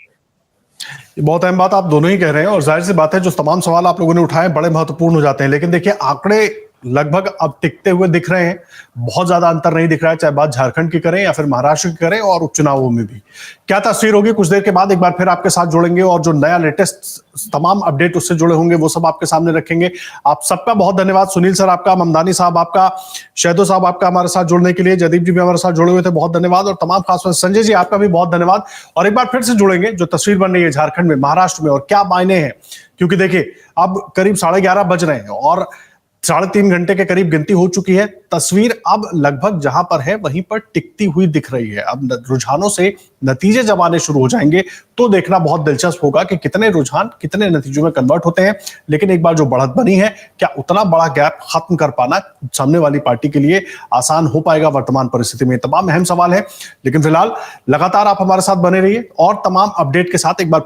ये बहुत अहम बात आप दोनों ही कह रहे हैं और जाहिर सी बात है जो तमाम सवाल आप लोगों ने उठाए बड़े महत्वपूर्ण हो जाते हैं। लेकिन देखिए आंकड़े लगभग अब टिकते हुए दिख रहे हैं, बहुत ज्यादा अंतर नहीं दिख रहा है, चाहे बात झारखंड की करें या फिर महाराष्ट्र की करें और उपचुनावों में भी। क्या तस्वीर होगी कुछ देर के बाद एक बार फिर आपके साथ जोड़ेंगे और जो नया लेटेस्ट तमाम अपडेट उससे जुड़े होंगे वो सब आपके सामने रखेंगे। आप सबका बहुत धन्यवाद, सुनील सर आपका, ममदानी साहब आपका, शहदो साहब आपका हमारे साथ जुड़ने के लिए, जयदीप जी भी हमारे साथ जुड़े हुए थे, बहुत धन्यवाद। और तमाम खासकर संजय जी आपका भी बहुत धन्यवाद। और एक बार फिर से जुड़ेंगे जो तस्वीर बन रही है झारखंड में, महाराष्ट्र में और क्या मायने हैं, क्योंकि देखिए अब करीब 11:30 बज रहे हैं और 3.5 घंटे के करीब गिनती हो चुकी है। तस्वीर अब लगभग जहां पर है वहीं पर टिकती हुई दिख रही है। अब रुझानों से नतीजे जब आने शुरू हो जाएंगे तो देखना बहुत दिलचस्प होगा कि कितने रुझान कितने नतीजों में कन्वर्ट होते हैं। लेकिन एक बार जो बढ़त बनी है, क्या उतना बड़ा गैप खत्म कर पाना सामने वाली पार्टी के लिए आसान हो पाएगा वर्तमान परिस्थिति में? तमाम अहम सवाल है। लेकिन फिलहाल लगातार आप हमारे साथ बने रहिए और तमाम अपडेट के साथ एक बार